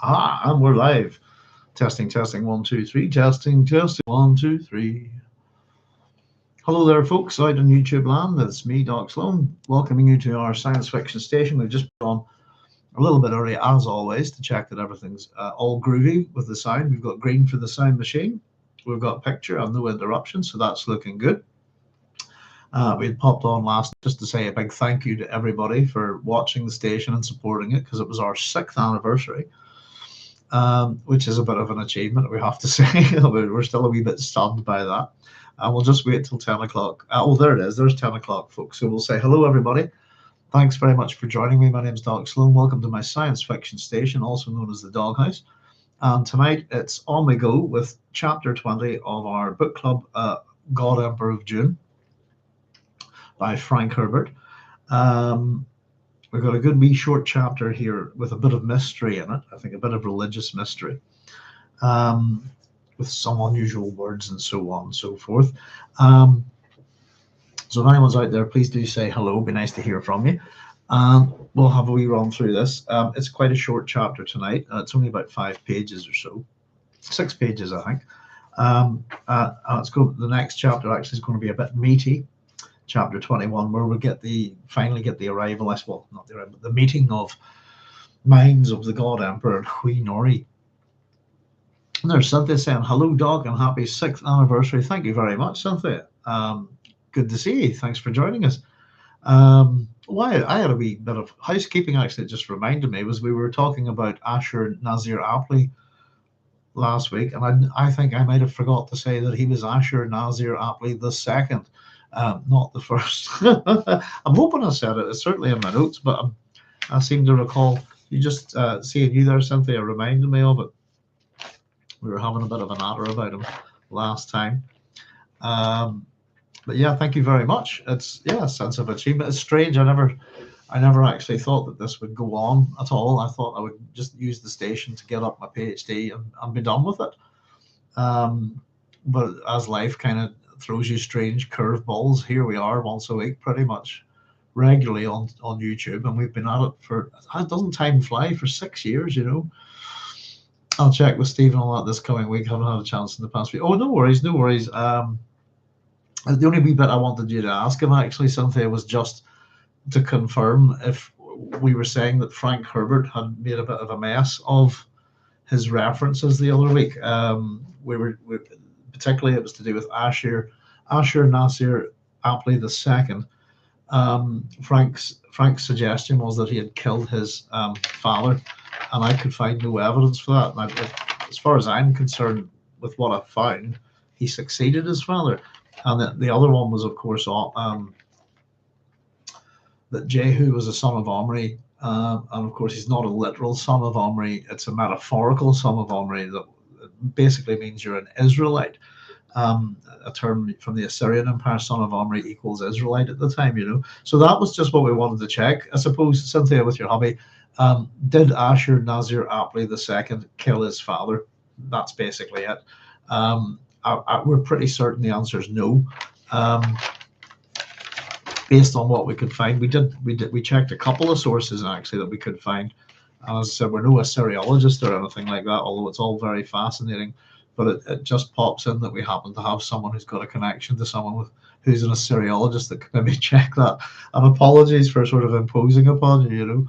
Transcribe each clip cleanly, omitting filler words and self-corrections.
Aha, and we're live. Testing, testing, 1, 2, 3, testing, testing, 1, 2, 3. Hello there, folks, out on YouTube land. It's me, Doc Sloan, welcoming you to our science fiction station. We've just put on a little bit early, as always, to check that everything's all groovy with the sound. We've got green for the sound machine. We've got picture and no interruptions, so that's looking good. We had popped on last just to say a big thank you to everybody for watching the station and supporting it, because it was our 6th anniversary. Which is a bit of an achievement, we have to say. We're still a wee bit stunned by that. And we'll just wait till 10 o'clock. Oh, there it is. There's 10 o'clock, folks. So we'll say hello, everybody. Thanks very much for joining me. My name's Doc Sloan. Welcome to my science fiction station, also known as the Doghouse. And tonight it's on we go with chapter 20 of our book club, God Emperor of Dune, by Frank Herbert. We've got a good wee short chapter here with a bit of mystery in it. I think a bit of religious mystery, with some unusual words and so on and so forth. So if anyone's out there, please do say hello. It'd be nice to hear from you. We'll have a wee run through this. It's quite a short chapter tonight. It's only about 5 pages or so. 6 pages, I think. Let's go. The next chapter actually is going to be a bit meaty. Chapter 21, where we'll finally get the arrival, well, not the arrival, the meeting of minds of the God Emperor and Hui Nori. And there's Cynthia saying, hello, Doc, and happy 6th anniversary. Thank you very much, Cynthia. Good to see you. Thanks for joining us. Why I had a wee bit of housekeeping, actually. It just reminded me, was we were talking about Ashur-Nazir-Apli last week, and I think I might have forgot to say that he was Ashur-Nazir-Apli the second. Not the first. I'm hoping I said it. It's certainly in my notes, but I seem to recall you just seeing you there, Cynthia, reminded me of it. We were having a bit of a natter about him last time. But yeah, thank you very much. It's a sense of achievement. It's strange. I never actually thought that this would go on at all. I thought I would just use the station to get up my PhD and be done with it. But as life kind of throws you strange curveballs, here we are once a week, pretty much regularly on YouTube, and we've been at it for, doesn't time fly, for 6 years, you know. I'll check with Stephen on that this coming week. Haven't had a chance in the past week. Oh, no worries. The only wee bit I wanted you to ask him, actually, Cynthia, was just to confirm if we were saying that Frank Herbert had made a bit of a mess of his references the other week. Particularly, it was to do with Ashur-Nazir-Apli II. Frank's suggestion was that he had killed his father, and I could find no evidence for that. And as far as I'm concerned, with what I found, he succeeded his father. And the other one was, of course, that Jehu was a son of Omri, and of course he's not a literal son of Omri. It's a metaphorical son of Omri that basically means you're an Israelite. A term from the Assyrian Empire, son of Omri equals Israelite at the time, you know. So that was just what we wanted to check. I suppose, Cynthia, with your hobby, did Ashur-Nazir-Apli II kill his father? That's basically it. We're pretty certain the answer is no. Based on what we could find, we checked a couple of sources actually that we could find. And as I said, we're no Assyriologist or anything like that, although it's all very fascinating. But it just pops in that we happen to have someone who's got a connection to someone who's an Assyriologist that could maybe check that. And apologies for sort of imposing upon you, you know.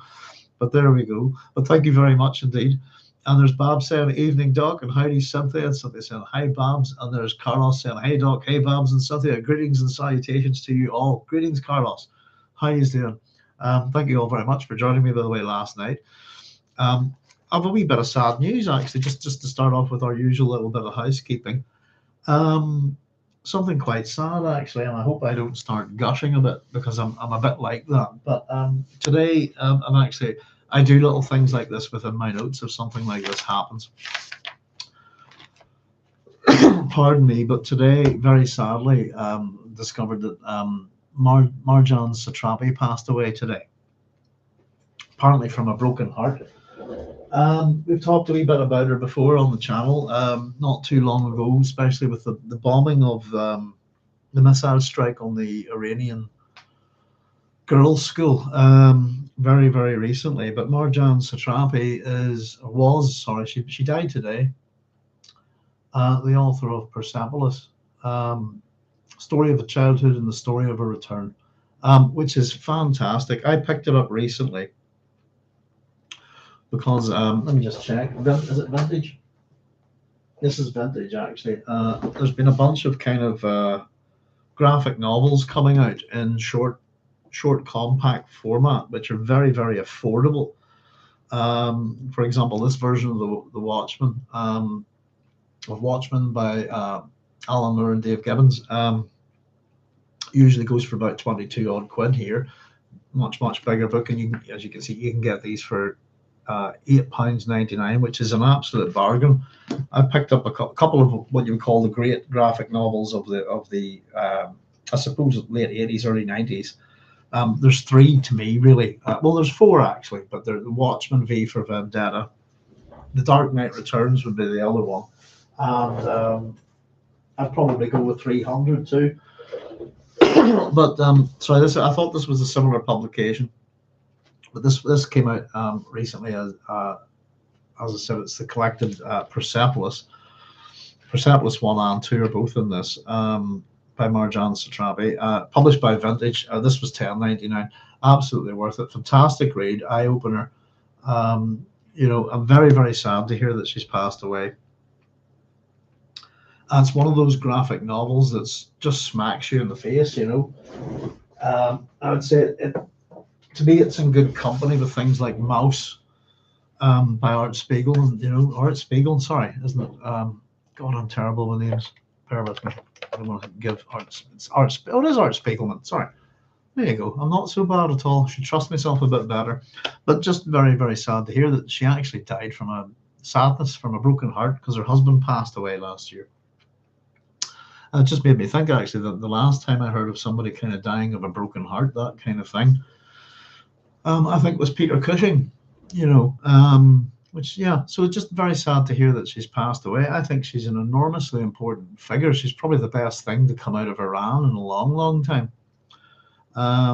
But there we go. But thank you very much indeed. And there's Babs saying, evening, Doc, and howdy, Cynthia. And Cynthia saying, hi, Babs. And there's Carlos saying, hey, Doc, hey, Babs and Cynthia. Greetings and salutations to you all. Greetings, Carlos. How are you doing? Thank you all very much for joining me, by the way, last night. I have a wee bit of sad news, actually, just to start off with our usual little bit of housekeeping. Something quite sad, actually, and I hope I don't start gushing a bit, because I'm a bit like that. But today, I do little things like this within my notes if something like this happens. Pardon me, but today, very sadly, discovered that Marjan Satrapi passed away today, apparently from a broken heart. We've talked a wee bit about her before on the channel, not too long ago, especially with the bombing of the missile strike on the Iranian girls' school very, very recently. But Marjane Satrapi she died today. The author of Persepolis, story of a childhood and the story of a return, which is fantastic. I picked it up recently because let me just check. Is it vintage? This is vintage, actually. There's been a bunch of kind of graphic novels coming out in short, compact format, which are very, very affordable. For example, this version of the Watchmen, by Alan Moore and Dave Gibbons, usually goes for about 22 odd quid here. Much bigger book, and as you can see, you can get these for £8.99, which is an absolute bargain. I picked up a couple of what you would call the great graphic novels of the I suppose late 80s, early 90s. There's three to me, really. Well, there's four actually, but they're the Watchmen, V for Vendetta, The Dark Knight Returns would be the other one, and I'd probably go with 300 too. But sorry, I thought this was a similar publication, but this came out recently as I said, it's the collected Persepolis 1 and 2 are both in this, by Marjane Satrapi, published by Vintage. This was £10.99. Absolutely worth it. Fantastic read, eye opener. I'm very, very sad to hear that she's passed away. And it's one of those graphic novels that's just smacks you in the face. I would say to me, it's in good company with things like Mouse, by Art Spiegel, and Art Spiegel. Sorry, isn't it? God, I'm terrible with names. Bear with me. I don't want to give Art. It's Art. Oh, it is Art Spiegelman. Sorry. There you go. I'm not so bad at all. I should trust myself a bit better. But just very, very sad to hear that she actually died from a sadness, from a broken heart, because her husband passed away last year. And it just made me think, actually, that the last time I heard of somebody kind of dying of a broken heart, that kind of thing, I think was Peter Cushing. Which, yeah, so it's just very sad to hear that she's passed away. I think she's an enormously important figure. She's probably the best thing to come out of Iran in a long, long time. I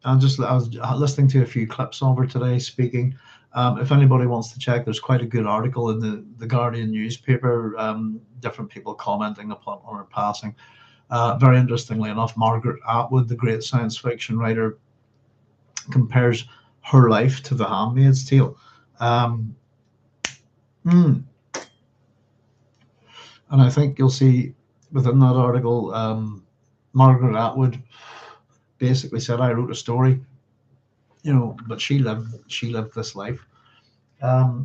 was listening to a few clips of her today speaking. If anybody wants to check, there's quite a good article in the Guardian newspaper, different people commenting upon her passing. Very interestingly enough, Margaret Atwood, the great science fiction writer, compares her life to The Handmaid's Tale. And I think you'll see within that article, Margaret Atwood basically said, I wrote a story, but she lived this life.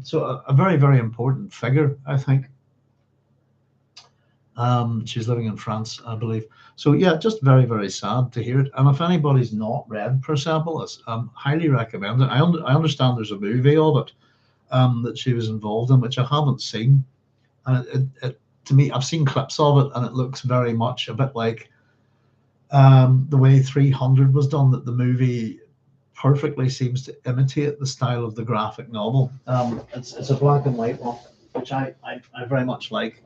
So a very, very important figure, I think. She's living in France, I believe. So yeah, just very, very sad to hear it. And if anybody's not read Persepolis, highly recommend it. I understand there's a movie of it that she was involved in, which I haven't seen. And it to me, I've seen clips of it, and it looks very much a bit like the way 300 was done. That the movie perfectly seems to imitate the style of the graphic novel. It's a black and white one, which I very much like.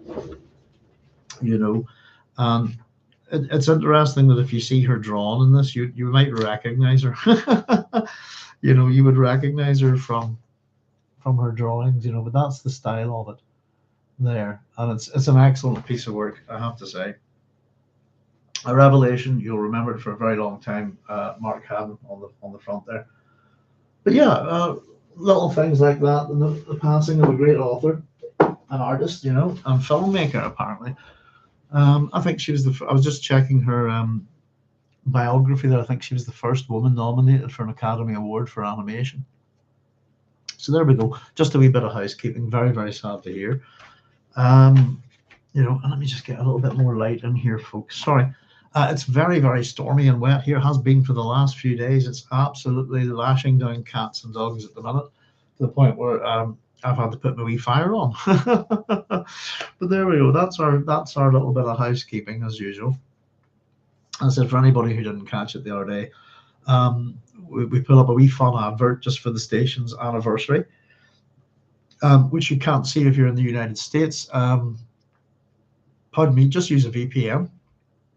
And it's interesting that if you see her drawn in this, you might recognize her. You would recognize her from her drawings, but that's the style of it there, and it's an excellent piece of work, I have to say. A revelation. You'll remember it for a very long time. Mark Haddon on the front there. But yeah, little things like that, and the passing of a great author, an artist, and filmmaker apparently. I think she was I was just checking her biography there. I think she was the first woman nominated for an Academy Award for animation. So there we go. Just a wee bit of housekeeping. Very, very sad to hear. And let me just get a little bit more light in here, folks. Sorry. It's very, very stormy and wet here. Has been for the last few days. It's absolutely lashing down cats and dogs at the minute, to the point where I've had to put my wee fire on. But there we go. That's our little bit of housekeeping as usual. As I said, for anybody who didn't catch it the other day, we put up a wee fun advert just for the station's anniversary, which you can't see if you're in the United States. Pardon me, just use a VPN.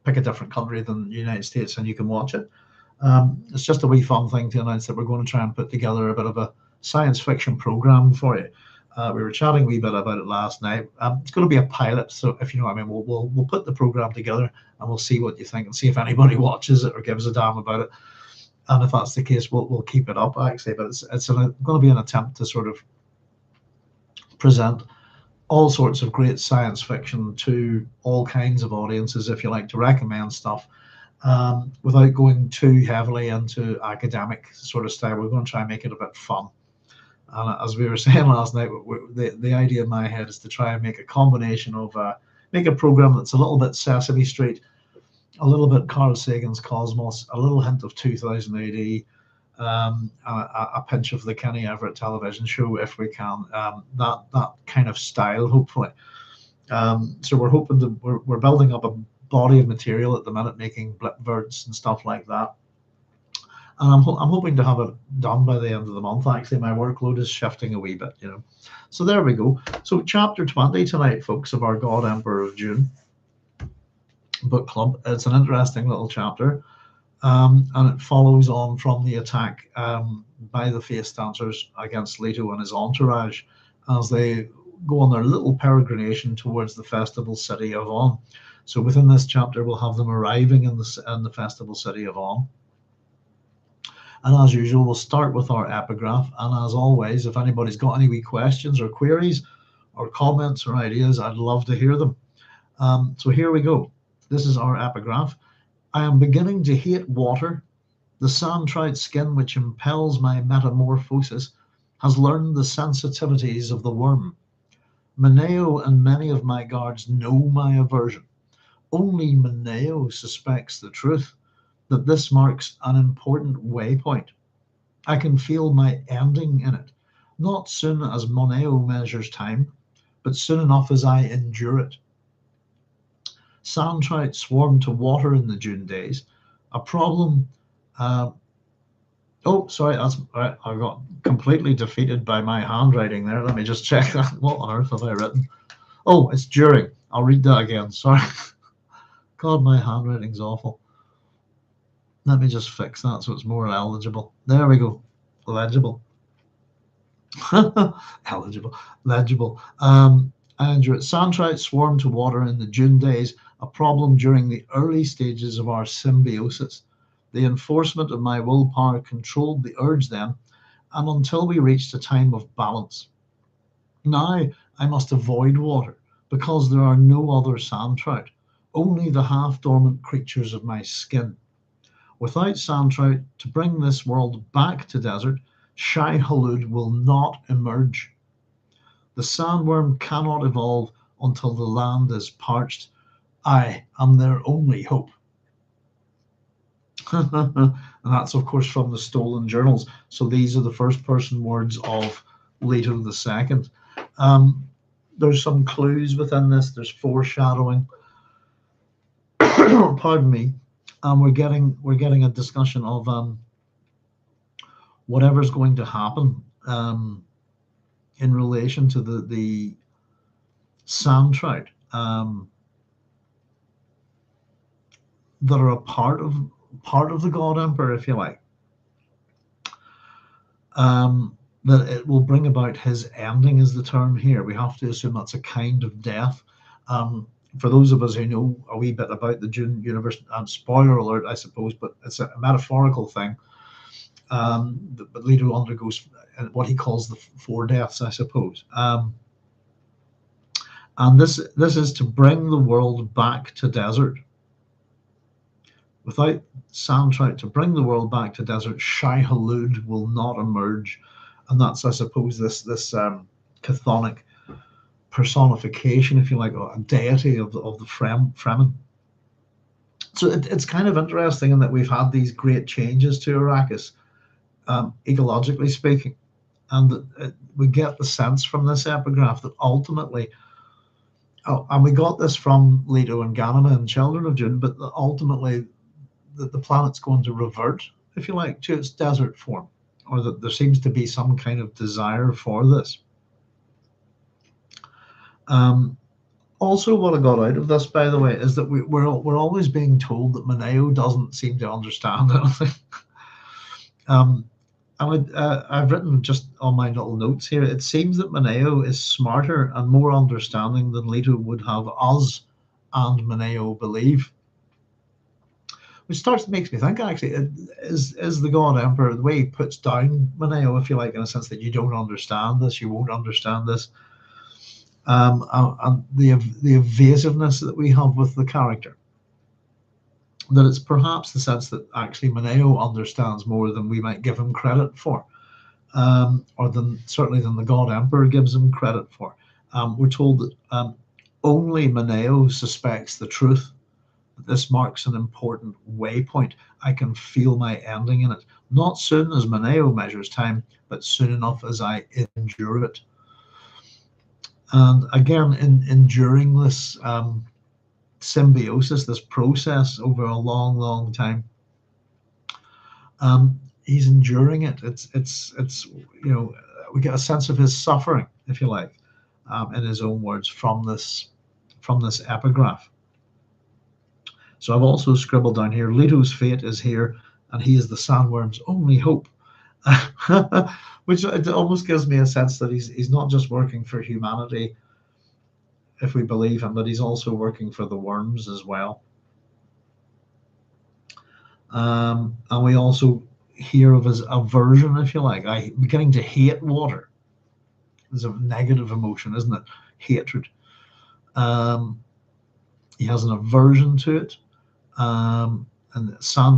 pick a different country than the United States and you can watch it. It's just a wee fun thing to announce that we're going to try and put together a bit of a science fiction program for you. We were chatting a wee bit about it last night. It's going to be a pilot, so if you know what I mean, we'll put the program together and we'll see what you think and see if anybody watches it or gives a damn about it. And if that's the case, we'll keep it up actually. But it's going to be an attempt to sort of present all sorts of great science fiction to all kinds of audiences, if you like, to recommend stuff without going too heavily into academic sort of style. We're going to try and make it a bit fun. And as we were saying last night, the idea in my head is to try and make a combination of make a program that's a little bit Sesame Street, a little bit Carl Sagan's Cosmos, a little hint of 2000 AD, a pinch of the Kenny Everett television show if we can, that kind of style, hopefully. So we're hoping to we're building up a body of material at the minute, making blipverts and stuff like that. And I'm hoping to have it done by the end of the month. Actually, my workload is shifting a wee bit, you know. So there we go. So chapter 20 tonight, folks, of our God Emperor of Dune book club. It's an interesting little chapter, and it follows on from the attack by the Face Dancers against Leto and his entourage as they go on their little peregrination towards the Festival City of Onn. So within this chapter, we'll have them arriving in the Festival City of Onn. And as usual, we'll start with our epigraph. And as always, if anybody's got any wee questions or queries or comments or ideas, I'd love to hear them. So here we go. This is our epigraph. I am beginning to hate water. The sand-trout skin which impels my metamorphosis has learned the sensitivities of the worm. Mineo and many of my guards know my aversion. Only Mineo suspects the truth, that this marks an important waypoint. I can feel my ending in it, not soon as Mineo measures time, but soon enough as I endure it. Sand trout swarm to water in the Dune days, a problem. Oh, sorry, that's right. I got completely defeated by my handwriting there. Let me just check that. What on earth have I written? Oh, it's during. I'll read that again. Sorry. God, my handwriting's awful. Let me just fix that so it's more legible. There we go. Legible. Eligible. Legible. And sand trout swarm to water in the Dune days, a problem during the early stages of our symbiosis. The enforcement of my willpower controlled the urge then, and until we reached a time of balance. Now I must avoid water, because there are no other sand trout, only the half-dormant creatures of my skin. Without sand trout to bring this world back to desert, Shai-Hulud will not emerge. The sandworm cannot evolve until the land is parched. I am their only hope. And that's, of course, from the stolen journals. So these are the first-person words of Leto II. There's some clues within this. There's foreshadowing. Pardon me. We're getting a discussion of whatever's going to happen in relation to the sand trout that are a part of the God Emperor, if you like. That it will bring about his ending is the term here. We have to assume that's a kind of death. For those of us who know a wee bit about the Dune universe, spoiler alert, I suppose, but it's a metaphorical thing. But Leto undergoes what he calls the four deaths, I suppose. And this is to bring the world back to desert. Without sand trout to bring the world back to desert, Shai-Hulud will not emerge. And that's, I suppose, this chthonic personification, if you like, or a deity of the Fremen. So it's kind of interesting in that we've had these great changes to Arrakis, ecologically speaking, and we get the sense from this epigraph that ultimately, and we got this from Leto and Ganima and Children of Dune, but ultimately the planet's going to revert, if you like, to its desert form, or that there seems to be some kind of desire for this. Also, what I got out of this, by the way, is that we're always being told that Mineo doesn't seem to understand anything. I've written just on my little notes here, it seems that Mineo is smarter and more understanding than Leto would have us and Mineo believe. Which makes me think, actually, is the God Emperor, the way he puts down Mineo, if you like, in a sense that you don't understand this, you won't understand this, and the evasiveness that we have with the character. That it's perhaps the sense that actually Mineo understands more than we might give him credit for, or certainly than the God Emperor gives him credit for. We're told that only Mineo suspects the truth. This marks an important waypoint. I can feel my ending in it. Not soon as Mineo measures time, but soon enough as I endure it. And again, in enduring this symbiosis, this process over a long, long time, he's enduring it. It's we get a sense of his suffering, if you like, in his own words, from this epigraph. So I've also scribbled down here, Leto's fate is here, and he is the sandworm's only hope. Which it almost gives me a sense that he's not just working for humanity, if we believe him, but he's also working for the worms as well. And we also hear of his aversion, if you like, beginning to hate water. There's a negative emotion, isn't it? Hatred. He has an aversion to it. And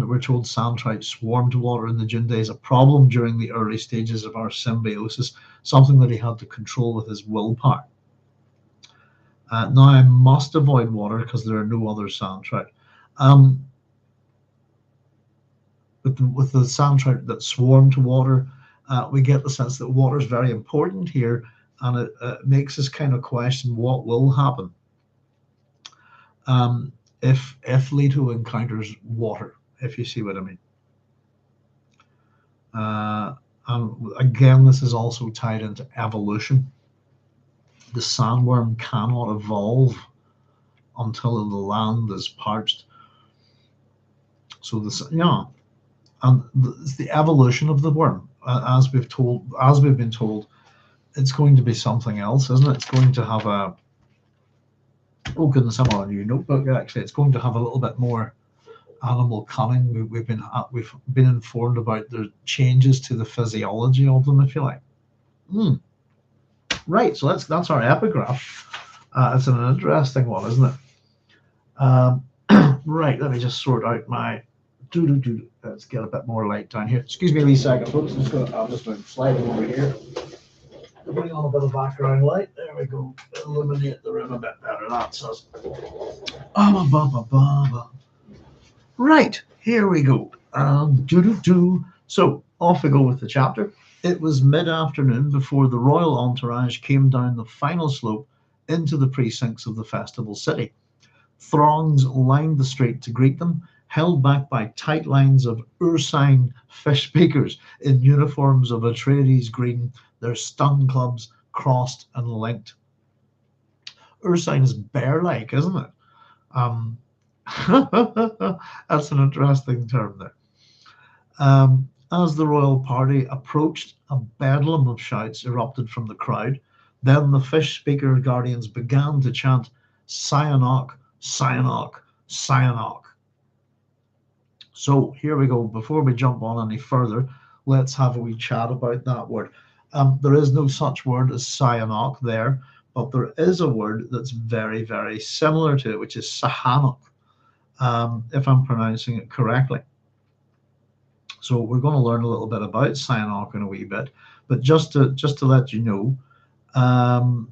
we're told sand trout swarm to water in the Dune days, a problem during the early stages of our symbiosis, something that he had to control with his willpower. Now I must avoid water because there are no other sand trout. With the sand trout that swarm to water, we get the sense that water is very important here, and it makes us kind of question what will happen if Leto encounters water, if you see what I mean. And again, this is also tied into evolution. The sandworm cannot evolve until the land is parched. So and it's the evolution of the worm, as we've been told, it's going to be something else, isn't it? It's going to have oh goodness, I'm on a new notebook. Actually, it's going to have a little bit more animal cunning. We've been informed about the changes to the physiology of them, if you like. Right, so that's our epigraph. It's an interesting one, isn't it? Right, let me just sort out my let's get a bit more light down here. Excuse me a wee second, folks. I'm just going to slide over here. Bring on a bit of background light. There we go. Illuminate the room a bit better. That's us. Right, here we go. So off we go with the chapter. It was mid-afternoon before the royal entourage came down the final slope into the precincts of the Festival City. Throngs lined the street to greet them, held back by tight lines of ursine fish speakers in uniforms of Atreides green, their stun clubs crossed and linked. Ursine is bear-like, isn't it? That's an interesting term there. As the royal party approached, a bedlam of shouts erupted from the crowd. Then the fish speaker guardians began to chant, Siaynoq, Siaynoq, Siaynoq. So here we go. Before we jump on any further, let's have a wee chat about that word. There is no such word as Siaynoq there, but there is a word that's very, very similar to it, which is Siaynoq, if I'm pronouncing it correctly. So we're going to learn a little bit about Siaynoq in a wee bit, but just to let you know, that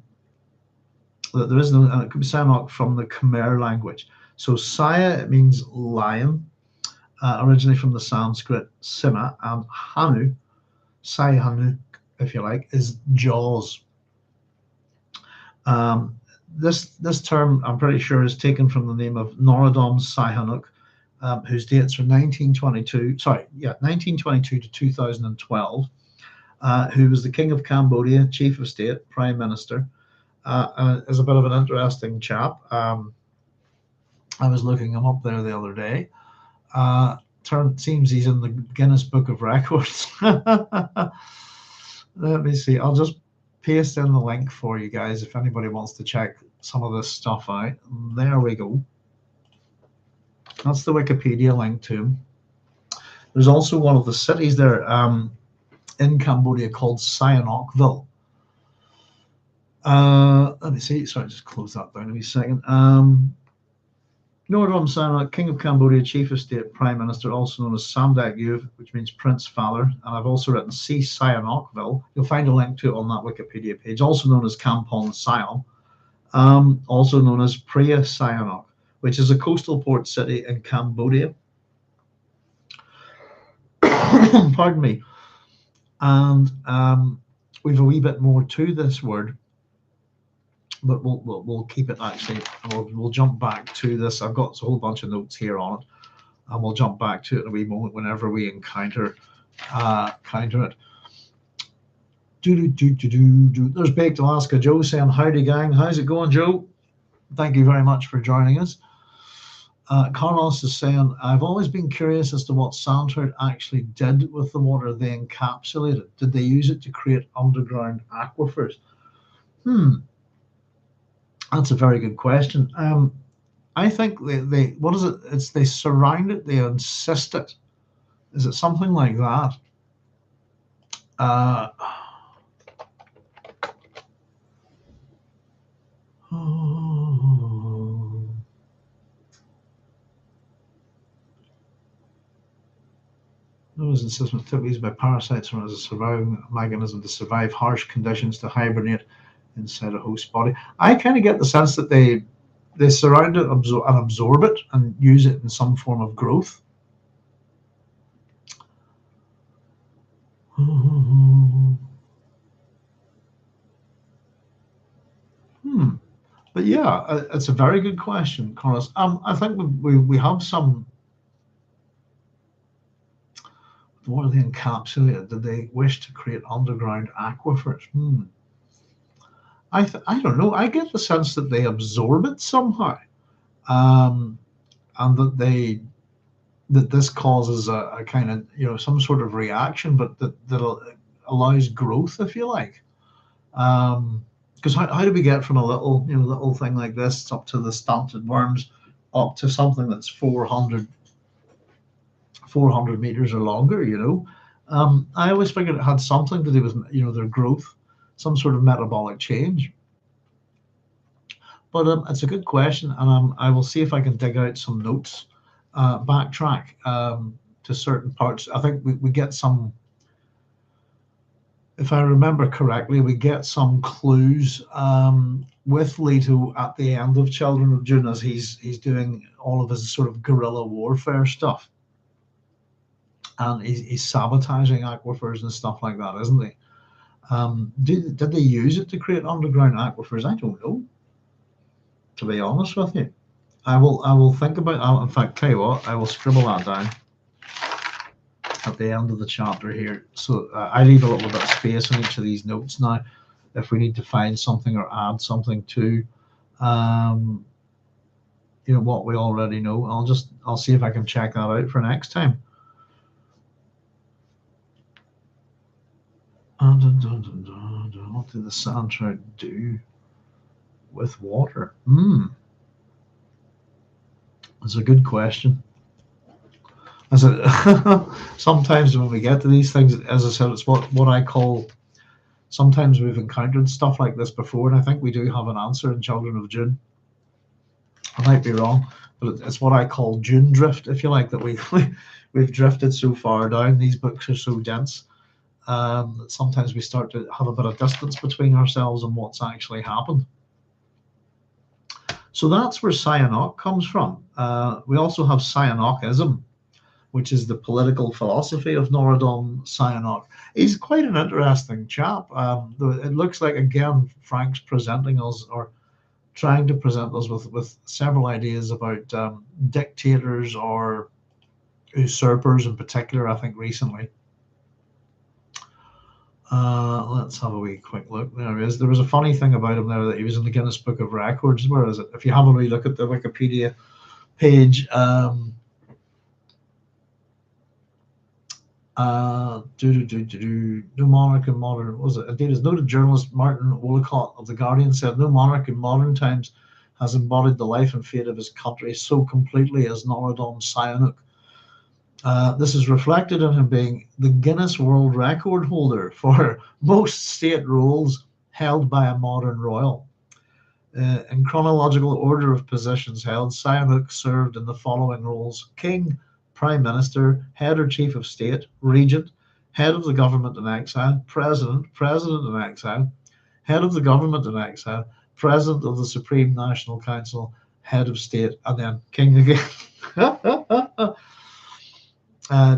there is no, it could be Siaynoq from the Khmer language. So Saya, it means lion, originally from the Sanskrit Sima, and Hanu, Siaynoq, if you like, is jaws. This term, I'm pretty sure, is taken from the name of Norodom Siaynoq, whose dates are 1922 to 2012, who was the King of Cambodia, Chief of State, Prime Minister, is a bit of an interesting chap. I was looking him up there the other day. Seems he's in the Guinness Book of Records. Let me see. I'll just paste in the link for you guys if anybody wants to check some of this stuff out. There we go. That's the Wikipedia link to him. There's also one of the cities there in Cambodia called Siaynoqville. Let me see. Sorry, just close that down a wee second. Norodom Siaynoq, King of Cambodia, Chief of State, Prime Minister, also known as Samdech Yuv, which means Prince Father. And I've also written See Siaynoqville. You'll find a link to it on that Wikipedia page. Also known as Kampong Siam, also known as Prea Siaynoq, which is a coastal port city in Cambodia. Pardon me. And we've a wee bit more to this word, but we'll keep it actually. We'll jump back to this. I've got a whole bunch of notes here on it, and we'll jump back to it in a wee moment whenever we encounter it. There's Baked Alaska Joe saying howdy gang. How's it going, Joe? Thank you very much for joining us. Carlos is saying, I've always been curious as to what Santoid actually did with the water they encapsulated. Did they use it to create underground aquifers? That's a very good question. I think they what is it? It's they surround it, they insist it. Is it something like that? Those insistence typically used by parasites as a surviving mechanism to survive harsh conditions, to hibernate inside a host body. I kind of get the sense that they surround it and absorb it and use it in some form of growth. But yeah, it's a very good question, Carlos. I think we have some. What are they encapsulated? Did they wish to create underground aquifers? I don't know. I get the sense that they absorb it somehow, and that this causes a kind of some sort of reaction, but that allows growth, if you like. Because how do we get from a little thing like this up to the stunted worms, up to something that's 400 meters or longer? I always figured it had something to do with their growth, some sort of metabolic change. But it's a good question, and I will see if I can dig out some notes, backtrack to certain parts. I think we get some, if I remember correctly, we get some clues with Leto at the end of Children of Dune as he's doing all of his sort of guerrilla warfare stuff. And he's sabotaging aquifers and stuff like that, isn't he? Did they use it to create underground aquifers? I don't know, to be honest with you. I will think about. In fact, tell you what, I will scribble that down at the end of the chapter here. So I leave a little bit of space in each of these notes now, if we need to find something or add something to, what we already know. I'll see if I can check that out for next time. What did the sand trout do with water? That's a good question. Sometimes when we get to these things, as I said, it's what I call, sometimes we've encountered stuff like this before, and I think we do have an answer in Children of Dune. I might be wrong, but it's what I call Dune drift, if you like, that we've drifted so far down. These books are so dense. Sometimes we start to have a bit of distance between ourselves and what's actually happened. So that's where Siaynoq comes from. We also have Siaynoqism, which is the political philosophy of Norodom Siaynoq. He's quite an interesting chap. It looks like, again, Frank's presenting us, or trying to present us with several ideas about dictators or usurpers in particular, I think, recently. Let's have a wee quick look. There he is. There was a funny thing about him there that he was in the Guinness Book of Records. Where is it? If you have a wee look at the Wikipedia page, no monarch in modern, was it? Indeed, as noted journalist Martin Wolcott of The Guardian said, no monarch in modern times has embodied the life and fate of his country so completely as Norodom Siaynoq. This is reflected in him being the Guinness World Record holder for most state roles held by a modern royal. In chronological order of positions held, Siaynoq served in the following roles: King, Prime Minister, Head or Chief of State, Regent, Head of the Government in Exile, President, President in Exile, Head of the Government in Exile, President of the Supreme National Council, Head of State, and then King again.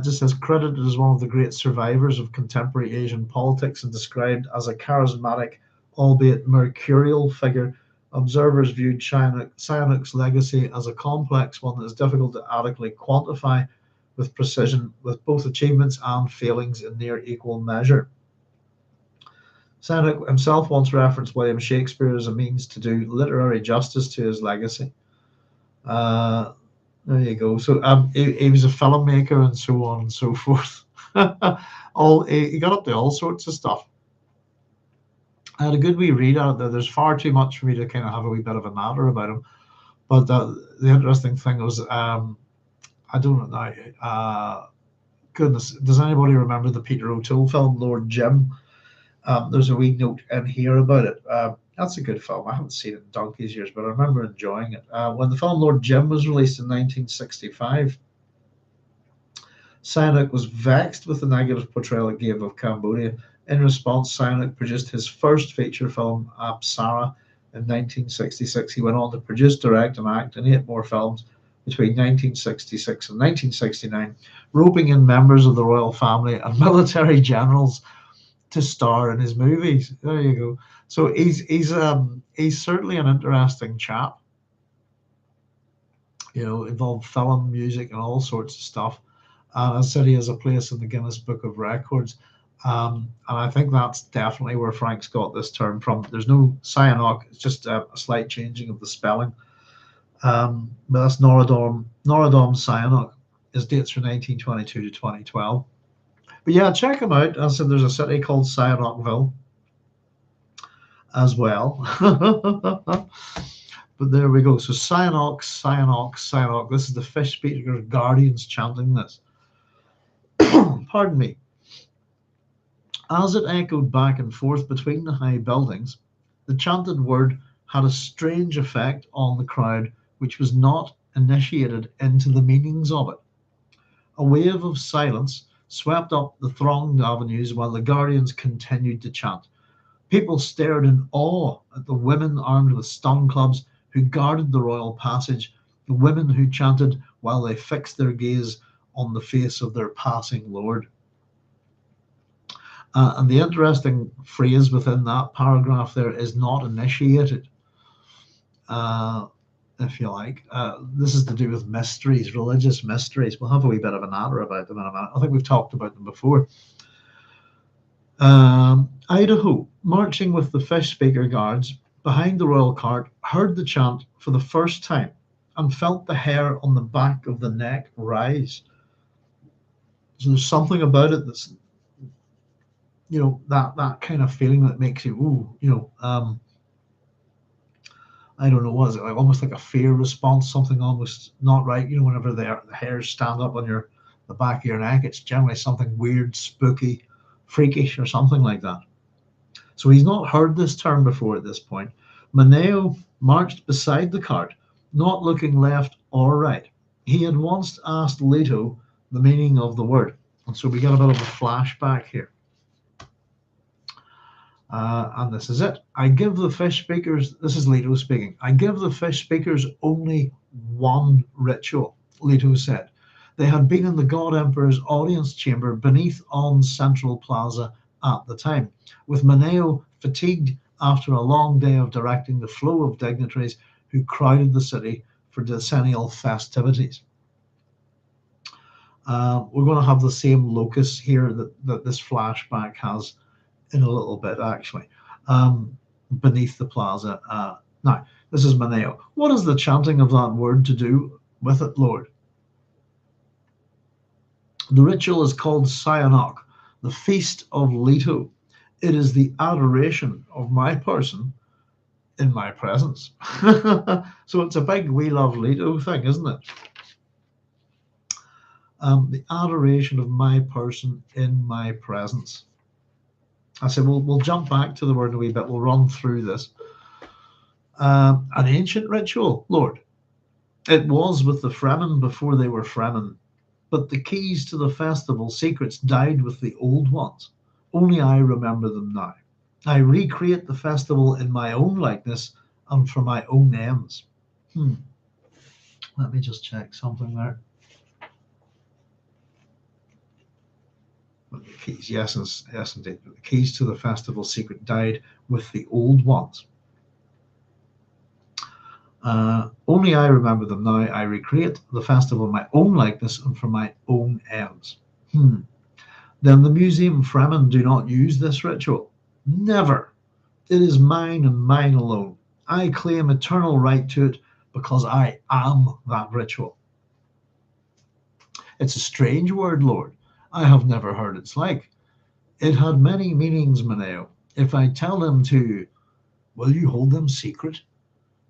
Just as credited as one of the great survivors of contemporary Asian politics and described as a charismatic, albeit mercurial figure, observers viewed Siaynoq's legacy as a complex one that is difficult to adequately quantify with precision, with both achievements and failings in near equal measure. Siaynoq himself once referenced William Shakespeare as a means to do literary justice to his legacy. There you go. So he was a filmmaker and so on and so forth. He got up to all sorts of stuff. I had a good wee read out there. There's far too much for me to kind of have a wee bit of a natter about him. But the interesting thing was, I don't know. Goodness, does anybody remember the Peter O'Toole film, Lord Jim? There's a wee note in here about it. That's a good film. I haven't seen it in donkey's years, but I remember enjoying it. When the film Lord Jim was released in 1965, Siaynoq was vexed with the negative portrayal it gave of Cambodia. In response, Siaynoq produced his first feature film, Apsara, in 1966. He went on to produce, direct, and act in 8 more films between 1966 and 1969, roping in members of the royal family and military generals to star in his movies. There you go. So he's certainly an interesting chap. You know, involved film, music, and all sorts of stuff. And as I said, he has a place in the Guinness Book of Records. And I think that's definitely where Frank's got this term from. There's no Siaynoq, it's just a slight changing of the spelling. But that's Norodom Siaynoq. His dates from 1922 to 2012. But yeah, check him out. As I said, there's a city called Siaynoqville as well. But there we go. So Siaynoq, Siaynoq, Siaynoq. This is the fish speaker guardians chanting this. Pardon me. As it echoed back and forth between the high buildings, the chanted word had a strange effect on the crowd, which was not initiated into the meanings of it. A wave of silence swept up the thronged avenues while the guardians continued to chant. People stared in awe at the women armed with stun clubs who guarded the royal passage, the women who chanted while they fixed their gaze on the face of their passing lord. And the interesting phrase within that paragraph there is not initiated, if you like. This is to do with mysteries, religious mysteries. We'll have a wee bit of a natter about them in a minute. I think we've talked about them before. Idaho, marching with the fish speaker guards behind the royal cart, heard the chant for the first time and felt the hair on the back of the neck rise. So there's something about it that's, you know, that kind of feeling that makes you, ooh, you know, I don't know, what is it, like almost like a fear response, something almost not right. You know, whenever the hairs stand up on the back of your neck, it's generally something weird, spooky, freakish, or something like that. So he's not heard this term before at this point. Maneo marched beside the cart, not looking left or right. He had once asked Leto the meaning of the word. And so we get a bit of a flashback here. And this is it. I give the fish speakers, this is Leto speaking, I give the fish speakers only one ritual, Leto said. They had been in the God Emperor's audience chamber beneath Onn's central plaza at the time, with Maneo fatigued after a long day of directing the flow of dignitaries who crowded the city for decennial festivities. We're going to have the same locus here that this flashback has in a little bit, actually, beneath the plaza. Now, this is Maneo. What is the chanting of that word to do with it, Lord? The ritual is called Siaynoq, the Feast of Leto. It is the adoration of my person in my presence. So it's a big "we love Leto" thing, isn't it? The adoration of my person in my presence. I said, we'll jump back to the word in a wee bit. We'll run through this. An ancient ritual, Lord. It was with the Fremen before they were Fremen, but the keys to the festival secrets died with the old ones. Only I remember them now. I recreate the festival in my own likeness and for my own ends. Let me just check something there. The keys, yes, indeed. The keys to the festival secret died with the old ones. Only I remember them now. I recreate the festival in my own likeness and for my own ends. Then the museum Fremen do not use this ritual. Never. It is mine and mine alone. I claim eternal right to it because I am that ritual. It's a strange word, Lord. I have never heard its like. It had many meanings, Maneo. If I tell them to you, will you hold them secret?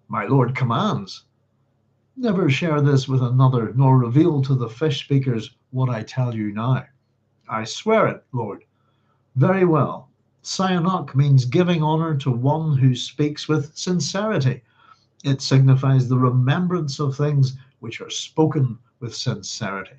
My Lord commands. Never share this with another, nor reveal to the fish speakers what I tell you now. I swear it, Lord. Very well. Siaynoq means giving honor to one who speaks with sincerity. It signifies the remembrance of things which are spoken with sincerity.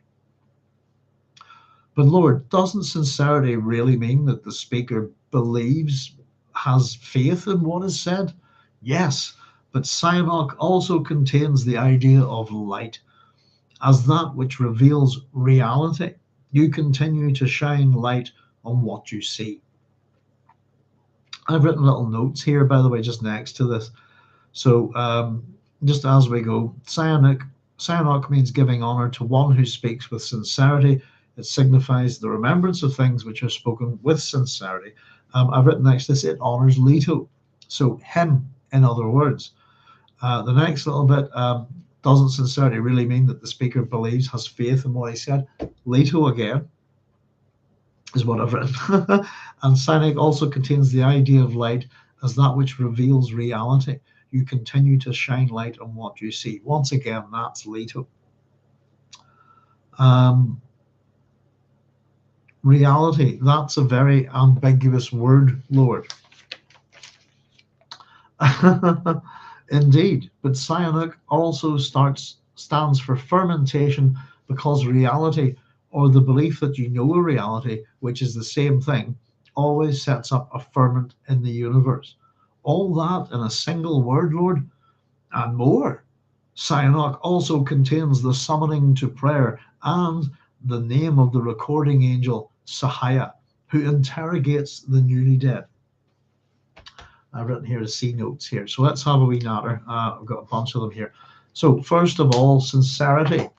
But Lord, doesn't sincerity really mean that the speaker believes, has faith in what is said? Yes, but Siaynoq also contains the idea of light as that which reveals reality. You continue to shine light on what you see. I've written little notes here, by the way, just next to this. So just as we go, Siaynoq means giving honor to one who speaks with sincerity. It signifies the remembrance of things which are spoken with sincerity. I've written next to this, it honors Leto. So him, in other words. The next little bit, doesn't sincerity really mean that the speaker believes, has faith in what he said? Leto again is what I've written. And Siaynoq also contains the idea of light as that which reveals reality. You continue to shine light on what you see. Once again, that's Leto. Reality, that's a very ambiguous word, Lord. Indeed, but Siaynoq also stands for fermentation because reality, or the belief that you know a reality, which is the same thing, always sets up a ferment in the universe. All that in a single word, Lord, and more. Siaynoq also contains the summoning to prayer and the name of the recording angel, Sahaya, who interrogates the newly dead. I've written here as C notes here. So let's have a wee natter. I've got a bunch of them here. So first of all, sincerity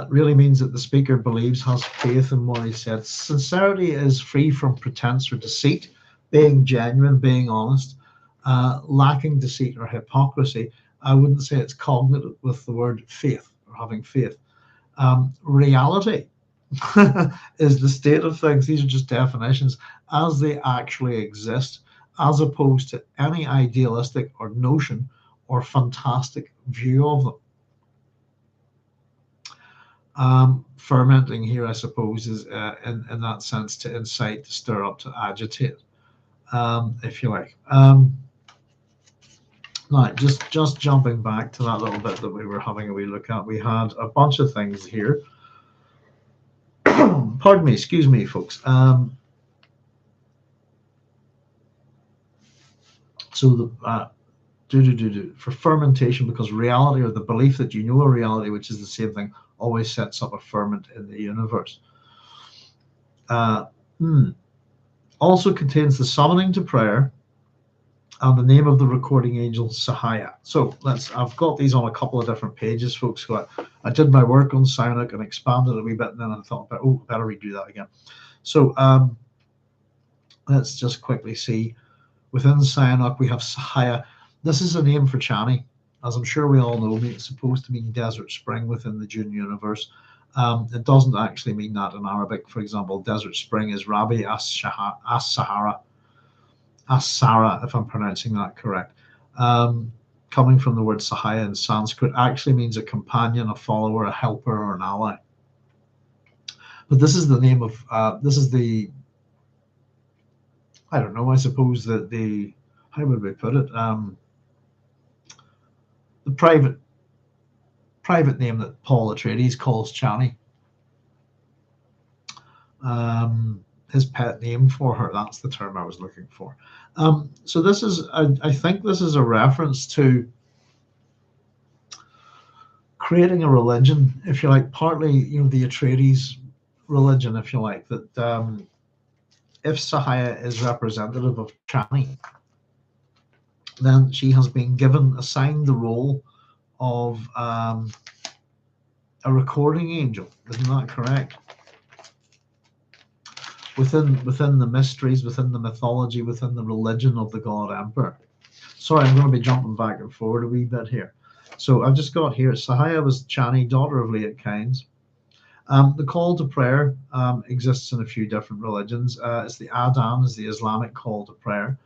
really means that the speaker believes, has faith in what he said. Sincerity is free from pretense or deceit, being genuine, being honest, lacking deceit or hypocrisy. I wouldn't say it's cognate with the word faith or having faith. Reality is the state of things. These are just definitions as they actually exist, as opposed to any idealistic or notion or fantastic view of them. Fermenting here, I suppose, is in that sense to incite, to stir up, to agitate, if you like. Now, just jumping back to that little bit that we were having a wee look at, we had a bunch of things here. Pardon me, excuse me, folks. So for fermentation, because reality, or the belief that you know a reality, which is the same thing, always sets up a ferment in the universe. Also contains the summoning to prayer And the name of the recording angel, Sahaya. So I've got these on a couple of different pages, folks. So I did my work on Siaynoq and expanded a wee bit, and then I thought, better redo that again. So let's just quickly see. Within Siaynoq, we have Sahaya. This is a name for Chani. As I'm sure we all know, it's supposed to mean desert spring within the Dune universe. It doesn't actually mean that in Arabic. For example, desert spring is Rabi as-Sahara. As-Sara, if I'm pronouncing that correct. Coming from the word Sahaya in Sanskrit, actually means a companion, a follower, a helper, or an ally. But this is the name of, this is the, I don't know, I suppose that the, how would we put it? The private name that Paul Atreides calls Chani. His pet name for her, that's the term I was looking for. So this is, I think this is a reference to creating a religion, if you like, partly, you know, the Atreides religion, if you like, that if Sahaya is representative of Chani, then she has been assigned the role of a recording angel. Isn't that correct? Within the mysteries, within the mythology, within the religion of the God Emperor. Sorry, I'm going to be jumping back and forward a wee bit here. So I've just got here, Sahaya was Chani, daughter of Liat Kynes. The call to prayer exists in a few different religions. It's the Adhan is the Islamic call to prayer.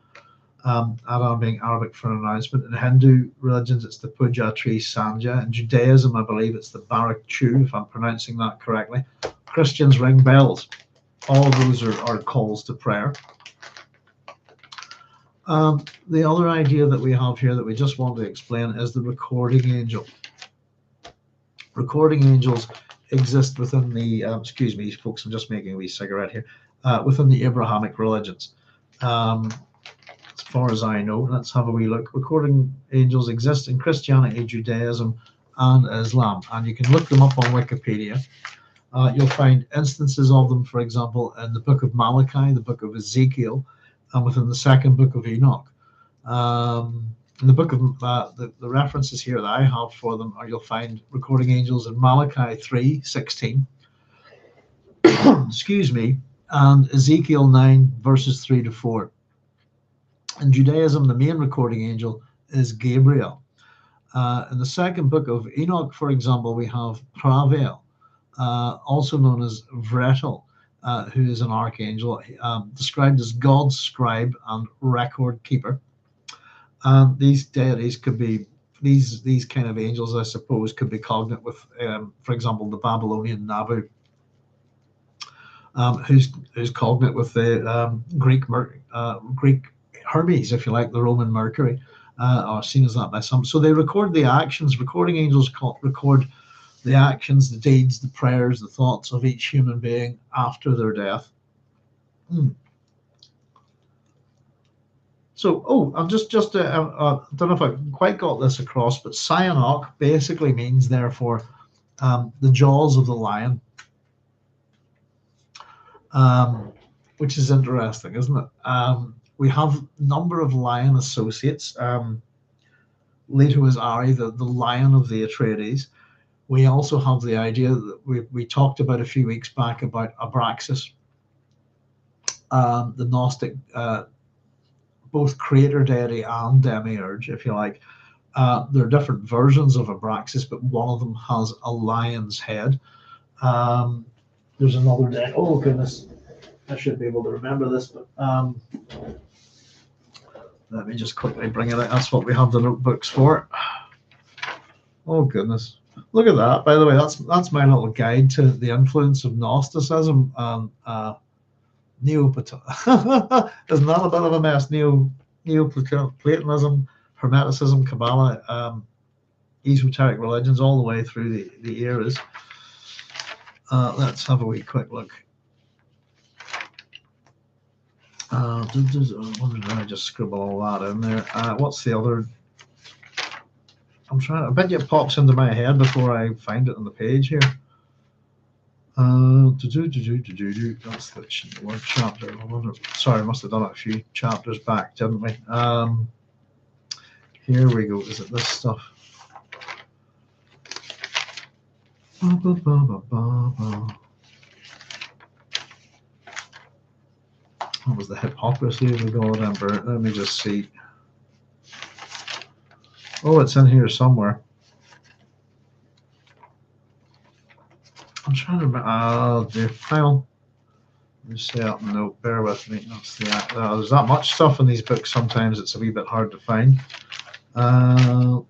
Adhan being Arabic for an announcement. In Hindu religions, it's the Puja Tree Sanja. In Judaism, I believe it's the Barak Chu, if I'm pronouncing that correctly. Christians ring bells. All of those are calls to prayer. The other idea that we have here that we just want to explain is the recording angel. Recording angels exist within the, excuse me, folks, I'm just making a wee cigarette here, within the Abrahamic religions. As far as I know, let's have a wee look. Recording angels exist in Christianity, Judaism, and Islam, and you can look them up on Wikipedia. You'll find instances of them, for example, in the book of Malachi, the book of Ezekiel, and within the second book of Enoch. In the book of the references here that I have for them are you'll find recording angels in Malachi 3:16, excuse me, and Ezekiel 9 verses 3 to 4. In Judaism, the main recording angel is Gabriel. In the second book of Enoch, for example, we have Pravel, also known as Vretel, who is an archangel, described as God's scribe and record keeper. And these deities could be, these kind of angels, I suppose, could be cognate with, for example, the Babylonian Nabu, who's cognate with the Greek Hermes, if you like, the Roman Mercury, or seen as that by some. So they record the actions. Recording angels record the actions, the deeds, the prayers, the thoughts of each human being after their death. So, I'm just I don't know if I quite got this across, but Siaynoq basically means, therefore, the jaws of the lion, which is interesting, isn't it? We have a number of lion associates. Leto is Ari, the lion of the Atreides. We also have the idea that we talked about a few weeks back about Abraxas, the Gnostic, both creator deity and demiurge, if you like. There are different versions of Abraxas, but one of them has a lion's head. There's another deity. Oh goodness, I should be able to remember this, but let me just quickly bring it out. That's what we have the notebooks for. Oh goodness, look at that. By the way, that's my little guide to the influence of Gnosticism and Neoplatonism. Isn't that a bit of a mess? Neoplatonism, Hermeticism, Kabbalah, esoteric religions, all the way through the eras. Let's have a wee quick look. Let me just scribble all that in there. What's the other? I'm trying. I bet you it pops into my head before I find it on the page here. That's the word chapter. Sorry, I must have done it a few chapters back, didn't we? Here we go. Is it this stuff? Ba, ba, ba, ba, ba, ba. What was the hypocrisy of the God Emperor? Let me just see. Oh, it's in here somewhere. I'm trying to remember. Oh, dear. Hang on. Let me say up. No, bear with me. That's the. There's that much stuff in these books. Sometimes it's a wee bit hard to find. God,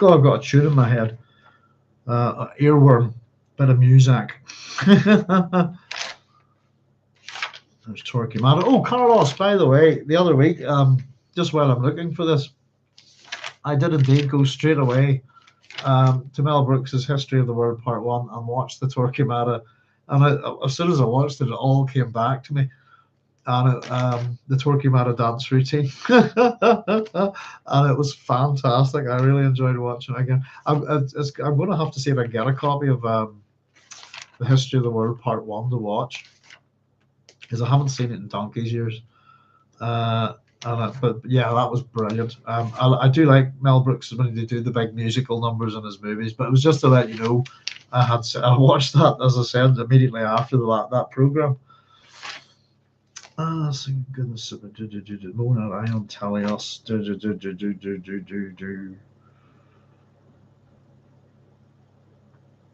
I've got a tune in my head. Earworm. Bit of music. There's Torquemada. Oh, Carlos, by the way, the other week, just while I'm looking for this, I did indeed go straight away to Mel Brooks's History of the World Part 1 and watch the Torquemada. And as soon as I watched it, it all came back to me. And the Torquemada dance routine. And it was fantastic. I really enjoyed watching it again. I'm going to have to see if I can get a copy of the History of the World Part 1 to watch, because I haven't seen it in donkey's years. But yeah, that was brilliant. I do like Mel Brooks when they do the big musical numbers in his movies, but it was just to let you know I watched that, as I said, immediately after that program. So goodness, Mona Ion Talios.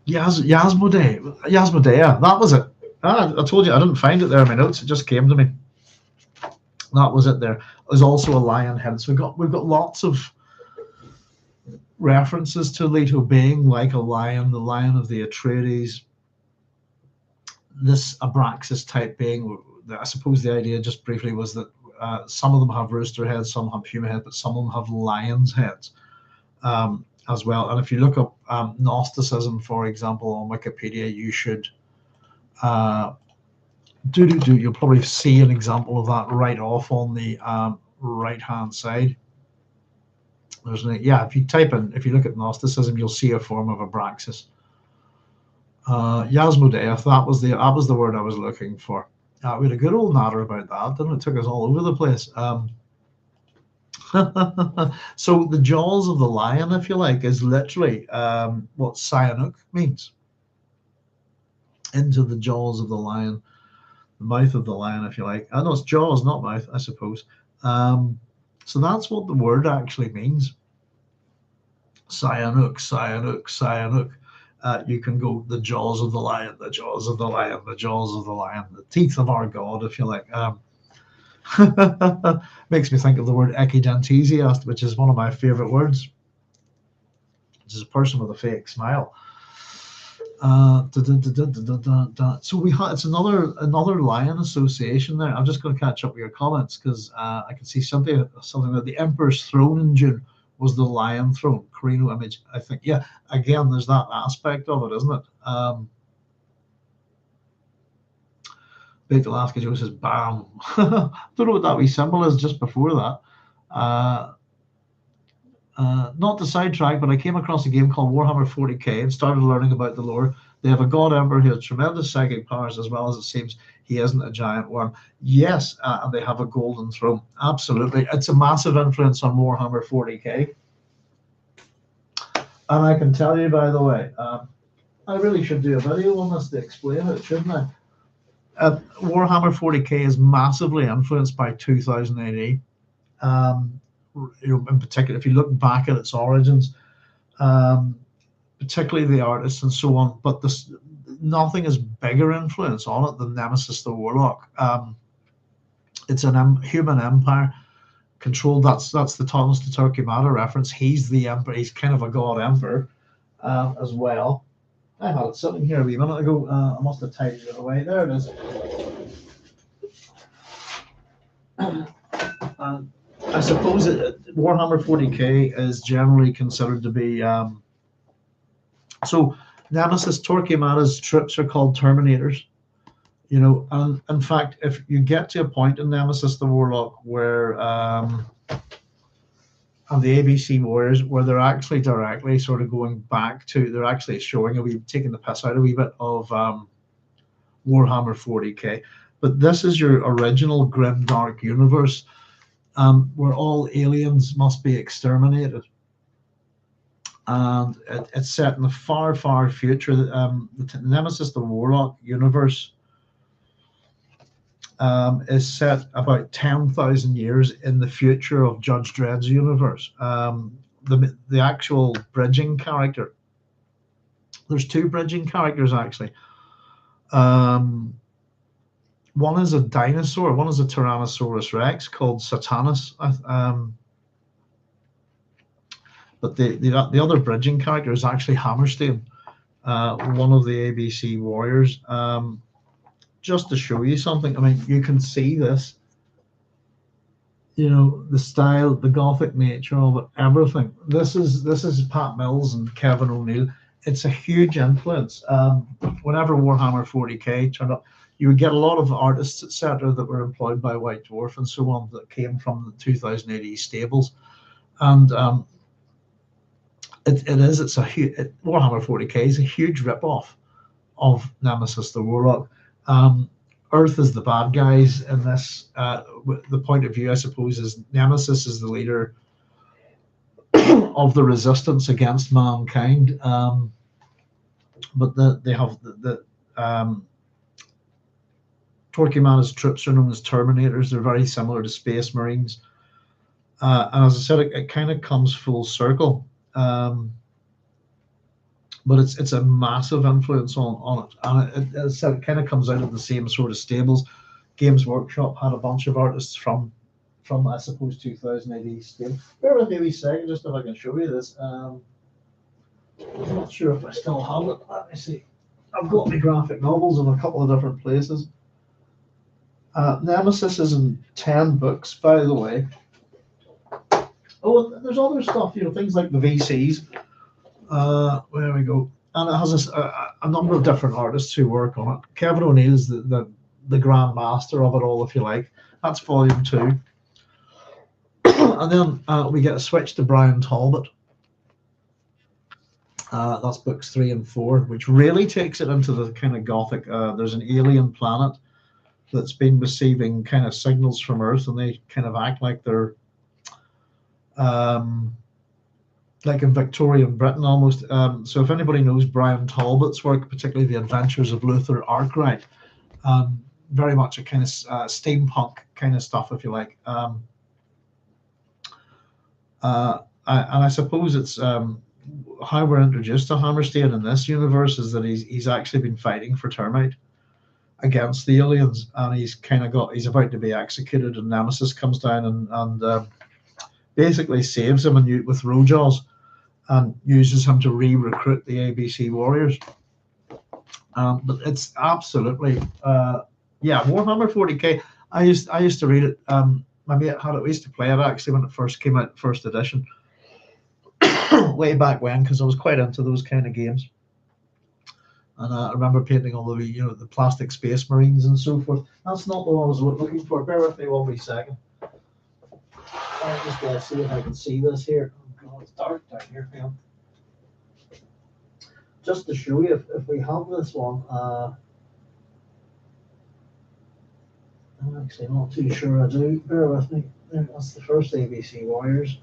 Yasmodea, that was it. I told you I didn't find it there in my notes, it just came to me. That was it there. There's also a lion head. So we've got lots of references to Leto being like a lion, the lion of the Atreides. This Abraxas type being, I suppose the idea just briefly was that some of them have rooster heads, some have human heads, but some of them have lion's heads as well. And if you look up Gnosticism, for example, on Wikipedia, you should you'll probably see an example of that right off on the right hand side. There's if you look at Gnosticism, you'll see a form of Abraxas. Yasmodea, that was the word I was looking for. We had a good old natter about that, didn't it? It took us all over the place. So the jaws of the lion, if you like, is literally what Siaynoq means. Into the jaws of the lion. The mouth of the lion, if you like. I know it's jaws, not mouth, I suppose. So that's what the word actually means. Siaynoq, Siaynoq, Siaynoq. You can go the jaws of the lion, the jaws of the lion, the jaws of the lion, the teeth of our God, if you like. Makes me think of the word echidentesiast, which is one of my favorite words, which is a person with a fake smile. So it's another lion association there. I'm just going to catch up with your comments, because I can see something that the Emperor's throne in Dune was the lion throne, Carino image. I think, yeah, again, there's that aspect of it, isn't it? Big Alaska Joe says, bam. Don't know what that wee symbol is just before that. Not to sidetrack, but I came across a game called Warhammer 40k and started learning about the lore. They have a God Emperor who has tremendous psychic powers, as well as it seems he isn't a giant worm. Yes, and they have a golden throne. Absolutely. It's a massive influence on Warhammer 40k. And I can tell you, by the way, I really should do a video on this to explain it, shouldn't I? Warhammer 40k is massively influenced by 2000 AD. In particular, if you look back at its origins, particularly the artists and so on, but nothing has bigger influence on it than Nemesis the Warlock. It's an human empire controlled. That's the Thomas the Torquemada reference. He's the emperor. He's kind of a God Emperor as well. I had it sitting here a wee minute ago. I must have tidied it away. There it is. I suppose Warhammer 40k is generally considered to be so Nemesis Torquemada's troops are called Terminators, and in fact, if you get to a point in Nemesis the Warlock where and the ABC Warriors, where they're actually directly sort of going back to, they're actually showing taking the piss out a wee bit of Warhammer 40k. But this is your original grim, dark universe, where all aliens must be exterminated. And it's set in the far, far future. The Nemesis the Warlock universe is set about 10,000 years in the future of Judge Dredd's universe. The actual bridging character, there's two bridging characters actually. One is a dinosaur, one is a Tyrannosaurus Rex called Satanus. But the other bridging character is actually Hammerstein, one of the ABC warriors. Just to show you something, I mean, you can see this, you know, the style, the gothic nature of it, everything. This is Pat Mills and Kevin O'Neill. It's a huge influence. Whenever Warhammer 40k turned up, you would get a lot of artists, etc., that were employed by White Dwarf and so on, that came from the 2000 AD stables. And it's a huge, Warhammer 40k is a huge ripoff of Nemesis the Warlock. Earth is the bad guys in this. The point of view, I suppose, is Nemesis is the leader of the resistance against mankind. But they have the Torquemada's troops are known as Terminators. They're very similar to Space Marines. And as I said, it kind of comes full circle. But it's a massive influence on it, and it kind of comes out of the same sort of stables. Games Workshop had a bunch of artists from I suppose 2000 AD stable. Bear with me a wee second, just if I can show you this. I'm not sure if I still have it. Let me see. I've got my graphic novels in a couple of different places. Nemesis is in 10 books, by the way. Oh, there's other stuff, you know, things like the VCs. There we go, and it has a number of different artists who work on it. Kevin O'Neill is the grand master of it all, if you like. That's volume 2. And then we get a switch to Brian Talbot. That's books 3 and 4, which really takes it into the kind of gothic. There's an alien planet that's been receiving kind of signals from Earth, and they kind of act like they're like in Victorian Britain almost. So if anybody knows Brian Talbot's work, particularly The Adventures of Luther Arkwright, very much a kind of steampunk kind of stuff, if you like. And I suppose it's how we're introduced to Hammerstein in this universe is that he's actually been fighting for Termite against the aliens, and he's about to be executed, and Nemesis comes down and basically saves him with Rojaws and uses him to re-recruit the ABC warriors. But it's absolutely, Warhammer 40k. I used to read it. My mate had it. We used to play it actually when it first came out, first edition, way back when, because I was quite into those kind of games. And I remember painting all the plastic Space Marines and so forth. That's not the one I was looking for. Bear with me 1 wee second. I'll just see if I can see this here. Oh God, it's dark down here. Yeah. Just to show you if we have this one. I'm actually not too sure I do. Bear with me. That's the first ABC Warriors.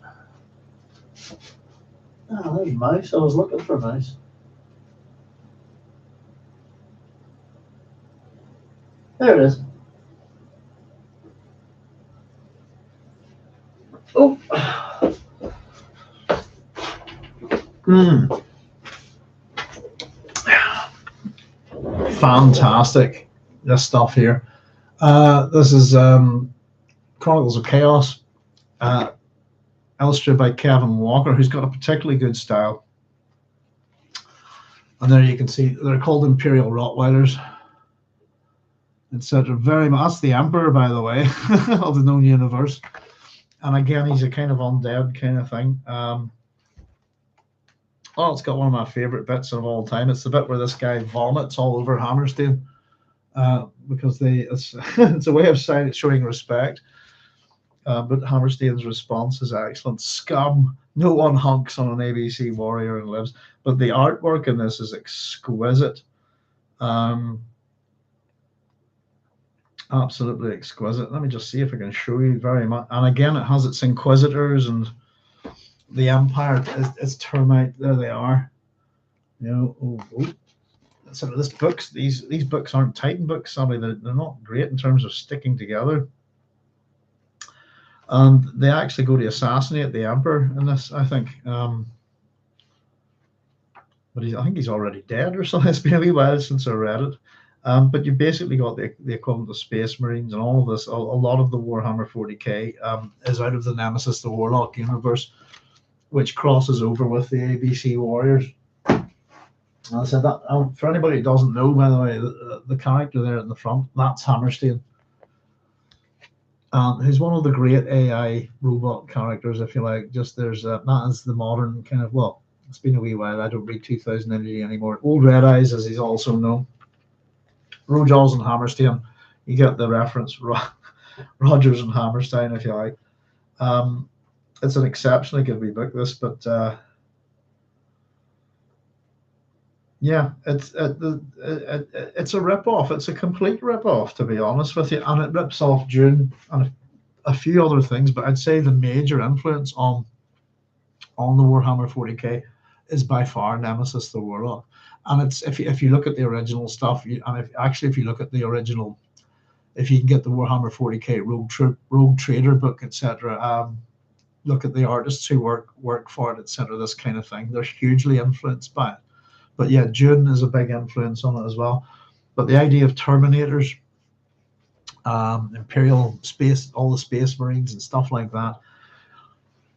There's Mouse. I was looking for Mouse. There it is. Oh. Fantastic, this stuff here. This is Chronicles of Chaos, illustrated by Kevin Walker, who's got a particularly good style. And there you can see they're called Imperial Rottweilers. Etc. Very much. That's the Emperor, by the way, of the known universe. And again, he's a kind of undead kind of thing. It's got one of my favorite bits of all time. It's the bit where this guy vomits all over Hammerstein, because it's a way of showing respect. But Hammerstein's response is excellent. Scum. No one hunks on an ABC warrior and lives. But the artwork in this is exquisite. absolutely exquisite. Let me just see if I can show you very much. And again, it has its inquisitors and the empire. It's termite. There they are. You know, so this books. These books aren't Titan books. Sadly, they're not great in terms of sticking together. And they actually go to assassinate the emperor in this, I think. But I think he's already dead or something. It's been a wee while since I read it. But you basically got the equivalent of Space Marines and all of this. A lot of the Warhammer 40k is out of the Nemesis the Warlock universe, which crosses over with the ABC Warriors. And I said that for anybody who doesn't know, by the way, the character there in the front, that's Hammerstein. Who's one of the great AI robot characters, if you like. Just there's that is the modern kind of, well, it's been a wee while. I don't read 2000 anymore. Old Red Eyes, as he's also known. Rojaws and Hammerstein, you get the reference. Rogers and Hammerstein, if you like. It's an exceptionally good wee book, this, but yeah, it's a rip-off. It's a complete rip-off, to be honest with you, and it rips off Dune and a few other things. But I'd say the major influence on the Warhammer 40k is by far Nemesis the Warlock. And it's if you look at the original stuff, if you look at the original, if you can get the Warhammer 40k Rogue Trader book, etc. Look at the artists who work for it, etc. This kind of thing. They're hugely influenced by it. But yeah, Dune is a big influence on it as well. But the idea of Terminators, Imperial space, all the Space Marines and stuff like that,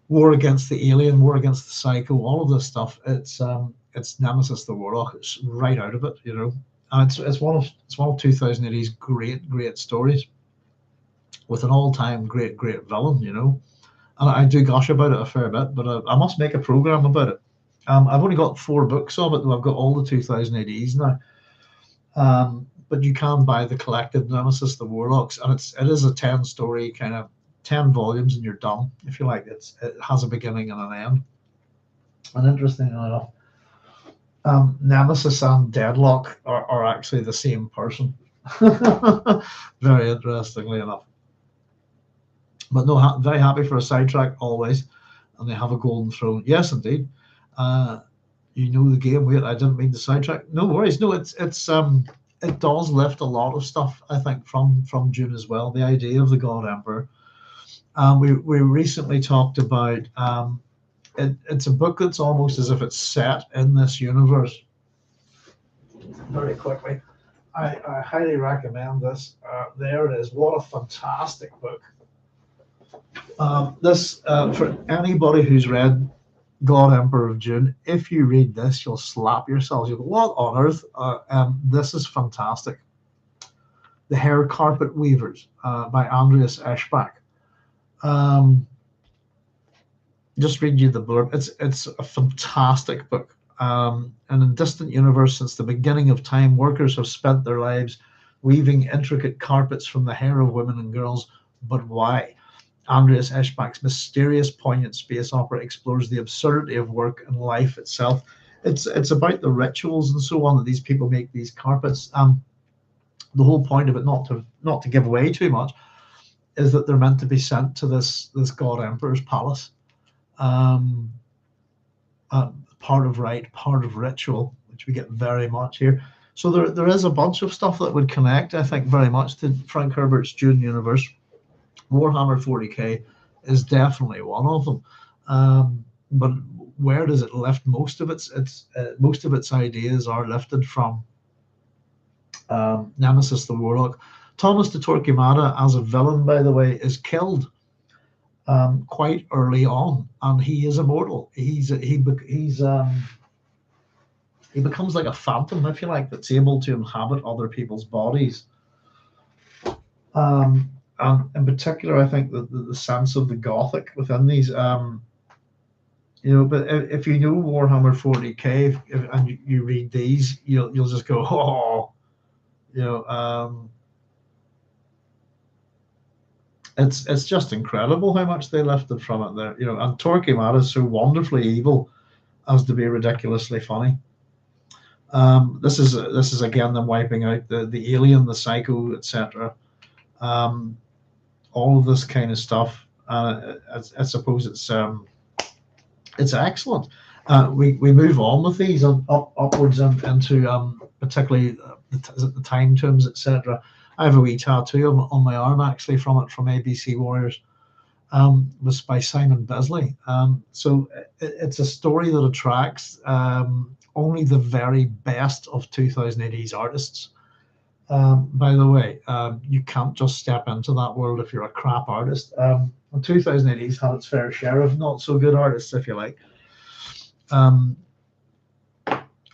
war against the alien, war against the psycho, all of this stuff. It's Nemesis the Warlock. It's right out of it, you know. And it's one of 2080's great stories, with an all-time great villain, you know. And I do gush about it a fair bit, but I must make a program about it. I've only got 4 books of it, though I've got all the 2080s now. But you can buy the collected Nemesis the Warlocks, and it is a 10-story kind of 10 volumes, and you're done, if you like. It has a beginning and an end. And interestingly enough, Nemesis and Deadlock are actually the same person. Very interestingly enough. But no, very happy for a sidetrack always. And they have a golden throne. Yes, indeed. You know the game. Wait, I didn't mean to sidetrack. No worries. No, it does lift a lot of stuff, I think, from Dune as well. The idea of the God Emperor. We recently talked about it's a book that's almost as if it's set in this universe. Very quickly, I highly recommend this. There it is. What a fantastic book. This for anybody who's read God Emperor of Dune, if you read this, you'll slap yourselves. You'll go, what on earth? This is fantastic. The Hair Carpet Weavers by Andreas Eschbach. Just read you the blurb. It's a fantastic book. And in distant universe, since the beginning of time, workers have spent their lives weaving intricate carpets from the hair of women and girls. But why? Andreas Eschbach's mysterious, poignant space opera explores the absurdity of work and life itself. It's about the rituals and so on that these people make these carpets. The whole point of it, not to give away too much, is that they're meant to be sent to this God Emperor's palace. Part of rite, part of ritual, which we get very much here. So there is a bunch of stuff that would connect, I think, very much to Frank Herbert's Dune universe. Warhammer 40k is definitely one of them. But where does it lift? Most of its ideas are lifted from Nemesis the Warlock. Thomas de Torquemada, as a villain, by the way, is killed quite early on, and he is immortal. He becomes like a phantom, if you like, that's able to inhabit other people's bodies. And in particular, I think the sense of the Gothic within these, but if you know Warhammer 40k and you read these, you'll just go, oh, it's just incredible how much they lifted from it there, and Torquemada is so wonderfully evil as to be ridiculously funny. This is again them wiping out the alien, the psycho, etc. um, all of this kind of stuff. I suppose it's excellent. We move on with these upwards into particularly the time tombs, etc. I have a wee tattoo on my arm actually from it, from ABC Warriors. Was by Simon Bisley. So it's a story that attracts only the very best of 2080's artists. By the way, you can't just step into that world if you're a crap artist. 2080's had its fair share of not so good artists, if you like.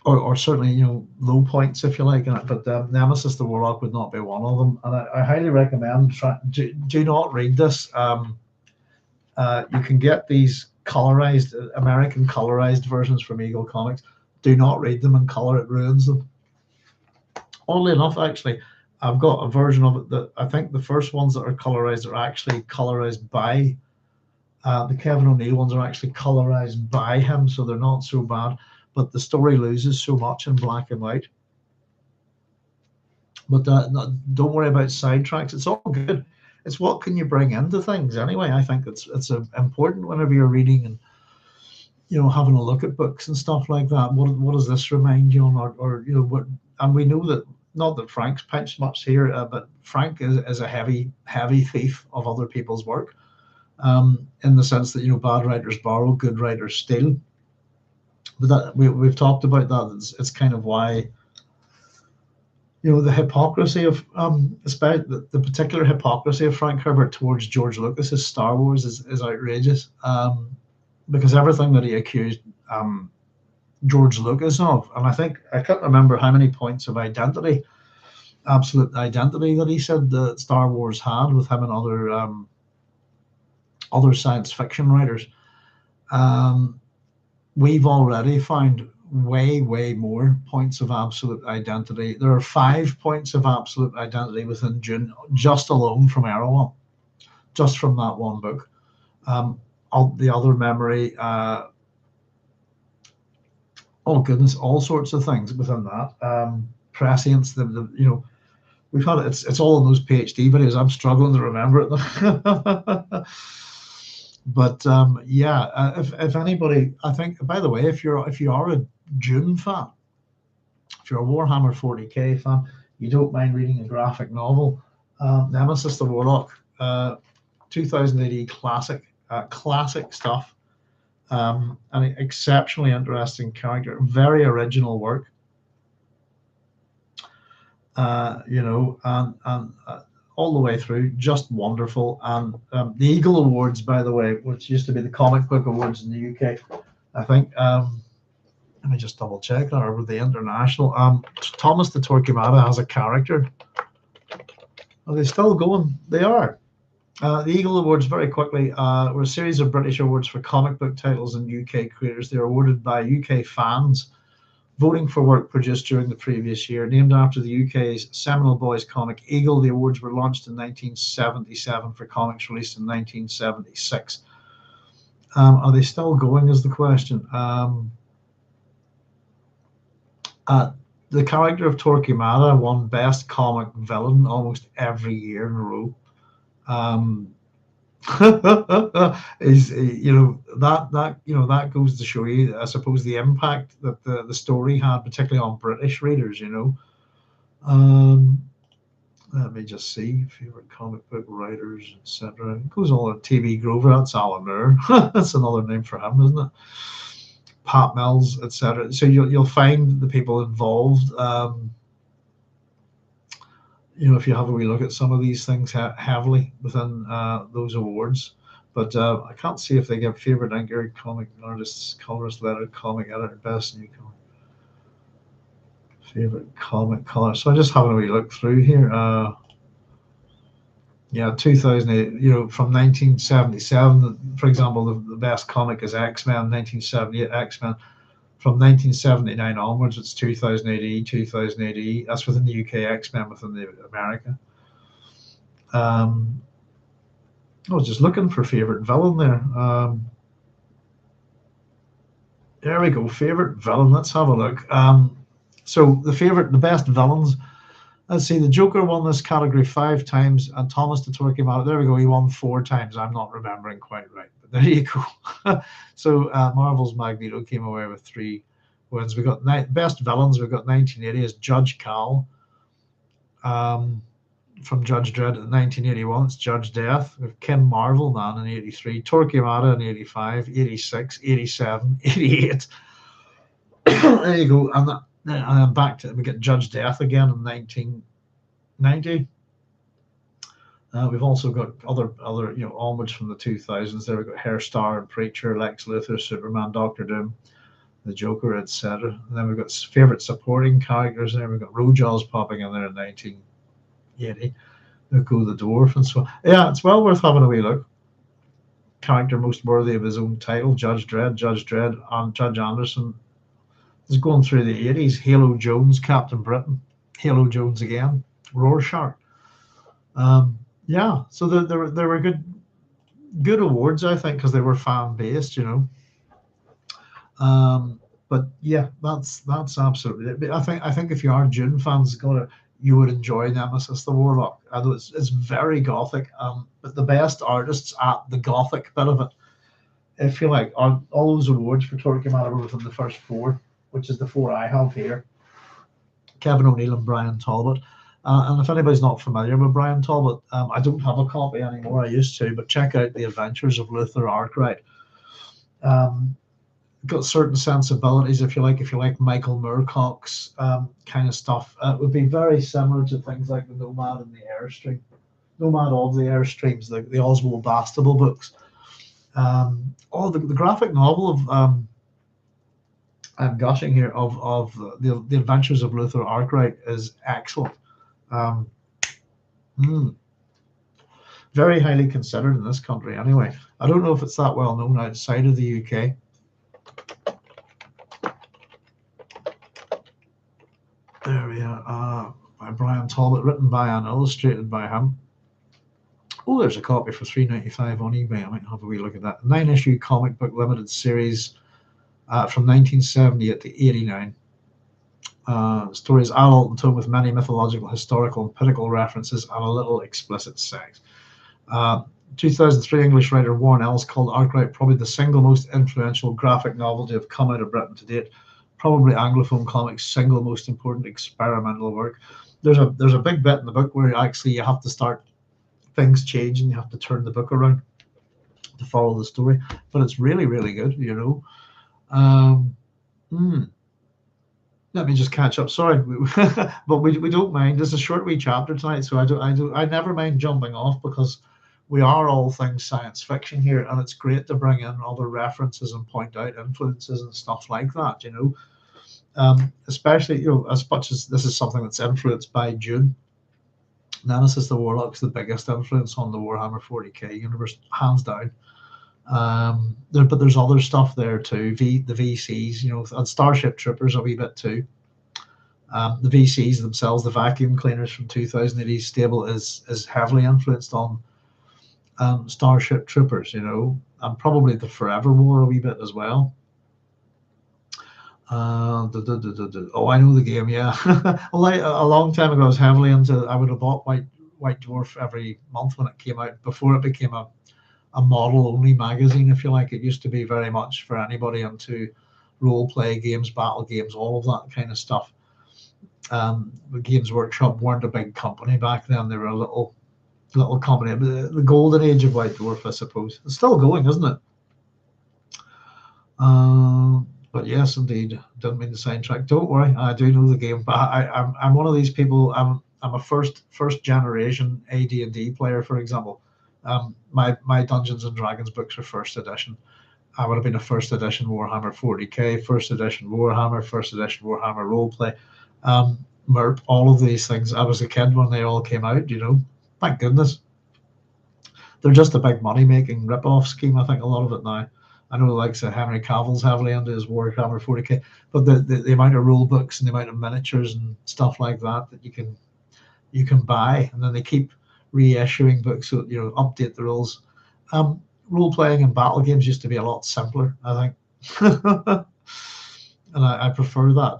Or certainly, low points, if you like, in it. But Nemesis the Warlock would not be one of them. And I highly recommend, do not read this. You can get these colorized, American colorized versions from Eagle Comics. Do not read them in color, it ruins them. Oddly enough, actually, I've got a version of it that I think the first ones that are colorized are actually colorized by, the Kevin O'Neill ones are actually colorized by him, so they're not so bad, but the story loses so much in black and white. But don't worry about sidetracks, it's all good. It's what can you bring into things anyway. I think it's important whenever you're reading and having a look at books and stuff like that. What does this remind you on, or what? And we know that, not that Frank's pinched much here, but Frank is a heavy thief of other people's work, in the sense that bad writers borrow, good writers steal. But that we've talked about that. It's kind of why. The hypocrisy of especially the particular hypocrisy of Frank Herbert towards George Lucas's Star Wars is outrageous, because everything that he accused George Lucas of, and I can't remember how many points of absolute identity that he said that Star Wars had with him and other science fiction writers. We've already found way more points of absolute identity. There are 5 points of absolute identity within Dune, just alone from Erewhon, just from that one book. The other memory, oh goodness, all sorts of things within that. Prescience, we've had it's all in those PhD videos. I'm struggling to remember it. But if anybody, I think, by the way, if you are a Dune fan, if you're a Warhammer 40k fan, you don't mind reading a graphic novel, Nemesis the Warlock, 2080 classic stuff, an exceptionally interesting character, very original work, and all the way through, just wonderful. And the Eagle Awards, by the way, which used to be the comic book awards in the UK, I think, let me just double check that, or the international, Thomas the Torquemada has a character. Are they still going? They are. The Eagle Awards, very quickly, were a series of British awards for comic book titles and UK creators. They are awarded by UK fans voting for work produced during the previous year. Named after the UK's seminal boys comic Eagle, the awards were launched in 1977 for comics released in 1976. Are they still going, is the question. The character of Torquemada won Best Comic Villain almost every year in a row. Is that goes to show you, I suppose, the impact that the story had, particularly on British readers. Let me just see favorite comic book writers, etc. It goes on. TV Grover, that's Alan Moore. That's another name for him, isn't it? Pat Mills, etc. So you'll find the people involved. If you have a wee look at some of these things heavily within those awards. But I can't see if they give favorite inker, comic artists, colorist, letter, comic editor, best new comic, favorite comic color. So I'm just having a wee look through here. 2008, from 1977, for example, the best comic is X-Men, 1978 X-Men. From 1979 onwards, it's 2008, 2008. That's within the UK, X-Men within the America. I was just looking for favorite villain there. There we go, favorite villain. Let's have a look. So the best villains Let's see, the Joker won this category 5 times, and Thomas the Torquemada, there we go, he won 4 times. I'm not remembering quite right, but there you go. So Marvel's Magneto came away with 3 wins. We got best villains. We got 1980 as Judge Cal, from Judge Dredd in 1981. It's Judge Death. We have Kim Marvel Man in 83, Torquemada in 85, 86, 87, 88. There you go, and then back to we get Judge Death again in 1990. We've also got other onwards from the 2000s. There we've got Hairstar and Preacher, Lex Luthor, Superman, Doctor Doom, the Joker, etc. And then we've got favorite supporting characters there. We've got Rojaws popping in there in 1980. Go the Dwarf and so on. Yeah, it's well worth having a wee look. Character most worthy of his own title, Judge Dredd, and Judge Anderson is going through the 80s. Halo Jones, Captain Britain, Halo Jones again, Rorschach. Yeah, so there were good awards, I think, because they were fan based, But yeah, that's absolutely it. I think if you are Dune fans, you would enjoy Nemesis the Warlock. Although it's very gothic, but the best artists at the gothic bit of it, I feel like, all those awards for Torquemada were within the first 4, which is the 4 I have here. Kevin O'Neill and Brian Talbot. And if anybody's not familiar with Brian Talbot, I don't have a copy anymore. I used to, but check out The Adventures of Luther Arkwright. Got certain sensibilities, if you like Michael Moorcock's kind of stuff. It would be very similar to things like the Nomad and the Airstream, Nomad of the Airstreams, the Oswald Bastable books. The graphic novel of I'm gushing here of the Adventures of Luther Arkwright is excellent. Very highly considered in this country anyway. I don't know if it's that well known outside of the UK. There we are. By Brian Talbot, written by and illustrated by him. Oh, there's a copy for $3.95 on eBay. I might have a wee look at that. 9-issue comic book limited series from 1978 to 89. The story is adult and tone with many mythological, historical, and political references and a little explicit sex. 2003 English writer Warren Ellis called Arkwright probably the single most influential graphic novel to have come out of Britain to date. Probably Anglophone comics' single most important experimental work. There's a big bit in the book where actually you have to start things change and you have to turn the book around to follow the story. But it's really, really good, Let me just catch up. Sorry, but we don't mind. This is a short wee chapter tonight, so I never mind jumping off because we are all things science fiction here, and it's great to bring in other references and point out influences and stuff like that. Especially as much as this is something that's influenced by Dune. Nemesis the Warlock's the biggest influence on the Warhammer 40k universe, hands down. But there's other stuff there too. The VCs, and Starship Troopers a wee bit too. The VCs themselves, the vacuum cleaners from 2000 stable, is heavily influenced on Starship Troopers, and probably the Forever War a wee bit as well. Oh, I know the game. Yeah, a long time ago, I was heavily into. I would have bought White Dwarf every month when it came out. Before it became a model-only magazine, if you like. It used to be very much for anybody into role-play games, battle games, all of that kind of stuff. The Games Workshop weren't a big company back then. They were a little company. The golden age of White Dwarf, I suppose. It's still going, isn't it? But yes, indeed. Didn't mean the sidetrack. Don't worry, I do know the game. But I'm one of these people. I'm a first generation AD&D player, for example. My Dungeons and Dragons books are first edition. I would have been a first edition Warhammer 40k, first edition Warhammer, first edition Warhammer Roleplay, MERP, all of these things. I was a kid when they all came out. Thank goodness. They're just a big money-making rip-off scheme. I think a lot of it now. I know, like Henry Cavill's heavily into his Warhammer 40k, but the amount of rule books and the amount of miniatures and stuff like that you can buy, and then they keep reissuing books, so update the rules. Role playing and battle games used to be a lot simpler, I think, and I prefer that.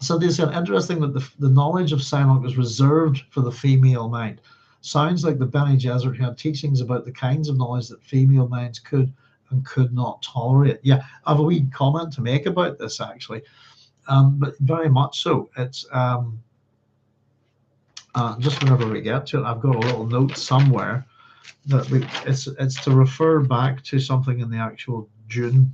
So they said, interesting that the knowledge of Siaynoq is reserved for the female mind. Sounds like the Bene Gesserit had teachings about the kinds of knowledge that female minds could and could not tolerate. Yeah, I have a wee comment to make about this, actually, but very much so. It's just whenever we get to it, I've got a little note somewhere that it's to refer back to something in the actual Dune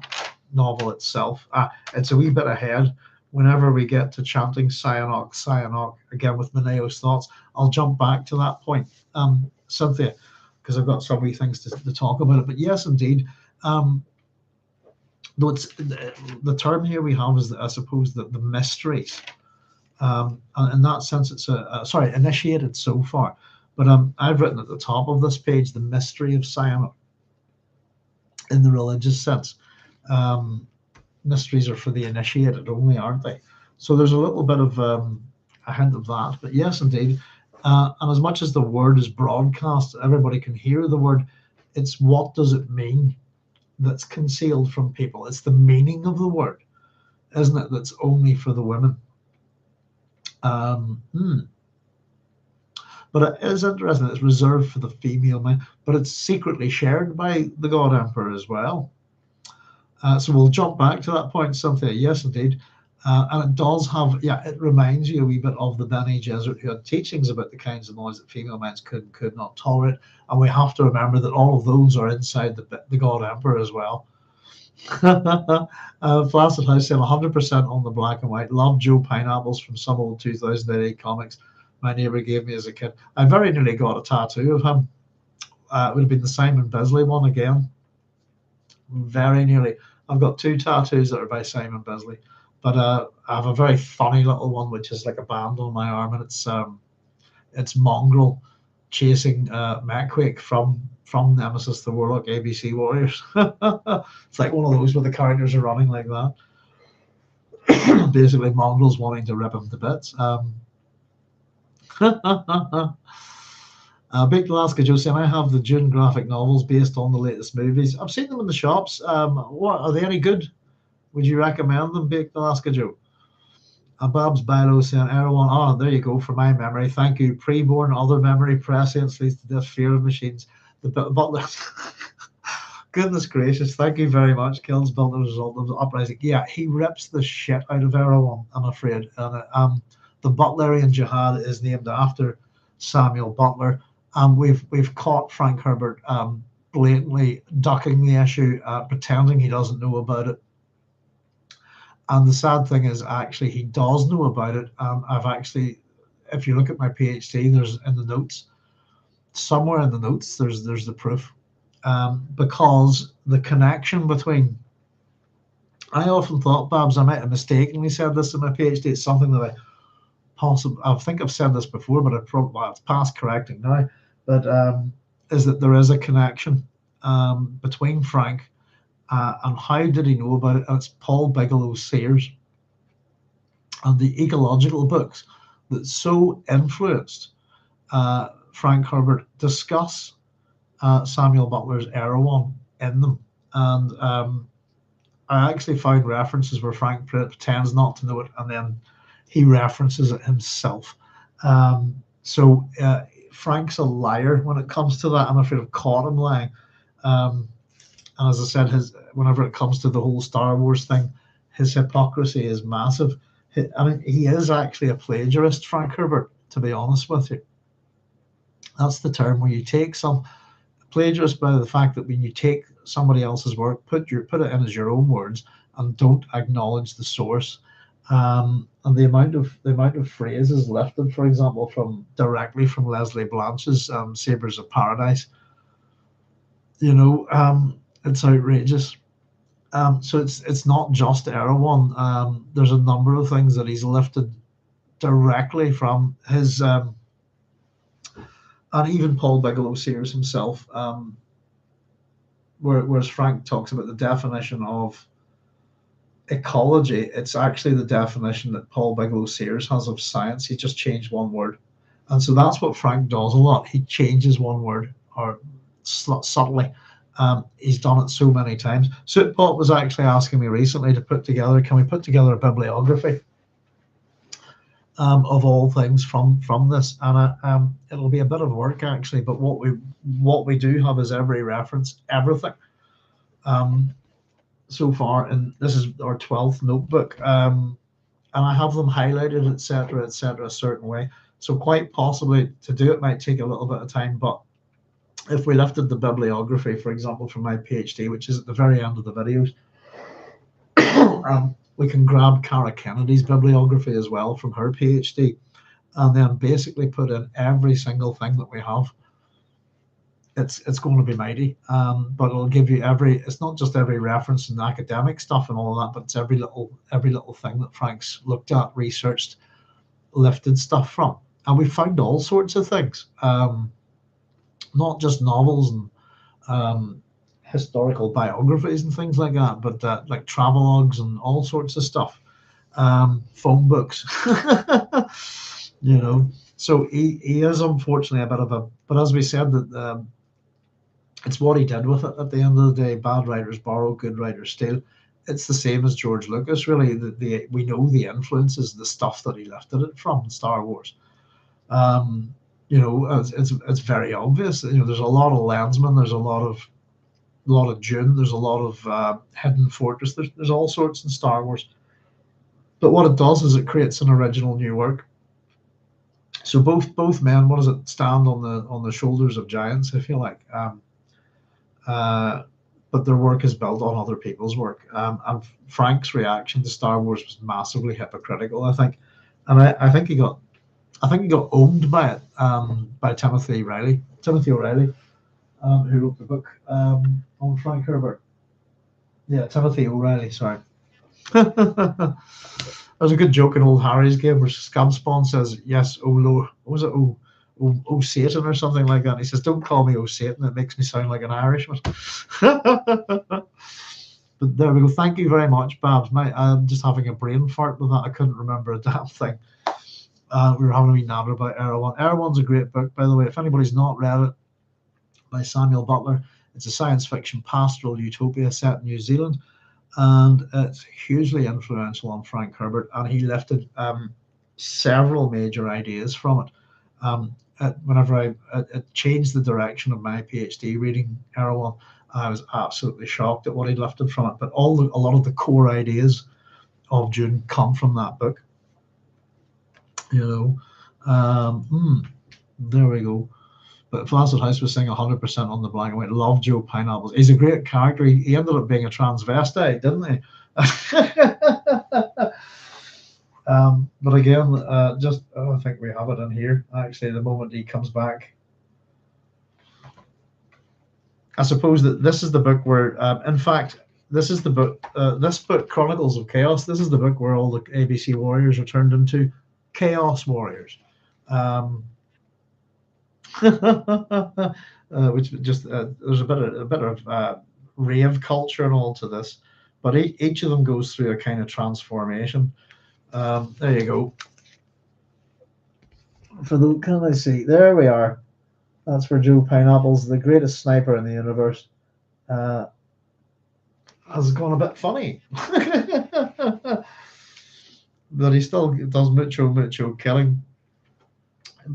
novel itself. It's a wee bit ahead. Whenever we get to chanting Siaynoq, Siaynoq, again with Mineo's thoughts, I'll jump back to that point, Cynthia, because I've got so many things to talk about it. But yes, indeed, though it's the term here we have is, I suppose, the mysteries. And in that sense, it's initiated so far. But I've written at the top of this page the mystery of Siaynoq in the religious sense. Mysteries are for the initiated only, aren't they? So there's a little bit of a hint of that. But yes, indeed. And as much as the word is broadcast, everybody can hear the word. It's what does it mean that's concealed from people. It's the meaning of the word, isn't it? That's only for the women. But it is interesting. It's reserved for the female mind, but it's secretly shared by the God Emperor as well. So we'll jump back to that point, Cynthia. Yes, indeed. And it does have, it reminds you a wee bit of the Bene Gesserit who had teachings about the kinds of noise that female minds could not tolerate. And we have to remember that all of those are inside the God Emperor as well. Flaccid House saying 100% on the black and white. Love Joe Pineapples from some old 2008 comics my neighbor gave me as a kid. I very nearly got a tattoo of him. It would have been the Simon Bisley one again. Very nearly. I've got two tattoos that are by Simon Bisley, but I have a very funny little one which is like a band on my arm, and it's Mongrel chasing Macquake from Nemesis the Warlock ABC Warriors. It's like one of those where the characters are running like that. Basically, Mongrel's wanting to rip him to bits. Big Alaska Joe saying, I have the Dune graphic novels based on the latest movies. I've seen them in the shops. What are they any good? Would you recommend them, Big Alaska Joe? Babs Bilo saying, Erewhon, oh, there you go, for my memory. Thank you. Preborn, other memory, prescience leads to this fear of machines. The butler. Goodness gracious, thank you very much. Kills built as a result of the uprising. Yeah, he rips the shit out of Erewhon, I'm afraid. And the Butlerian Jihad is named after Samuel Butler. And we've caught Frank Herbert blatantly ducking the issue, pretending he doesn't know about it. And the sad thing is, actually, he does know about it. I've actually, if you look at my PhD, there's in the notes, somewhere in the notes, there's the proof. Because the connection between, I often thought, Babs, I might have mistakenly said this in my PhD. It's something that I think I've said this before, but it's past correcting now. But is that there is a connection between Frank and how did he know about it? And it's Paul Bigelow's Seers and the ecological books that so influenced Frank Herbert discuss Samuel Butler's Erewhon in them. And I actually found references where Frank pretends not to know it, and then he references it himself. So Frank's a liar when it comes to that. I'm afraid I've caught him lying. And as I said, whenever it comes to the whole Star Wars thing, his hypocrisy is massive. He is actually a plagiarist, Frank Herbert, to be honest with you. That's the term where you take some plagiarist by the fact that when you take somebody else's work, put it in as your own words and don't acknowledge the source. And the amount of phrases lifted, for example, directly from Leslie Blanch's Sabres of Paradise, it's outrageous. So it's not just Erewhon. There's a number of things that he's lifted directly from his, and even Paul Bigelow Sears himself, whereas Frank talks about the definition of ecology, it's actually the definition that Paul Bigelow Sears has of science. He just changed one word. And so that's what Frank does a lot. He changes one word, or subtly. He's done it so many times. Sootpot was actually asking me recently to can we put together a bibliography of all things from this, and it'll be a bit of work actually. But what we do have is every reference, everything. So far, and this is our 12th notebook, and I have them highlighted, etc., etc., a certain way. So quite possibly to do it might take a little bit of time, but if we lifted the bibliography, for example, from my PhD, which is at the very end of the videos, we can grab Cara Kennedy's bibliography as well from her PhD, and then basically put in every single thing that we have. It's going to be mighty, but it'll give you it's not just every reference and academic stuff and all of that, but it's every little thing that Frank's looked at, researched, lifted stuff from. And we found all sorts of things, not just novels and historical biographies and things like that, but like travelogues and all sorts of stuff, phone books, So he is unfortunately a bit of a, but as we said, that it's what he did with it at the end of the day. Bad writers borrow, good writers steal. It's the same as George Lucas, really. We know the influences, the stuff that he lifted it from Star Wars. It's very obvious. There's a lot of Lensman, there's a lot of Dune, there's a lot of Hidden Fortress. There's all sorts in Star Wars. But what it does is it creates an original new work. So both men, what does it, stand on the shoulders of giants, if you like. But their work is built on other people's work. And Frank's reaction to Star Wars was massively hypocritical, I think. And I think he got owned by it, by Timothy O'Reilly, who wrote the book on Frank Herbert. Yeah, Timothy O'Reilly, sorry. There's a good joke in Old Harry's game where Scamspawn says, yes, oh Lord, what was it, oh Satan or something like that. And he says, don't call me oh Satan, it makes me sound like an Irishman. But there we go. Thank you very much, Babs. I'm just having a brain fart with that. I couldn't remember a damn thing. We were having a wee natter about Erewhon. Erewhon's a great book, by the way. If anybody's not read it, by Samuel Butler, it's a science fiction pastoral utopia set in New Zealand, and it's hugely influential on Frank Herbert, and he lifted several major ideas from it. Whenever it changed the direction of my PhD reading Erewhon, I was absolutely shocked at what he lifted from it. But a lot of the core ideas of Dune come from that book. There we go. But Flaccid House was saying 100% on the black and white. Love Joe Pineapples. He's a great character. He ended up being a transvestite, didn't he? But again, I think we have it in here. Actually, the moment he comes back, I suppose that this is the book where, in fact, this is the book. This book, Chronicles of Chaos. This is the book where all the ABC warriors are turned into Chaos warriors. Which just there's a bit of rave culture and all to this, but each of them goes through a kind of transformation. There you go. Can I see? There we are. That's for Joe Pineapples, the greatest sniper in the universe. Has gone a bit funny, but he still does mucho killing.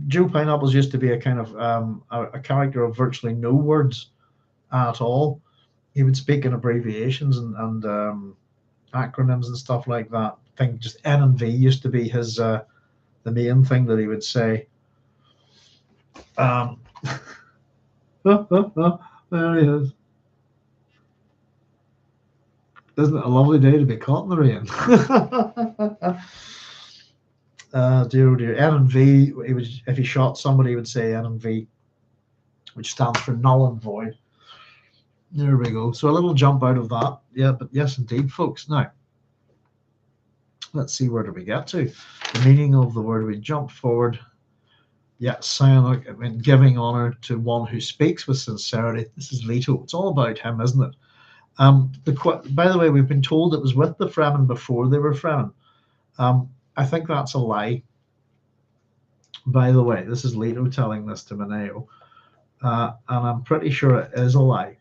Joe Pineapples used to be a kind of a character of virtually no words at all. He would speak in abbreviations and acronyms and stuff like that. I think just N and V used to be his the main thing that he would say. There he is. Isn't it a lovely day to be caught in the rain? Dear. N and V, if he shot somebody, he would say N and V, which stands for null and void. There we go. So a little jump out of that. Yeah, but yes, indeed, folks. Now, let's see, where do we get to? The meaning of the word, we jump forward. Yeah, Siaynoq, I mean, giving honor to one who speaks with sincerity. This is Leto. It's all about him, isn't it? By the way, we've been told it was with the Fremen before they were Fremen. I think that's a lie. By the way, this is Leto telling this to Mineo, and I'm pretty sure it is a lie,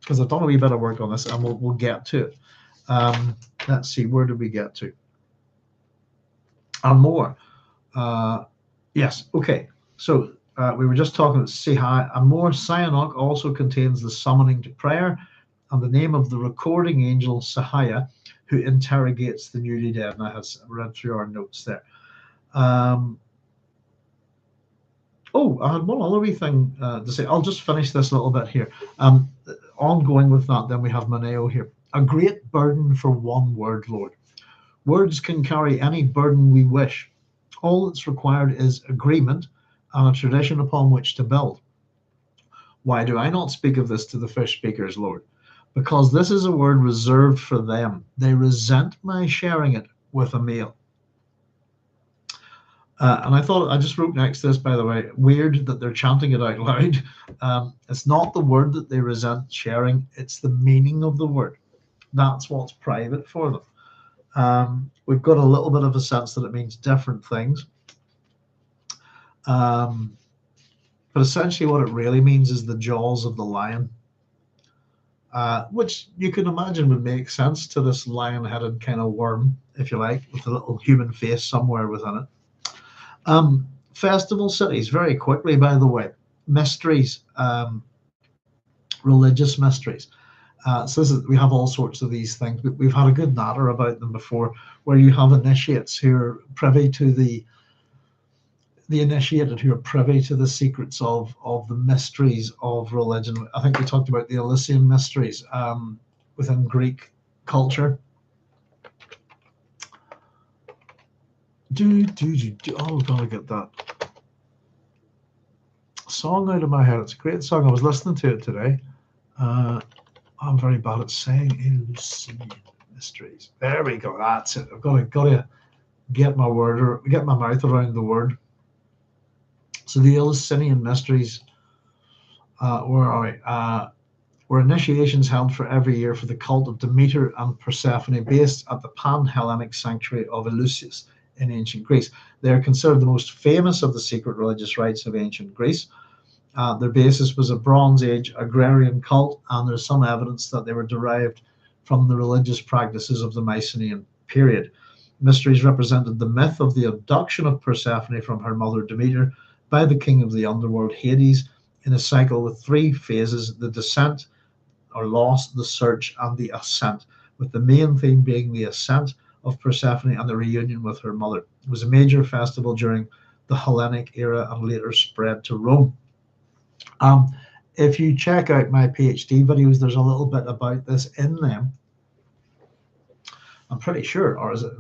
because I've done a wee bit of work on this, and we'll get to it. Let's see, where did we get to? and more. Yes, okay. So we were just talking about Siha, and more. Siaynoq also contains the summoning to prayer and the name of the recording angel Sahaya, who interrogates the newly dead. And I had read through our notes there. Oh, I had one other wee thing to say. I'll just finish this little bit here. Ongoing with that, then we have Maneo here. A great burden for one word, Lord. Words can carry any burden we wish. All that's required is agreement and a tradition upon which to build. Why do I not speak of this to the fish speakers, Lord? Because this is a word reserved for them. They resent my sharing it with a meal. And I thought, I just wrote next to this, by the way, weird that they're chanting it out loud. It's not the word that they resent sharing, it's the meaning of the word. That's what's private for them. We've got a little bit of a sense that it means different things. But essentially what it really means is the jaws of the lion, which you can imagine would make sense to this lion-headed kind of worm, if you like, with a little human face somewhere within it. Festival cities, very quickly, by the way, mysteries, religious mysteries. So we have all sorts of these things. We've had a good natter about them before, where you have initiates who are privy to the initiated who are privy to the secrets of the mysteries of religion. I think we talked about the Elysian mysteries within Greek culture. Oh, I've got to get that song out of my head. It's a great song. I was listening to it today. I'm very bad at saying Elysian mysteries. There we go. That's it. I've got to get my mouth around the word. So the Eleusinian mysteries were initiations held for every year for the cult of Demeter and Persephone, based at the Pan-Hellenic sanctuary of Eleusis in ancient Greece. They are considered the most famous of the secret religious rites of ancient Greece. Their basis was a Bronze Age agrarian cult, and there's some evidence that they were derived from the religious practices of the Mycenaean period. Mysteries represented the myth of the abduction of Persephone from her mother Demeter by the king of the underworld, Hades, in a cycle with three phases: the descent or loss, the search, and the ascent, with the main theme being the ascent of Persephone and the reunion with her mother. It was a major festival during the Hellenic era and later spread to Rome. If you check out my PhD videos, there's a little bit about this in them. I'm pretty sure, or is it?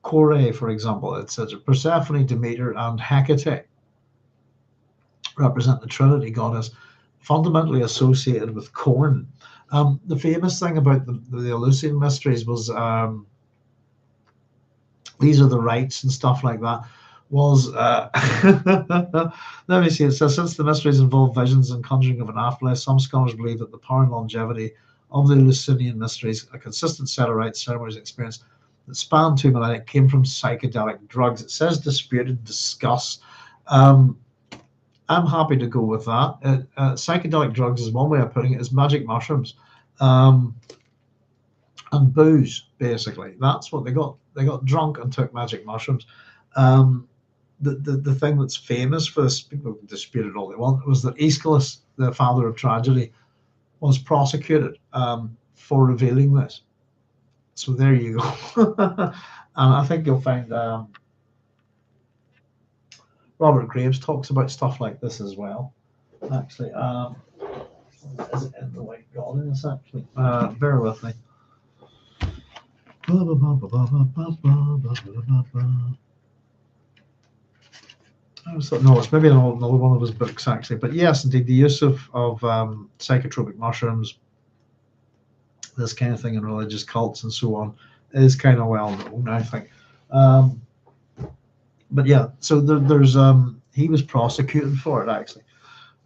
Kore, for example, it says Persephone, Demeter, and Hecate represent the Trinity goddess, fundamentally associated with corn. The famous thing about the Eleusinian mysteries was these are the rites and stuff like that. Was let me see. It says, since the mysteries involve visions and conjuring of an afterlife, some scholars believe that the power and longevity of the Eleusinian mysteries, a consistent set of rites, ceremonies, and experience that spanned 2 millennia, came from psychedelic drugs. It says disputed discuss. I'm happy to go with that. Psychedelic drugs is one way of putting it, is magic mushrooms and booze, basically. That's what they got. They got drunk and took magic mushrooms. The thing that's famous for this, people disputed all they want, was that Aeschylus, the father of tragedy, was prosecuted for revealing this. So there you go. And I think you'll find Robert Graves talks about stuff like this as well. Actually, is it in the White Goddess? Actually, bear with me. No, it's maybe another one of his books, actually. But yes, indeed, the use of psychotropic mushrooms, this kind of thing in religious cults and so on, is kind of well known, I think. But yeah, so there's he was prosecuted for it, actually.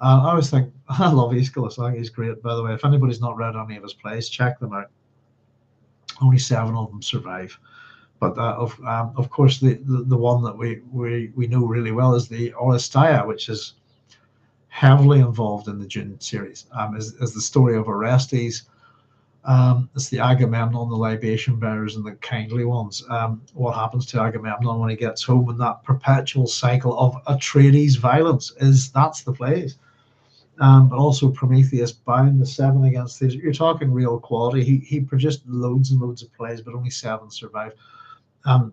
I always think, I love Aeschylus. I think he's great, by the way. If anybody's not read any of his plays, check them out. Only 7 of them survive. But of course, the one that we know really well is the Oresteia, which is heavily involved in the Dune series. Is the story of Orestes, It's the Agamemnon, the libation bearers, and the kindly ones. What happens to Agamemnon when he gets home, and that perpetual cycle of Atreides violence that's the place. But also Prometheus Bound, the 7 against these. You're talking real quality. He produced loads and loads of plays, but only 7 survived.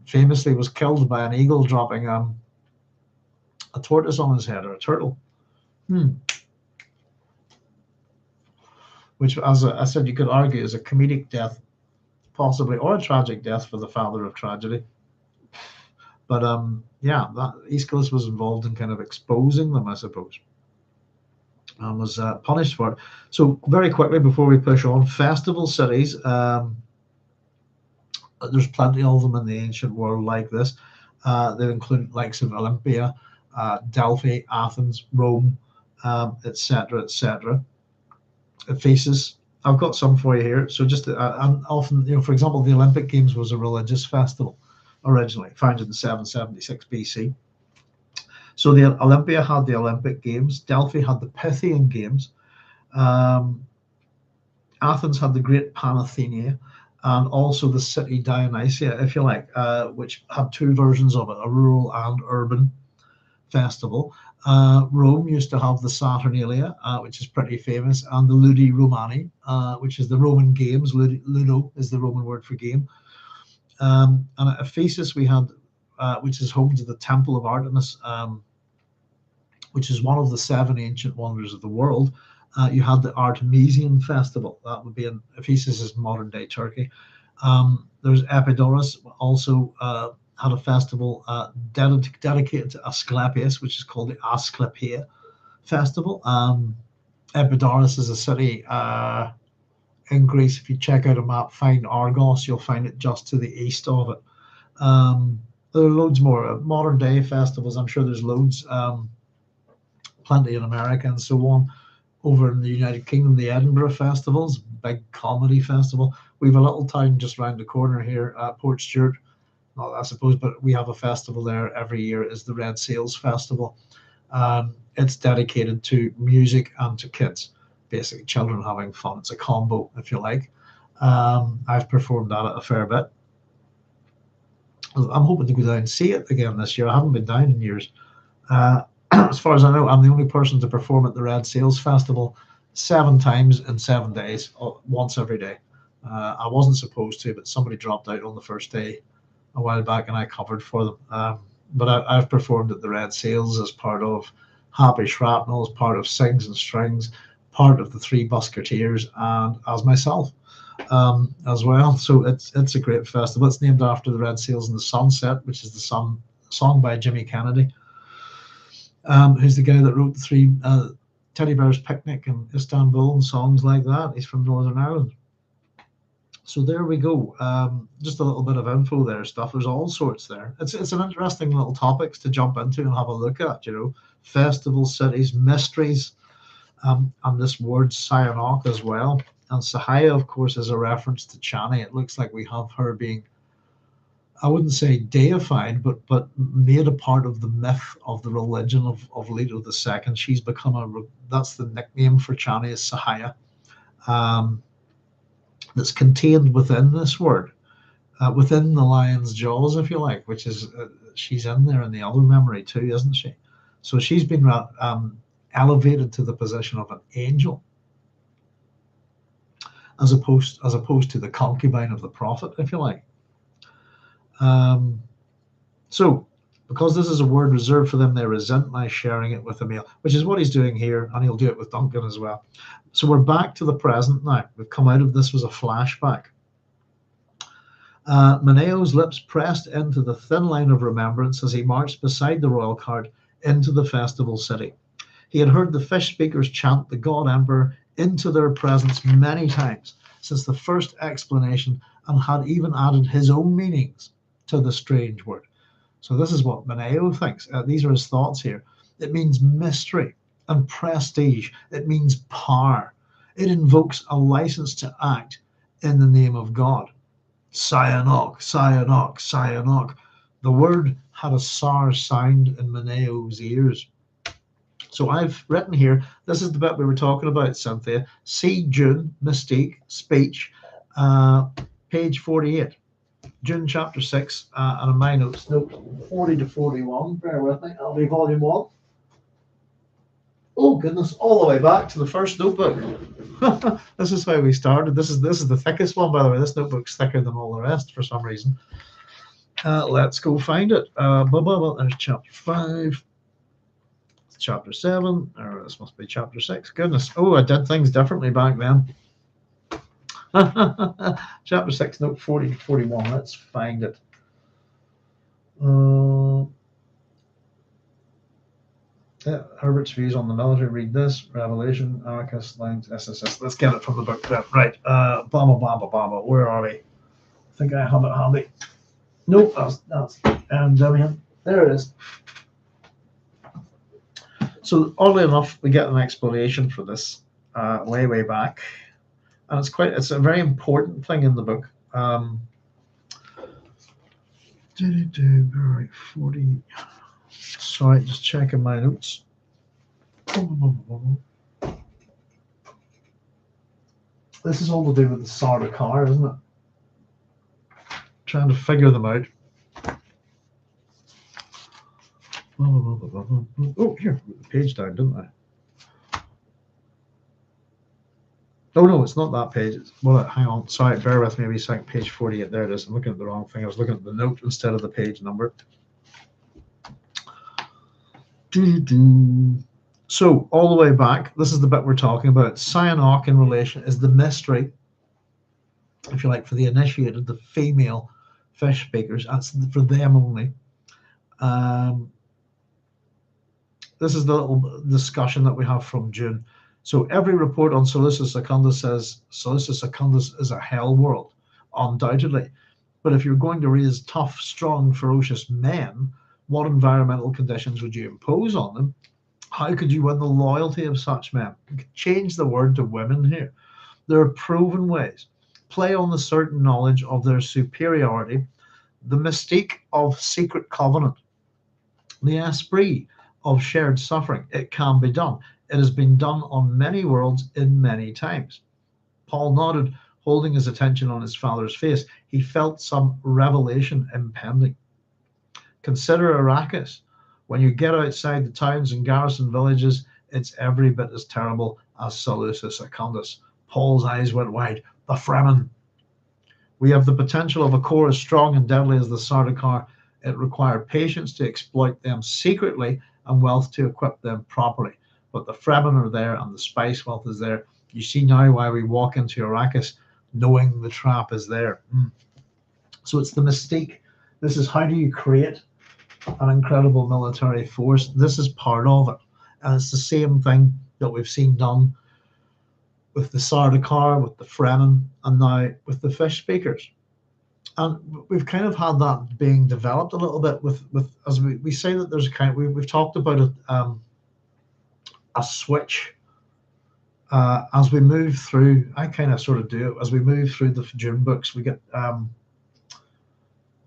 Famously was killed by an eagle dropping a tortoise on his head, or a turtle. Which, as I said, you could argue is a comedic death, possibly, or a tragic death for the father of tragedy. But yeah, that Aeschylus was involved in kind of exposing them, I suppose, and was punished for it. So very quickly before we push on, festival cities. There's plenty of them in the ancient world like this. They include likes of Olympia, Delphi, Athens, Rome, etc., etc. Ephesus. I've got some for you here. So just and often, for example, the Olympic Games was a religious festival originally, founded in 776 BC. So the Olympia had the Olympic Games. Delphi had the Pythian Games. Athens had the Great Panathenea, and also the city Dionysia, if you like, which had 2 versions of it, a rural and urban festival. Rome used to have the Saturnalia, which is pretty famous, and the Ludi Romani, which is the Roman games. Ludo is the Roman word for game. And at Ephesus we had, which is home to the Temple of Artemis, which is one of the 7 ancient wonders of the world. You had the Artemisian festival. That would be in Ephesus, is modern day Turkey. There's Epidaurus, also had a festival dedicated to Asclepius, which is called the Asclepia Festival. Epidaurus is a city in Greece. If you check out a map, find Argos, you'll find it just to the east of it. There are loads more modern day festivals. I'm sure there's loads, plenty in America and so on. Over in the United Kingdom, the Edinburgh Festival's big comedy festival. We have a little town just round the corner here, Portstewart, I suppose, but we have a festival there every year. Is the Red Sails Festival. It's dedicated to music and to kids, basically children having fun. It's a combo, if you like. I've performed that a fair bit. I'm hoping to go down and see it again this year. I haven't been down in years. As far as I know, I'm the only person to perform at the Red Sails Festival 7 times in 7 days, once every day. I wasn't supposed to, but somebody dropped out on the first day a while back, and I covered for them. But I've performed at the Red Sails as part of Happy Shrapnel, as part of Sings and Strings, part of the 3 Musketeers, and as myself as well. So it's a great festival. It's named after the Red Sails and the Sunset, which is the song by Jimmy Kennedy. Who's the guy that wrote the 3 Teddy Bear's Picnic in Istanbul and songs like that. He's from Northern Ireland. So there we go. Just a little bit of info there, stuff. There's all sorts there. It's an interesting little topics to jump into and have a look at, festival cities, mysteries, and this word Siaynoq as well. And Sahaya, of course, is a reference to Chani. It looks like we have her being, I wouldn't say deified, but made a part of the myth of the religion of Leto II. She's become that's the nickname for Chani, is Sahaya. That's contained within this word, within the lion's jaws, if you like, which is, she's in there in the other memory too, isn't she? So she's been elevated to the position of an angel, as opposed to the concubine of the prophet, if you like. So because this is a word reserved for them, they resent my sharing it with Emil, which is what he's doing here, and he'll do it with Duncan as well. So we're back to the present now. We've come out of this was a flashback. Maneo's lips pressed into the thin line of remembrance as he marched beside the royal cart into the festival city. He had heard the fish speakers chant the God Emperor into their presence many times since the first explanation, and had even added his own meanings to the strange word. So this is what Maneo thinks. These are his thoughts here. It means mystery and prestige. It means power. It invokes a license to act in the name of God. Siaynoq, Siaynoq, Siaynoq. The word had a sour sound in Maneo's ears. So I've written here, this is the bit we were talking about, Cynthia. See June, mystique, speech, Page 48, Dune chapter 6, and in my notes, note 40 to 41. Bear with me, I'll be volume 1. Oh goodness, all the way back to the first notebook. This is how we started. This is the thickest one, by the way. This notebook's thicker than all the rest for some reason. Let's go find it. There's chapter 5. Chapter 7. Or this must be chapter 6. Goodness. Oh, I did things differently back then. Chapter 6, note 40 to 41. Let's find it. Yeah, Herbert's views on the military. Read this. Revelation, Arrakis, Lines, SSS. Let's get it from the book then. Right. Bama. Where are we? I think I have it handy. Nope, that's and there it is. So oddly enough, we get an explanation for this way back, and it's a very important thing in the book. Right, 40. Sorry, just checking my notes. This is all to do with the Sardaukar, isn't it? Trying to figure them out. Oh, here, I put the page down, didn't I? Oh no, it's not that page. Well, hang on. Sorry, bear with me a second. Page 48. There it is. I'm looking at the wrong thing. I was looking at the note instead of the page number. So all the way back, this is the bit we're talking about. Siaynoq in relation is the mystery, if you like, for the initiated, the female fish speakers. That's for them only. This is the little discussion that we have from Dune. So every report on Seleucus Secundus says Seleucus Secundus is a hell world, undoubtedly. But if you're going to raise tough, strong, ferocious men, what environmental conditions would you impose on them? How could you win the loyalty of such men? You could change the word to women here. There are proven ways. Play on the certain knowledge of their superiority, the mystique of secret covenant, the esprit of shared suffering. It can be done. It has been done on many worlds in many times. Paul nodded, holding his attention on his father's face. He felt some revelation impending. Consider Arrakis. When you get outside the towns and garrison villages, it's every bit as terrible as Seleucus Secundus. Paul's eyes went wide. The Fremen. We have the potential of a core as strong and deadly as the Sardaukar. It required patience to exploit them secretly and wealth to equip them properly. But the Fremen are there and the spice wealth is there. You see now why we walk into Arrakis knowing the trap is there. So it's the mystique. This is how do you create an incredible military force. This is part of it. And it's the same thing that we've seen done with the Sardaukar, with the Fremen, and now with the fish speakers. And we've kind of had that being developed a little bit with as we say that there's a kind of, we've talked about it, a switch as we move through. I kind of sort of do it as we move through the Dune books. We get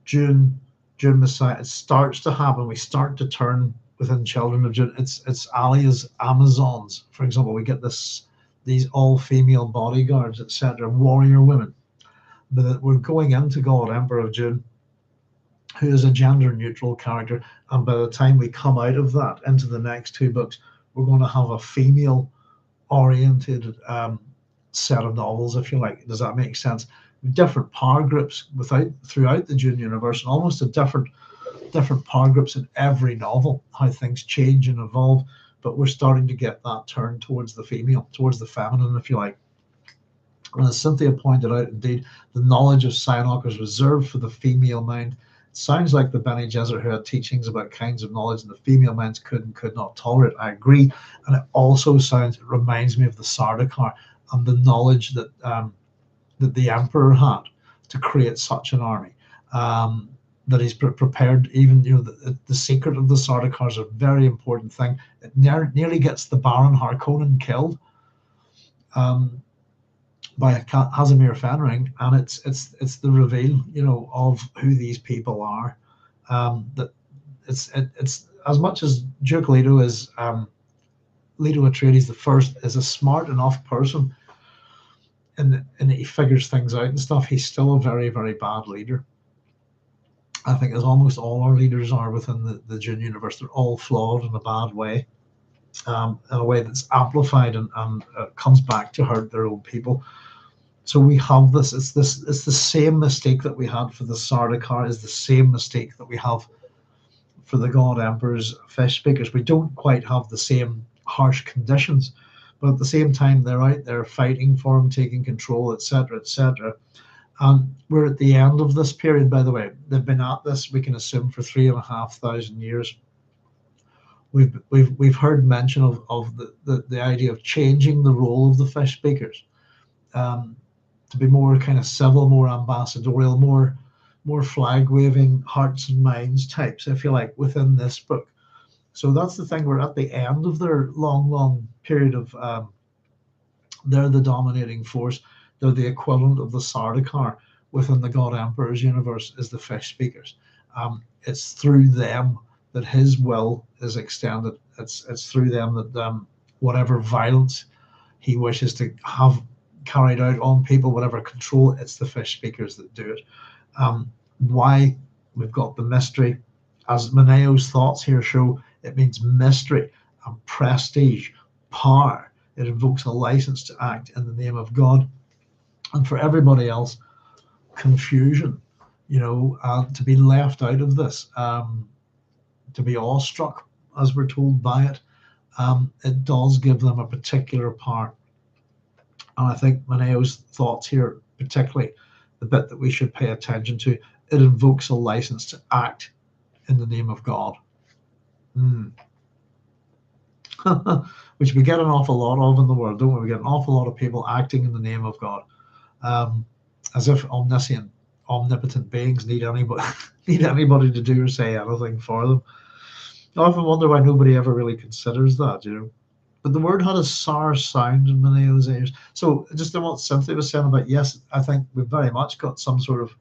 Dune Messiah. It starts to happen. We start to turn within Children of Dune. It's Alia's Amazons, for example. We get these all-female bodyguards, etc., warrior women. But we're going into God Emperor of Dune, who is a gender-neutral character, and by the time we come out of that into the next two books, we're going to have a female-oriented set of novels, if you like. Does that make sense? Different power groups throughout the Dune universe, and almost a different power groups in every novel, how things change and evolve. But we're starting to get that turn towards the female, towards the feminine, if you like. And as Cynthia pointed out, indeed, the knowledge of Siaynoq is reserved for the female mind. It sounds like the Bene Gesserit who had teachings about kinds of knowledge and the female minds could not tolerate. I agree. And it also reminds me of the Sardaukar and the knowledge that that the Emperor had to create such an army. That he's prepared, even the secret of the Sardaukar is a very important thing. It nearly gets the Baron Harkonnen killed by Casimir Fenring, and it's the reveal, of who these people are. That it's as much as Duke Leto is Leto Atreides the first is a smart enough person. and he figures things out and stuff, he's still a very, very bad leader. I think as almost all our leaders are within the Dune universe, they're all flawed in a bad way, in a way that's amplified and comes back to hurt their own people. So we have this. It's the same mistake that we had for the Sardaukar is the same mistake that we have for the God Emperor's fish speakers. We don't quite have the same harsh conditions, but at the same time they're out there fighting for him, taking control, etc., etc. And we're at the end of this period, by the way. They've been at this, we can assume, for 3,500 years. We've heard mention of the idea of changing the role of the fish speakers. To be more kind of civil, more ambassadorial, more flag waving, hearts and minds types, if you like, within this book. So that's the thing. We're at the end of their long period of. They're the dominating force. They're the equivalent of the Sardaukar within the God Emperor's universe is the fish speakers. It's through them that his will is extended. It's through them that whatever violence he wishes to have carried out on people, whatever control, it's the fish speakers that do it. Why? We've got the mystery. As Maneo's thoughts here show, it means mystery and prestige, power. It invokes a license to act in the name of God. And for everybody else, confusion, to be left out of this, to be awestruck, as we're told by it, it does give them a particular power. And I think Maneo's thoughts here, particularly the bit that we should pay attention to, it invokes a license to act in the name of God. Which we get an awful lot of in the world, don't we? We get an awful lot of people acting in the name of God, as if omniscient, omnipotent beings need anybody to do or say anything for them. I often wonder why nobody ever really considers that, But the word had a sour sound in Maneo's ears. So just on what Cynthia was saying about, yes, I think we've very much got some sort of,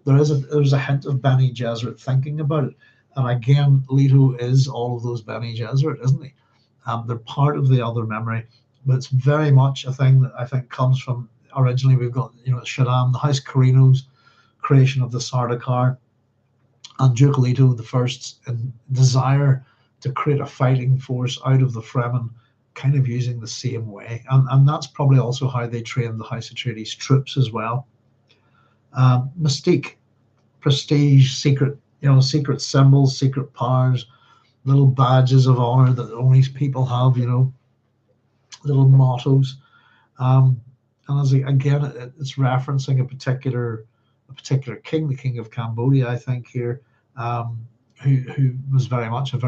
there's a hint of Bene Gesserit thinking about it. And again, Leto is all of those Bene Gesserit, isn't he? They're part of the other memory, but it's very much a thing that I think comes from, originally we've got, Shaddam, the House Carino's creation of the Sardaukar, and Duke Leto the First's desire to create a fighting force out of the Fremen, kind of using the same way. And that's probably also how they trained the House Atreides troops as well. Mystique, prestige, secret symbols, secret powers, little badges of honor that only people have, little mottos. And as again, it's referencing a particular king, the king of Cambodia, I think here, who was very much an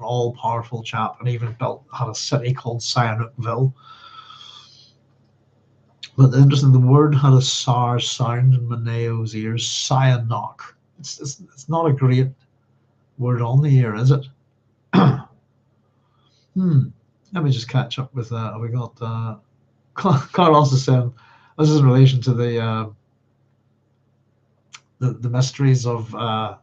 all-powerful chap, and even had a city called Siaynoq. But interesting, the word had a sour sound in Maneo's ears. Siaynoq. It's not a great word on the ear, is it? Let me just catch up with that. We got Carlos is saying this is in relation to the mysteries of the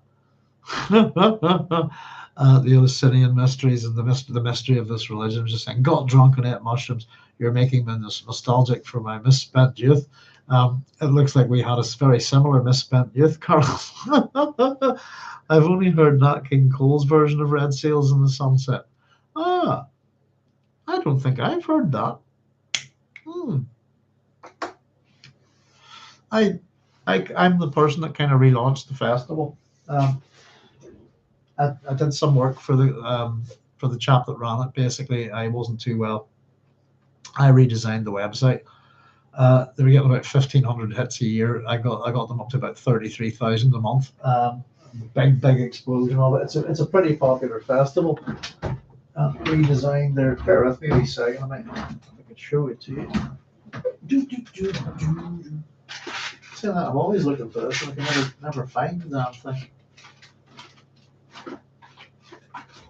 Eleusinian mysteries and the mystery of this religion. I'm just saying, got drunk and ate mushrooms. You're making me nostalgic for my misspent youth. It looks like we had a very similar misspent youth, Carlos. I've only heard Nat King Cole's version of Red Sails in the Sunset. I don't think I've heard that. I'm the person that kind of relaunched the festival. I did some work for the chap that ran it. Basically, I wasn't too well. I redesigned the website. They were getting about 1,500 hits a year. I got them up to about 33,000 a month. Big explosion of it. It's a pretty popular festival. Redesigned there. Bear with me a second. I could show it to you. See that? I'm always looking for this, and I can never find the damn thing.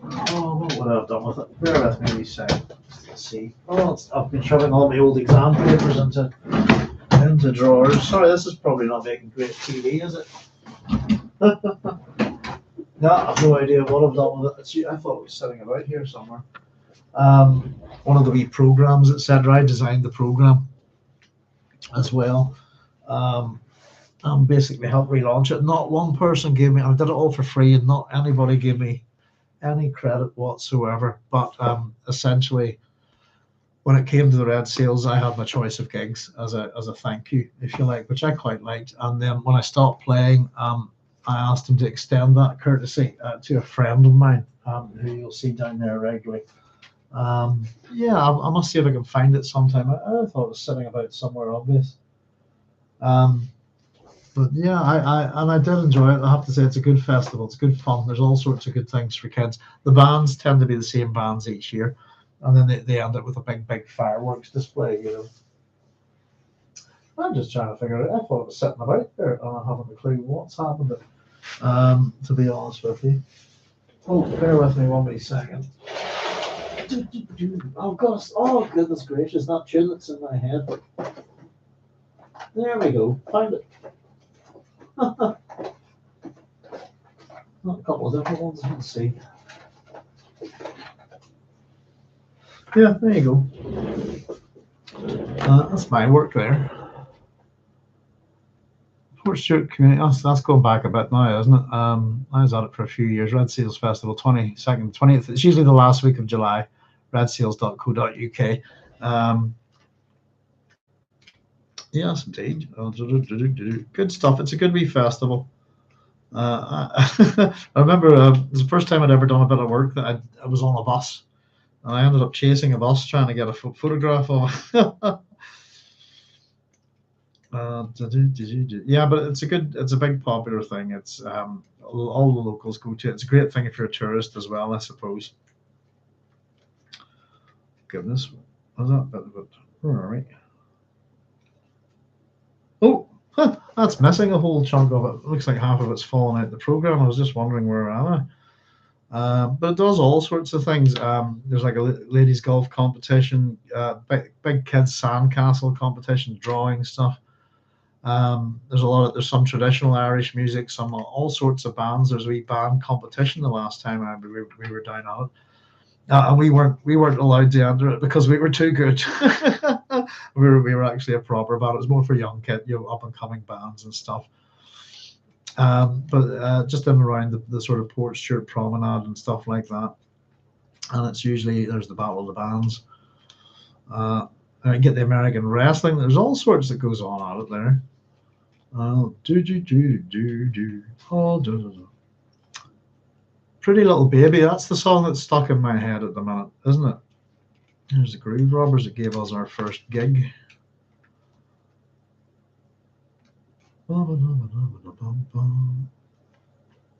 Oh, what would I have done with it? Bear with me a second. Let's see. I've been shoving all my old exam papers into drawers. Sorry, this is probably not making great TV, is it? No, I have no idea what I've done with it. I thought it was sitting about here somewhere. One of the wee programs, etc. I designed the program. as well. Um, Basically helped relaunch it. Not one person gave me, I did it all for free, and not anybody gave me any credit whatsoever. But essentially, when it came to the red sales, I had my choice of gigs as a thank you, if you like, which I quite liked. And then when I stopped playing, I asked him to extend that courtesy to a friend of mine, who you'll see down there regularly. Yeah, I must see if I can find it sometime. I thought it was sitting about somewhere obvious. Um, but yeah, I did enjoy it. I have to say, it's a good festival. It's good fun. There's all sorts of good things for kids. The bands tend to be the same bands each year, and then they end up with a big fireworks display. I'm just trying to figure it out. I thought it was sitting about there, and I haven't a clue what's happened. To be honest with you. Oh, bear with me one wee second. Oh gosh! Oh goodness gracious! That tune that's in my head. There we go. Found it. A couple of different ones. Let's see. Yeah, there you go. That's my work there. Fort Stewart Community. That's going back a bit now, isn't it? I was at it for a few years. Red Seals Festival, 22nd, 20th. It's usually the last week of July. Redseals.co.uk. Yes, indeed. Good stuff. It's a good wee festival. I remember it was the first time I'd ever done a bit of work that I was on a bus, and I ended up chasing a bus trying to get a photograph of it. Yeah, but it's a big popular thing. It's all the locals go to it. It's a great thing if you're a tourist as well, I suppose. Goodness, was that bit of it? Where are we? Oh, that's missing a whole chunk of it. It looks like half of it's fallen out the program. I was just wondering where am I? But it does all sorts of things. There's like a ladies golf competition, big kids sandcastle competition, drawing stuff. There's some traditional Irish music, some all sorts of bands. There's a wee band competition the last time we were down on it. And we weren't allowed to enter it because we were too good. we were actually a proper band. It was more for young kids, up and coming bands and stuff. But just in and around the sort of Port Stewart Promenade and stuff like that. And it's usually there's the Battle of the Bands. I get the American wrestling. There's all sorts that goes on out there. Oh, Pretty Little Baby. That's the song that's stuck in my head at the minute, isn't it? There's the Groove Robbers that gave us our first gig. But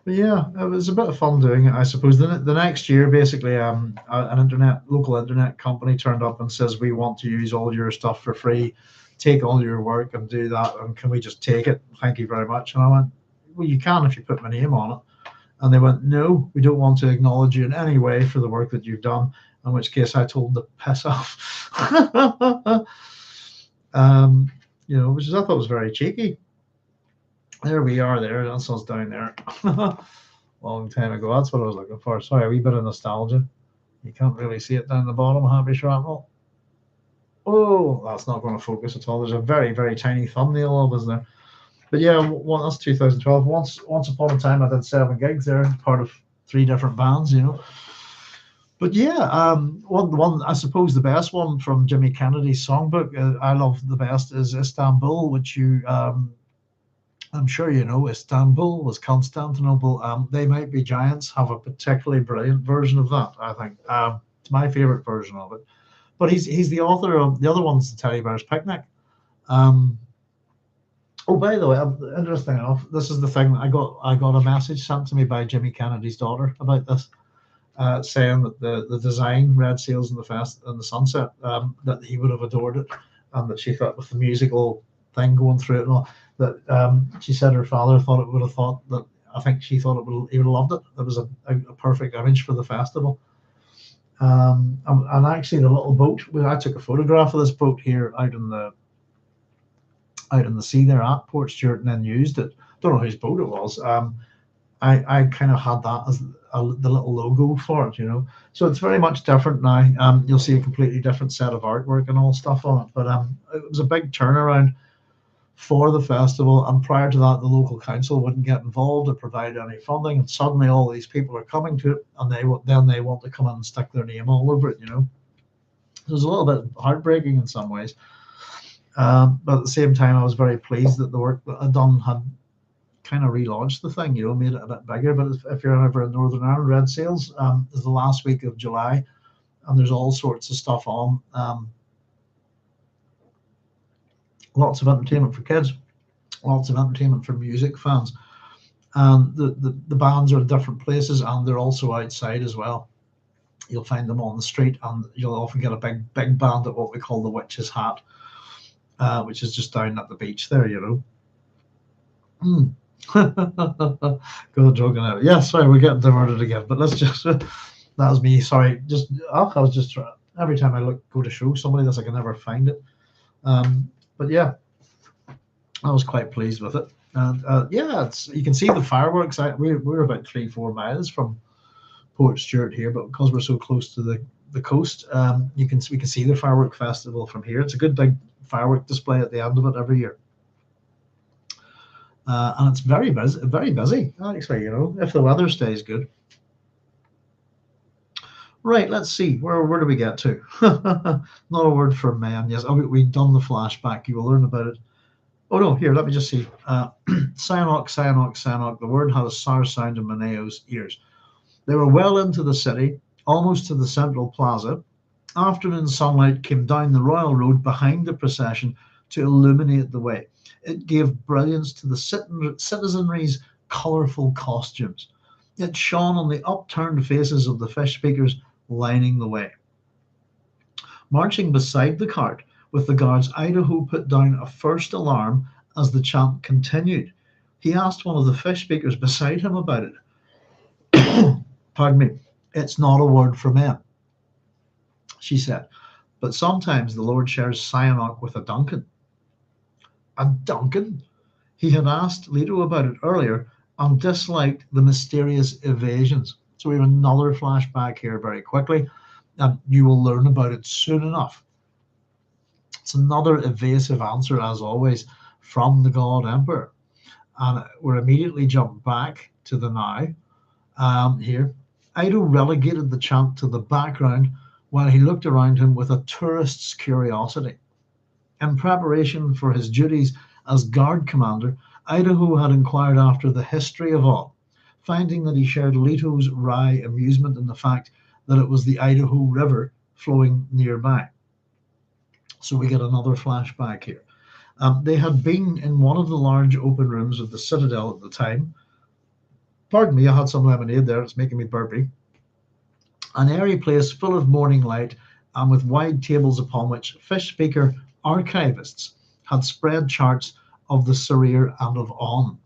yeah, it was a bit of fun doing it, I suppose. The next year, basically, an local internet company turned up and says, we want to use all your stuff for free, take all your work and do that, and can we just take it? Thank you very much. And I went, well, you can if you put my name on it. And they went, no, we don't want to acknowledge you in any way for the work that you've done, in which case I told them to piss off. Which I thought was very cheeky. There we are there. That's us down there. Long time ago. That's what I was looking for. Sorry, a wee bit of nostalgia. You can't really see it down the bottom. Happy Shrapnel. Oh, that's not going to focus at all. There's a very, very tiny thumbnail of us there. But yeah, that's 2012. Once upon a time, I did 7 gigs there, part of 3 different bands, But yeah, one I suppose the best one from Jimmy Kennedy's songbook I love the best is Istanbul, which I'm sure you know. Istanbul was Constantinople. They Might Be Giants have a particularly brilliant version of that. I think it's my favorite version of it. But he's the author of the other one's the Teddy Bear's Picnic. Oh, by the way, interesting enough, this is the thing. I got a message sent to me by Jimmy Kennedy's daughter about this, saying that the design Red Sails in the Sunset, that he would have adored it, and that she thought with the musical thing going through it and all, that she said her father would have thought that. I think she thought he would have loved it. It was a perfect image for the festival. And actually, the little boat. I took a photograph of this boat here out in the sea there at Port Stewart, and then used it. Don't know whose boat it was. I kind of had that as the little logo for it, you know. So it's very much different now. You'll see a completely different set of artwork and all stuff on it. But it was a big turnaround for the festival. And prior to that, the local council wouldn't get involved or provide any funding. And suddenly, all these people are coming to it, and they want to come in and stick their name all over it, you know. It was a little bit heartbreaking in some ways. But at the same time, I was very pleased that the work that I'd done had kind of relaunched the thing, you know, made it a bit bigger. But if you're ever in Northern Ireland, Red Sales is the last week of July, and there's all sorts of stuff on. Lots of entertainment for kids, lots of entertainment for music fans, and the bands are in different places, and they're also outside as well. You'll find them on the street, and you'll often get a big band at what we call the Witch's Hat, which is just down at the beach there, you know. Mm. Go joking out. Yeah, sorry, we're getting diverted again. But let's just that was me. Sorry, just I was just every time I go to show somebody this, I can never find it. But yeah, I was quite pleased with it. And yeah, you can see the fireworks. We're about 3-4 miles from Port Stewart here, but because we're so close to the coast, we can see the firework festival from here. It's a good big firework display at the end of it every year. And it's very busy, actually, you know, if the weather stays good. Right, let's see, where do we get to? Not a word for man. Yes, we've done the flashback. You will learn about it. Oh no, here, let me just see. Siaynoq, Siaynoq, Siaynoq. The word had a sour sound in Maneo's ears. They were well into the city, almost to the central plaza. Afternoon sunlight came down the royal road behind the procession to illuminate the way. It gave brilliance to the citizenry's colourful costumes. It shone on the upturned faces of the fish speakers lining the way. Marching beside the cart with the guards, Idaho put down a first alarm as the chant continued. He asked one of the fish speakers beside him about it. Pardon me. It's not a word for men, she said, but sometimes the Lord shares Siaynoq with a Duncan. A Duncan? He had asked Leto about it earlier and disliked the mysterious evasions. So we have another flashback here very quickly, and you will learn about it soon enough. It's another evasive answer, as always, from the God Emperor. And we're immediately jumped back to the now here. Ido relegated the chant to the background while he looked around him with a tourist's curiosity. In preparation for his duties as guard commander, Idaho had inquired after the history of Onn, finding that he shared Leto's wry amusement in the fact that it was the Idaho River flowing nearby. So we get another flashback here. They had been in one of the large open rooms of the Citadel at the time. Pardon me, I had some lemonade there, it's making me burpy. An airy place full of morning light and with wide tables upon which fish speaker archivists had spread charts of the Sarir and of Onn.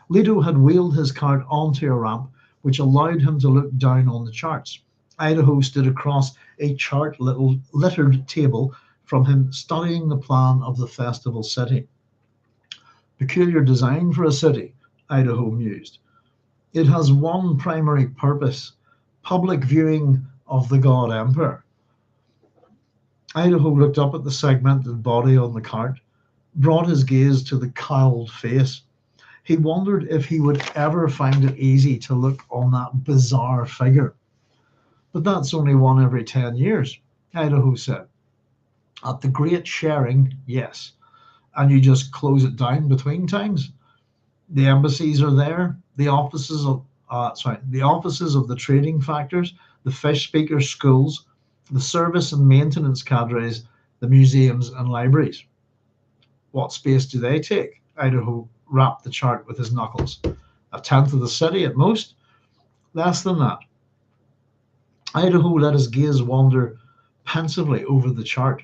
Leto had wheeled his cart onto a ramp which allowed him to look down on the charts. Idaho stood across a littered table from him, studying the plan of the Festival City. Peculiar design for a city, Idaho mused. It has one primary purpose: public viewing of the God Emperor. Idaho looked up at the segmented body on the cart, brought his gaze to the cowled face. He wondered if he would ever find it easy to look on that bizarre figure. But that's only one every 10 years, Idaho said. At the Great Sharing, yes. And you just close it down between times. The embassies are there, the offices of the trading factors, the fish speaker schools, the service and maintenance cadres, the museums and libraries. What space do they take? Idaho rapped the chart with his knuckles. A tenth of the city at most? Less than that. Idaho let his gaze wander pensively over the chart.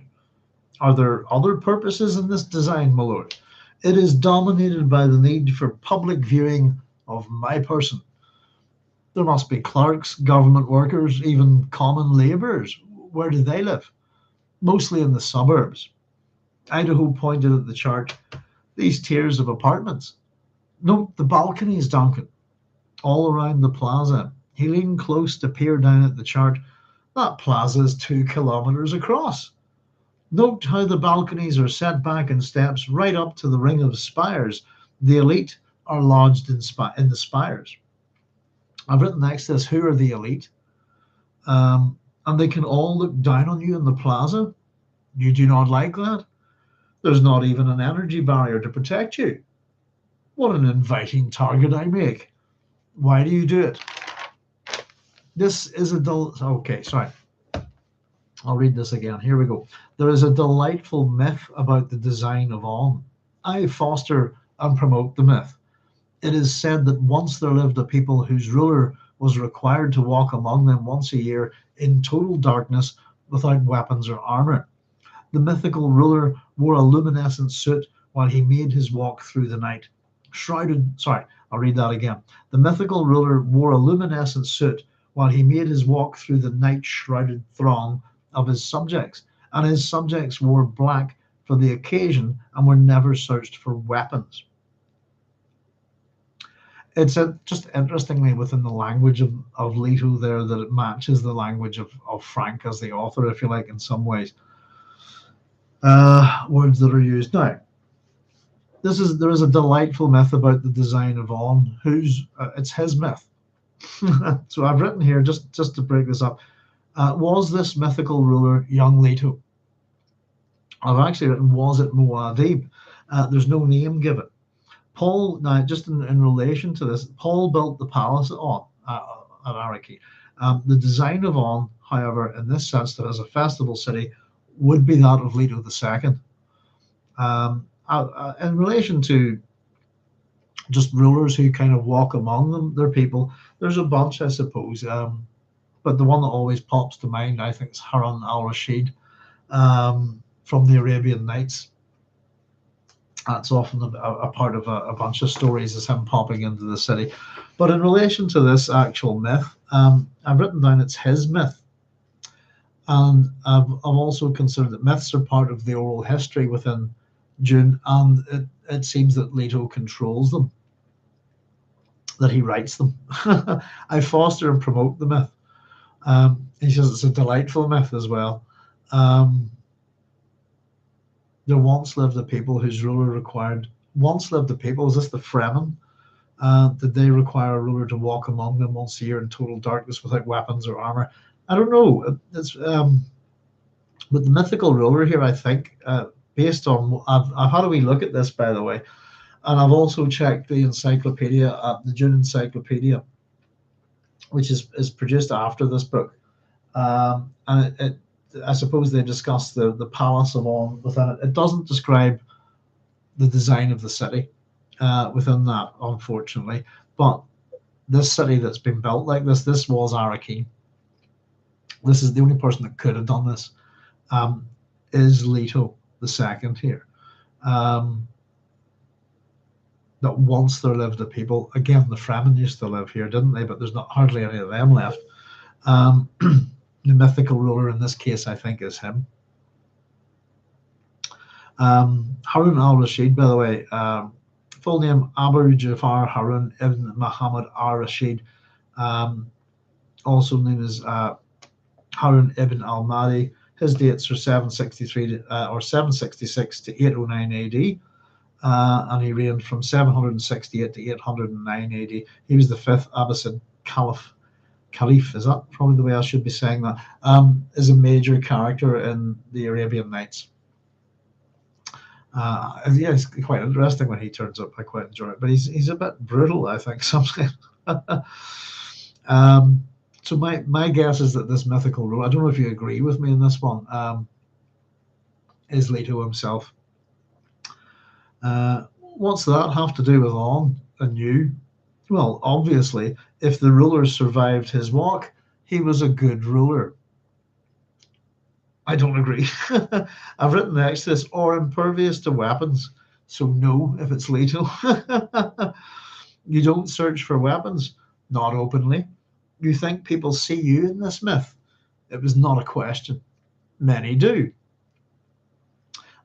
Are there other purposes in this design, my lord? It is dominated by the need for public viewing of my person. There must be clerks, government workers, even common labourers. Where do they live? Mostly in the suburbs. Idaho pointed at the chart. These tiers of apartments. Note the balconies, Duncan. all around the plaza. He leaned close to peer down at the chart. That plaza is 2 kilometers across. Note how the balconies are set back in steps right up to the ring of spires. The elite are lodged in the spires. I've written next to this, who are the elite? And they can all look down on you in the plaza. You do not like that? There's not even an energy barrier to protect you. What an inviting target I make. Why do you do it? This is a okay, sorry. I'll read this again. Here we go. There is a delightful myth about the design of Onn. I foster and promote the myth. It is said that once there lived a people whose ruler was required to walk among them once a year in total darkness without weapons or armor. The mythical ruler wore a luminescent suit while he made his walk through the night. I'll read that again. The mythical ruler wore a luminescent suit while he made his walk through the night-shrouded throng of his subjects, and his subjects wore black for the occasion and were never searched for weapons. It's just interestingly within the language of Leto there that it matches the language of Frank as the author, if you like, in some ways. Words that are used now. There is a delightful myth about the design of Onn. It's his myth. So I've written here just to break this up. Was this mythical ruler young Leto? I've actually written, was it Muad'Dib? There's no name given. Paul, now just in relation to this, Paul built the palace at Onn, at Arrakis. The design of Onn, however, in this sense, that as a festival city, would be that of Leto II. In relation to just rulers who kind of walk among their people, there's a bunch, I suppose. But the one that always pops to mind, I think, is Harun al-Rashid from the Arabian Nights. That's often a part of a bunch of stories, is him popping into the city. But in relation to this actual myth, I've written down it's his myth. And I've also considered that myths are part of the oral history within Dune, and it seems that Leto controls them, that he writes them. I foster and promote the myth. He says it's a delightful myth as well. There once lived a people whose ruler required. Once lived a people. Is this the Fremen? Did they require a ruler to walk among them once a year in total darkness without weapons or armor? I don't know. It's but the mythical ruler here, I think, based on I've had a wee look at this, by the way, and I've also checked the encyclopedia, the Dune Encyclopedia, which is produced after this book, and I suppose they discuss the palace of Onn within it. It doesn't describe the design of the city within that, unfortunately. But this city that's been built like this was Arrakis. This is the only person that could have done this. Is Leto II here? That once there lived a people. Again, the Fremen used to live here, didn't they? But there's not hardly any of them left. The mythical ruler in this case, I think, is him. Harun al-Rashid, by the way, full name Abu Jafar Harun ibn Muhammad al-Rashid, also known as Harun ibn al-Mahdi. His dates are 763 or 766 to 809 AD, and he reigned from 768 to 809 AD. He was the fifth Abbasid Caliph, is that probably the way I should be saying that, is a major character in the Arabian Nights. Yeah, it's quite interesting when he turns up. I quite enjoy it, but he's a bit brutal, I think, sometimes. So my guess is that this mythical ruler, I don't know if you agree with me in this one, is Leto himself. What's that have to do with Onn and you? Well, obviously, if the ruler survived his walk, he was a good ruler. I don't agree. I've written next to this, or impervious to weapons. So no, if it's Leto. You don't search for weapons, not openly. You think people see you in this myth? It was not a question. Many do.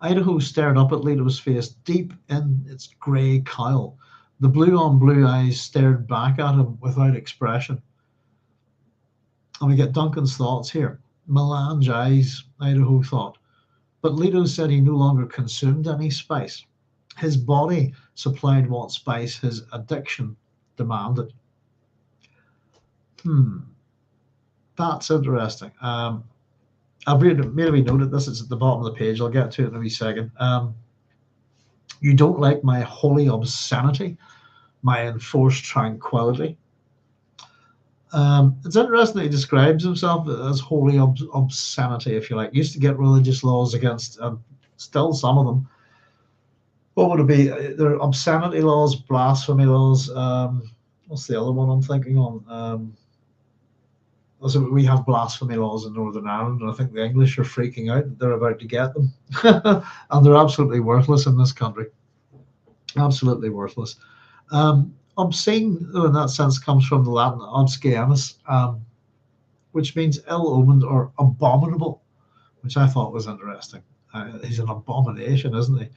Idaho stared up at Leto's face, deep in its grey cowl. The blue-on-blue eyes stared back at him without expression. And we get Duncan's thoughts here. Melange eyes, Idaho thought. But Leto said he no longer consumed any spice. His body supplied what spice his addiction demanded. That's interesting. I've made a wee note of this. It's at the bottom of the page. I'll get to it in a wee second. You don't like my holy obscenity, my enforced tranquility. It's interesting that he describes himself as holy obscenity, if you like. Used to get religious laws against, still some of them. What would it be? There are obscenity laws, blasphemy laws. What's the other one I'm thinking on? So we have blasphemy laws in Northern Ireland, and I think the English are freaking out. They're about to get them. And they're absolutely worthless in this country. Absolutely worthless. Obscene, in that sense, comes from the Latin obsceanus, which means ill-omened or abominable, which I thought was interesting. He's an abomination, isn't he?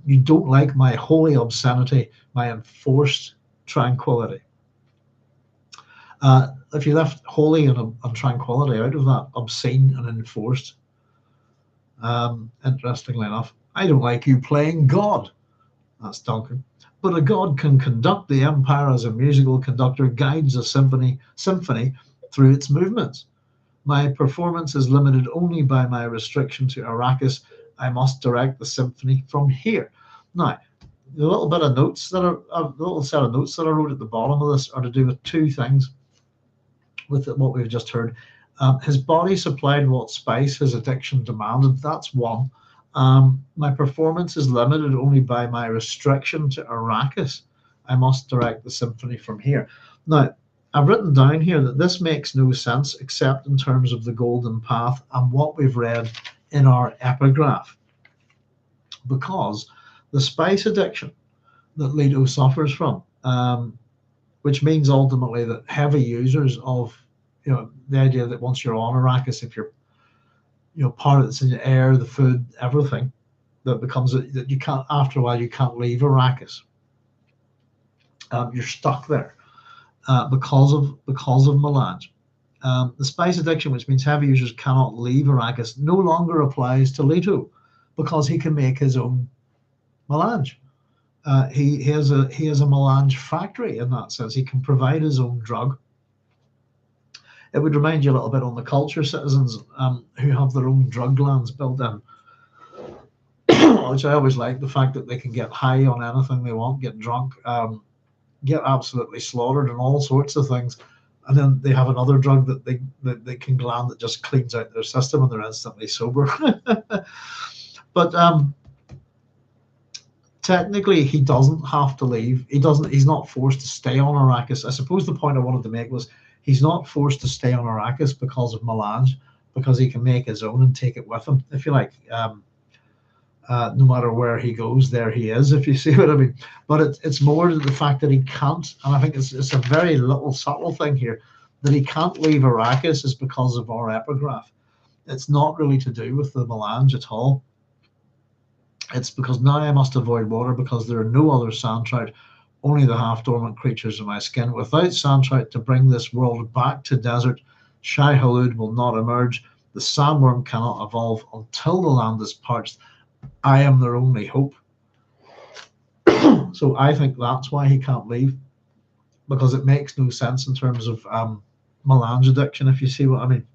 You don't like my holy obscenity, my enforced tranquility. If you left holy and tranquility out of that, obscene and enforced, interestingly enough, I don't like you playing God. That's Duncan. But a god can conduct the empire as a musical conductor guides a symphony through its movements. My performance is limited only by my restriction to Arrakis. I must direct the symphony from here. Now, the little bit of notes that are a little set of notes that I wrote at the bottom of this are to do with two things. With what we've just heard, his body supplied what spice his addiction demanded. That's one. My performance is limited only by my restriction to Arrakis. I must direct the symphony from here. Now, I've written down here that this makes no sense except in terms of the golden path and what we've read in our epigraph. Because the spice addiction that Leto suffers from, which means ultimately that heavy users of, the idea that once you're on Arrakis, if you're, part of it's in the air, the food, everything, that becomes that you can't, after a while, you can't leave Arrakis. You're stuck there because of melange. The spice addiction, which means heavy users cannot leave Arrakis, no longer applies to Leto because he can make his own melange. He has a melange factory in that sense. He can provide his own drug. It would remind you a little bit on the culture citizens who have their own drug lands built in, which I always like, the fact that they can get high on anything they want, get drunk, get absolutely slaughtered and all sorts of things. And then they have another drug that they can gland that just cleans out their system and they're instantly sober. But technically, he doesn't have to leave. He's not forced to stay on Arrakis. I suppose the point I wanted to make was he's not forced to stay on Arrakis because of melange, because he can make his own and take it with him, if you like. No matter where he goes, there he is, if you see what I mean. But it's more the fact that he can't, and I think it's a very little subtle thing here, that he can't leave Arrakis is because of our epigraph. It's not really to do with the melange at all. It's because now I must avoid water because there are no other sand trout, only the half-dormant creatures in my skin. Without sand trout to bring this world back to desert, Shai-Hulud will not emerge. The sandworm cannot evolve until the land is parched. I am their only hope. So I think that's why he can't leave, because it makes no sense in terms of melange addiction, if you see what I mean.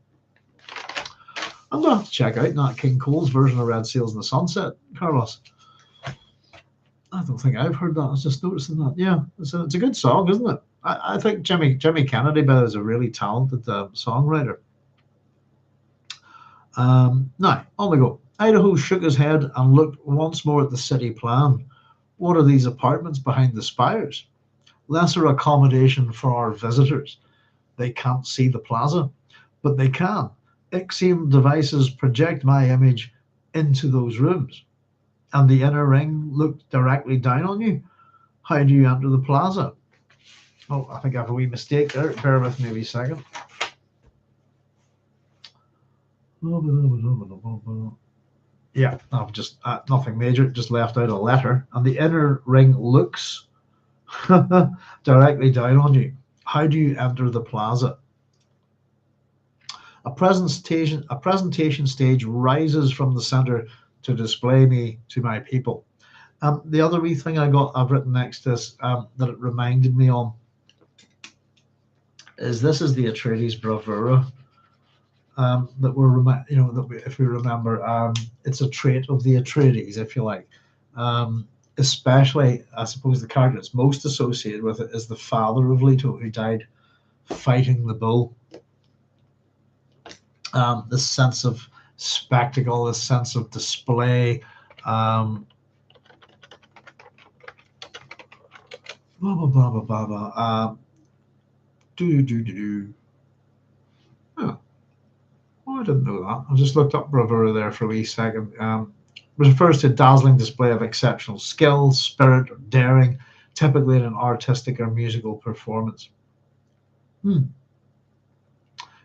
I'm going to have to check out Nat King Cole's version of Red Sails in the Sunset, Carlos. I don't think I've heard that. I was just noticing that. Yeah, it's a good song, isn't it? I think Jimmy Kennedy is a really talented songwriter. Now, on we go. Idaho shook his head and looked once more at the city plan. What are these apartments behind the spires? Lesser accommodation for our visitors. They can't see the plaza, but they can. Ixiom devices project my image into those rooms. And the inner ring looked directly down on you. How do you enter the plaza? Oh, I think I have a wee mistake there. Bear with me a wee second. Yeah, I've just nothing major, just left out a letter. And the inner ring looks. directly down on you. How do you enter the plaza? A presentation stage rises from the center to display me to my people. The other wee thing I've written next to this that it reminded me on is this is the Atreides bravura that if we remember, it's a trait of the Atreides, if you like. Especially, I suppose the character that's most associated with it is the father of Leto, who died fighting the bull. This sense of spectacle, this sense of display. Blah blah blah blah blah blah. Oh, I didn't know that. I just looked up bravura there for a wee second. Refers to a dazzling display of exceptional skill, spirit, or daring, typically in an artistic or musical performance.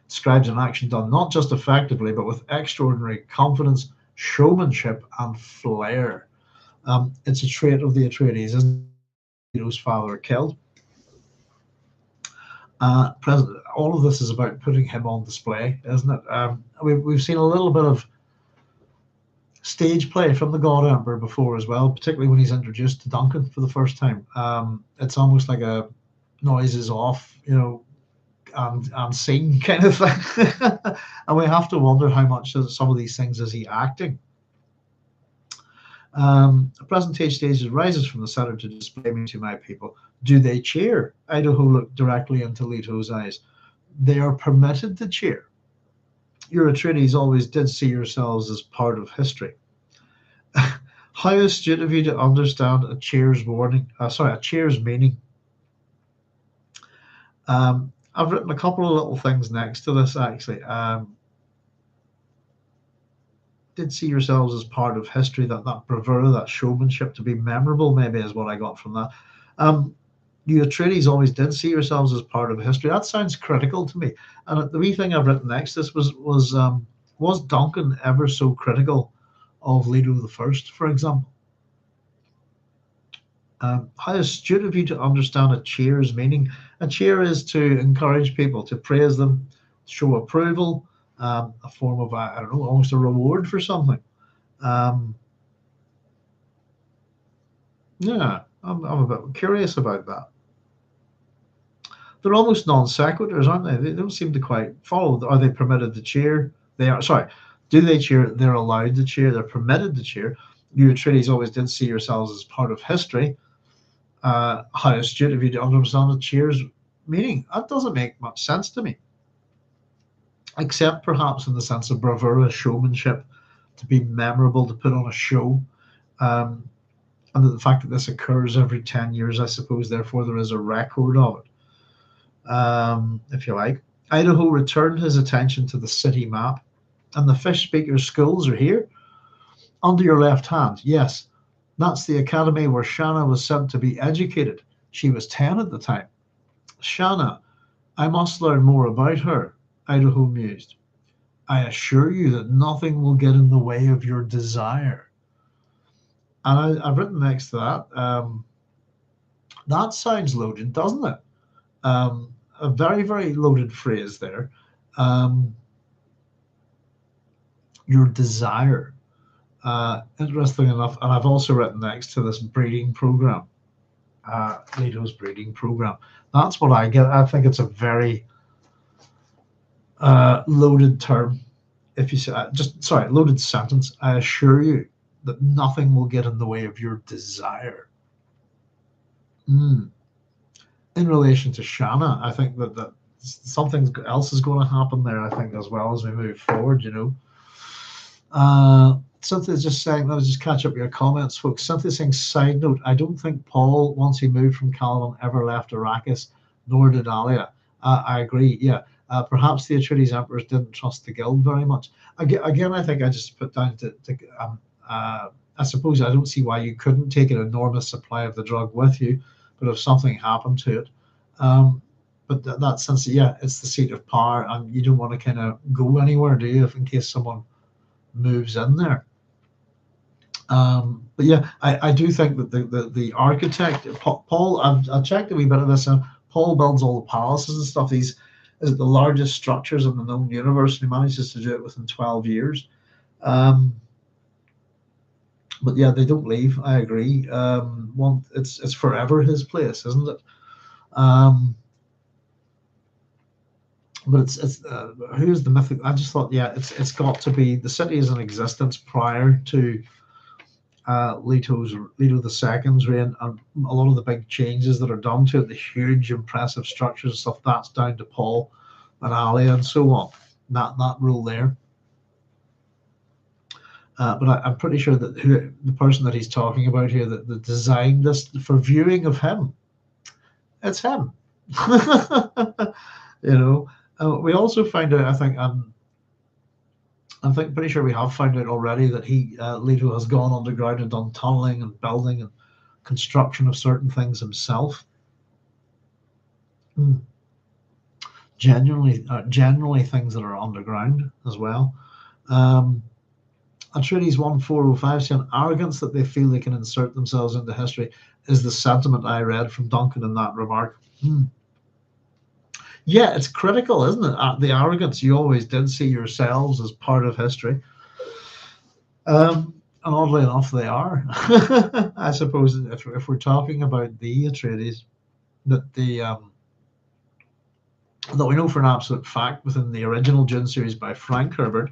Describes an action done not just effectively, but with extraordinary confidence, showmanship, and flair. It's a trait of the Atreides, isn't it? Leto's father killed. All of this is about putting him on display, isn't it? We've seen a little bit of stage play from the God Emperor before as well, particularly when he's introduced to Duncan for the first time. It's almost like a noises off, and scene kind of thing. And we have to wonder how much of some of these things is he acting. A presentation stage rises from the center to display me to my people. Do they cheer? Idaho looked directly into Leto's eyes. They are permitted to cheer. Your Atreides always did see yourselves as part of history. How astute of you to understand a cheer's meaning. I've written a couple of little things next to this actually. Did see yourselves as part of history, that bravura, that showmanship, to be memorable, maybe is what I got from that. You Atreides always did see yourselves as part of history. That sounds critical to me. And the wee thing I've written next to this was Duncan ever so critical of Leto the First, for example? How astute of you to understand a cheer's meaning. A cheer is to encourage people, to praise them, show approval, a form of, I don't know, almost a reward for something. Yeah, I'm a bit curious about that. They're almost non sequiturs, aren't they? They don't seem to quite follow. Are they permitted to cheer? They are. Sorry, do they cheer? They're allowed to cheer. They're permitted to cheer. You Atreides always did see yourselves as part of history. How astute of you to understand a cheer's meaning. That doesn't make much sense to me, except perhaps in the sense of bravura, showmanship, to be memorable, to put on a show. And the fact that this occurs every 10 years, I suppose, therefore there is a record of it. If you like. Idaho returned his attention to the city map, and the fish speaker's schools are here. Under your left hand, yes, that's the academy where Shanna was sent to be educated. She was 10 at the time. Shanna, I must learn more about her, Idaho mused. I assure you that nothing will get in the way of your desire. And I've written next to that, that sounds loaded, doesn't it? A very, very loaded phrase there. Your desire. Interesting enough, and I've also written next to this breeding program, Leto's breeding program. That's what I get. I think it's a very loaded term. If you say, loaded sentence. I assure you that nothing will get in the way of your desire. In relation to Shanna, I think that something else is going to happen there, I think, as well as we move forward, Cynthia's just saying, let us just catch up your comments, folks. Cynthia's saying, side note, I don't think Paul, once he moved from Caladan, ever left Arrakis, nor did Alia. I agree, yeah. Perhaps the Atreides emperors didn't trust the guild very much. Again, I think I just put down I suppose I don't see why you couldn't take an enormous supply of the drug with you, but if something happened to it, but that sense, yeah, it's the seat of power, and you don't want to kind of go anywhere, do you, if in case someone moves in there. But yeah, I do think that the architect Paul, I've checked a wee bit of this. Paul builds all the palaces and stuff. He's is it the largest structures in the known universe, and he manages to do it within 12 years. Um, but yeah, they don't leave. I agree. It's forever his place, isn't it? Um, but it's who's the mythic? I just thought, yeah, it's got to be the city is in existence prior to Leto the Second's reign, and a lot of the big changes that are done to it, the huge impressive structures and stuff, that's down to Paul and Ali and so on. That rule there. But I'm pretty sure that the person that he's talking about here that designed this for viewing of him, it's him. you know. We also find out, I think pretty sure we have found out already that Leto has gone underground and done tunneling and building and construction of certain things himself. Mm. Generally things that are underground as well. Atreides 1405 saying arrogance that they feel they can insert themselves into history is the sentiment I read from Duncan in that remark. Yeah, it's critical, isn't it? The arrogance you always did see yourselves as part of history. And oddly enough, they are. I suppose if we're talking about the Atreides, that that we know for an absolute fact within the original Dune series by Frank Herbert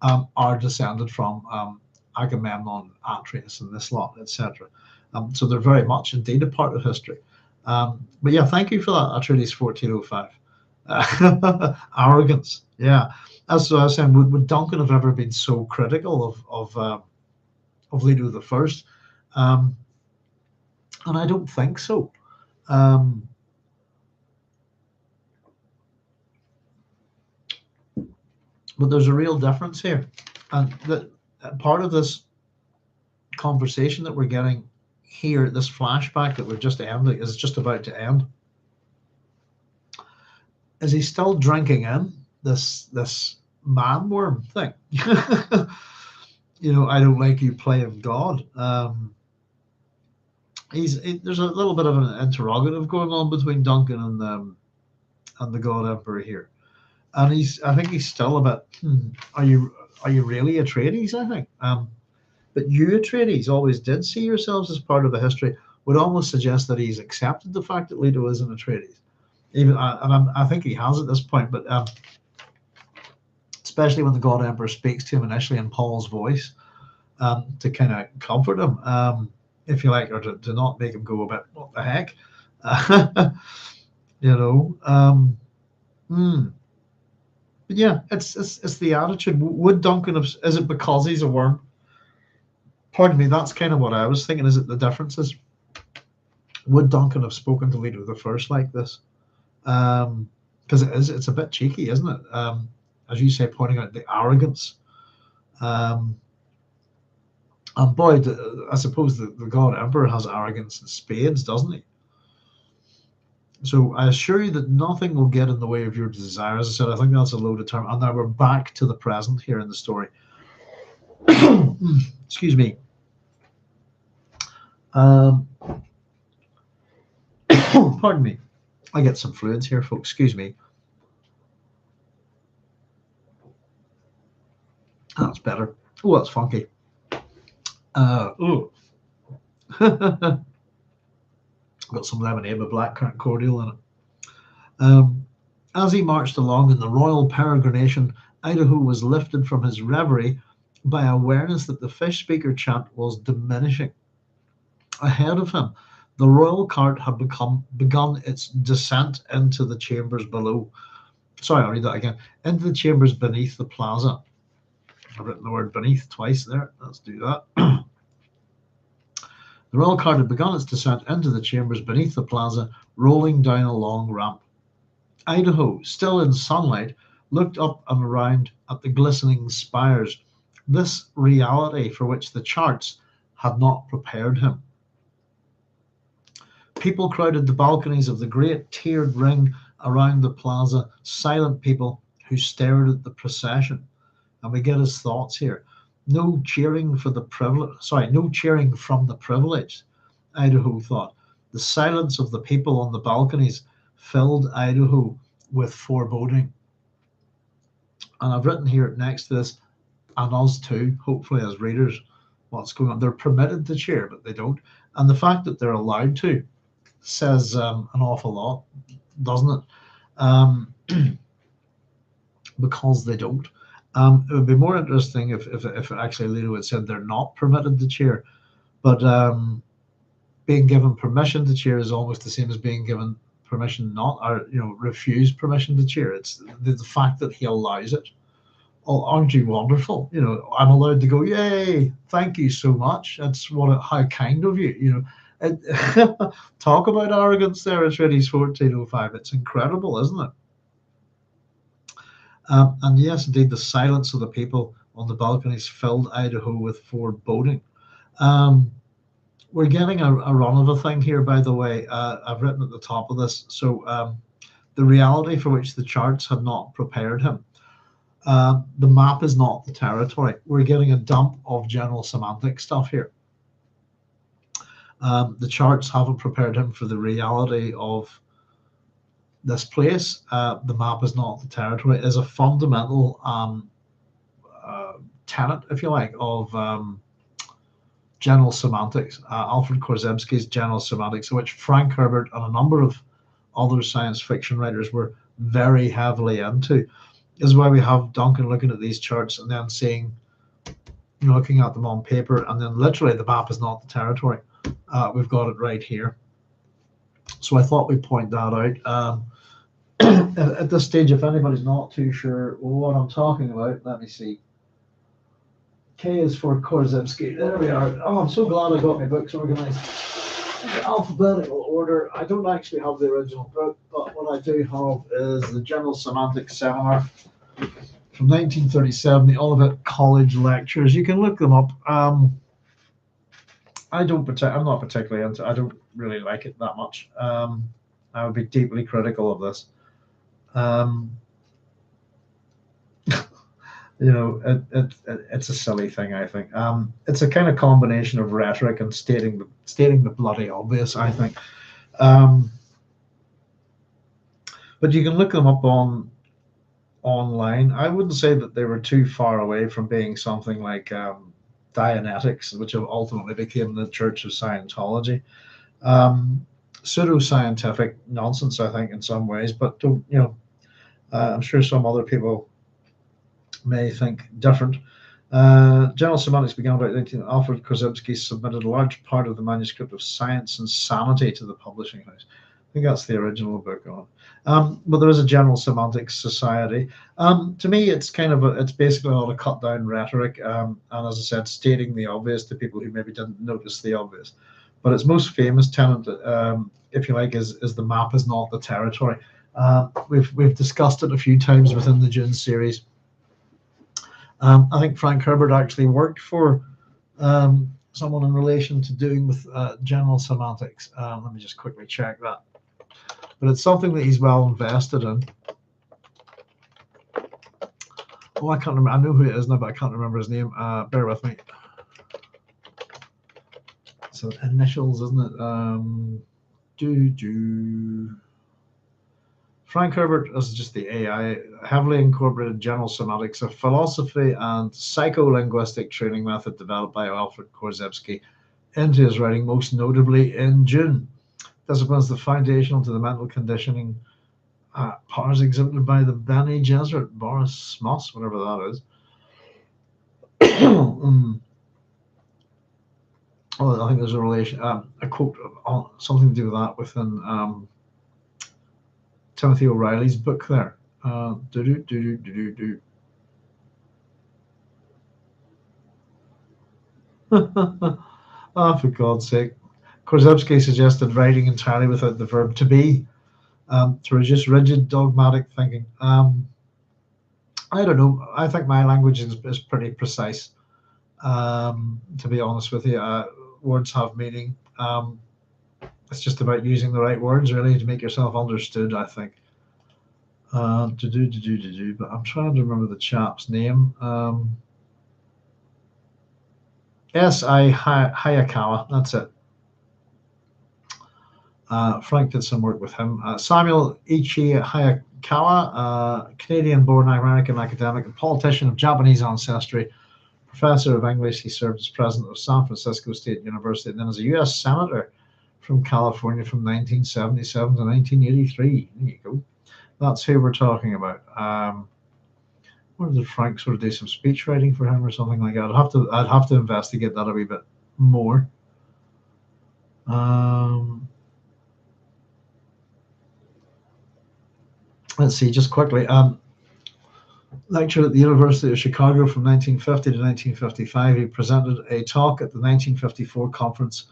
are descended from Agamemnon, Atreus, and this lot, etc. So they're very much indeed a part of history. But yeah, thank you for that, Atreides 1405. Arrogance, yeah. As I was saying, would Duncan have ever been so critical of Leto the First? And I don't think so. But there's a real difference here, and that part of this conversation that we're getting here, this flashback that we're just ending, is just about to end. Is he still drinking in this man worm thing? I don't like you playing God. There's a little bit of an interrogative going on between Duncan and the God Emperor here, and I think he's still a bit. Are you really Atreides? I think. But you Atreides always did see yourselves as part of the history. Would almost suggest that he's accepted the fact that Leto is an Atreides. I think he has at this point, but especially when the God Emperor speaks to him initially in Paul's voice, to kind of comfort him, if you like, or to not make him go a bit, what the heck, But yeah, it's the attitude. Would Duncan have? Is it because he's a worm? Pardon me. That's kind of what I was thinking. Is it the differences? Would Duncan have spoken to Leto the First like this? Because it's a bit cheeky, isn't it? As you say, pointing out the arrogance. And boy, I suppose the God Emperor has arrogance in spades, doesn't he? So I assure you that nothing will get in the way of your desires. As I said, I think that's a loaded term. And now we're back to the present here in the story. Excuse me. Pardon me. I get some fluids here, folks. Excuse me. That's better. Oh, that's funky. Got some lemonade with blackcurrant cordial in it. As he marched along in the royal peregrination, Idaho was lifted from his reverie by awareness that the fish speaker chant was diminishing. Ahead of him, the royal cart had begun its descent into the chambers below. Sorry, I'll read that again. Into the chambers beneath the plaza. I've written the word beneath twice there. Let's do that. The royal cart had begun its descent into the chambers beneath the plaza, rolling down a long ramp. Idaho, still in sunlight, looked up and around at the glistening spires, this reality for which the charts had not prepared him. People crowded the balconies of the great tiered ring around the plaza, silent people who stared at the procession. And we get his thoughts here. No cheering for the privilege. Sorry, no cheering from the privileged, Idaho thought. The silence of the people on the balconies filled Idaho with foreboding. And I've written here next to this, and us too, hopefully as readers, what's going on. They're permitted to cheer, but they don't. And the fact that they're allowed to says an awful lot, doesn't it? Because they don't. It would be more interesting if actually Leto had said they're not permitted to cheer, but being given permission to cheer is almost the same as being given permission not, or refused permission to cheer. It's the fact that he allows it. Oh, aren't you wonderful? I'm allowed to go, yay, thank you so much. That's how kind of you. Talk about arrogance there at Ch20's 1405. It's incredible, isn't it? And yes, indeed, the silence of the people on the balconies filled Idaho with foreboding. We're getting a run of a thing here, by the way. I've written at the top of this. So the reality for which the charts had not prepared him. The map is not the territory. We're getting a dump of general semantic stuff here. The charts haven't prepared him for the reality of this place. The map is not the territory is a fundamental tenet, if you like, of general semantics. Alfred Korzybski's general semantics, which Frank Herbert and a number of other science fiction writers were very heavily into, is why we have Duncan looking at these charts and then seeing, looking at them on paper, and then literally the map is not the territory. We've got it right here. So I thought we'd point that out. At this stage, if anybody's not too sure what I'm talking about, let me see. K is for Korzybski. There we are. Oh, I'm so glad I got my books organized in alphabetical order. I don't actually have the original book, but what I do have is the General Semantics Seminar from 1937, the Olivet College Lectures. You can look them up. I'm not particularly into. I don't really like it that much. I would be deeply critical of this. It's a silly thing, I think. It's a kind of combination of rhetoric and stating the bloody obvious, I think. But you can look them up online. I wouldn't say that they were too far away from being something like Dianetics, which ultimately became the Church of Scientology. Pseudo-scientific nonsense, I think, in some ways, but don't, I'm sure some other people may think different. General Semantics began about 19. Alfred Korzybski submitted a large part of the manuscript of Science and Sanity to the publishing house. I think that's the original book on. But there is a General Semantics Society. To me, it's it's basically all a cut down rhetoric, and as I said, stating the obvious to people who maybe didn't notice the obvious. But its most famous tenet, if you like, is the map is not the territory. We've discussed it a few times within the Dune series. I think Frank Herbert actually worked for someone in relation to doing with general semantics. Let me just quickly check that. But it's something that he's well invested in. Oh, I can't remember. I know who it is now, but I can't remember his name. Bear with me. So initials, isn't it? Frank Herbert is just the AI, heavily incorporated general semantics, a philosophy and psycholinguistic training method developed by Alfred Korzybski into his writing, most notably in Dune. Disciplines the foundational to the mental conditioning powers exhibited by the Bene Gesserit, Boris Moss, whatever that is. Oh, I think there's a relation, a quote, something to do with that within Timothy O'Reilly's book there. Oh, for God's sake. Korzybski suggested writing entirely without the verb to be, to reduce rigid dogmatic thinking. I don't know. I think my language is pretty precise, to be honest with you. Words have meaning. It's just about using the right words, really, to make yourself understood, I think. But I'm trying to remember the chap's name. S.I. Hayakawa, that's it. Frank did some work with him. Samuel Ichi Hayakawa, Canadian-born American academic and politician of Japanese ancestry, professor of English. He served as president of San Francisco State University and then as a U.S. senator from California from 1977 to 1983. There you go. That's who we're talking about. Or did Frank sort of do some speech writing for him or something like that? I'd have to investigate that a wee bit more. Let's see, just quickly. Lectured at the University of Chicago from 1950 to 1955. He presented a talk at the 1954 Conference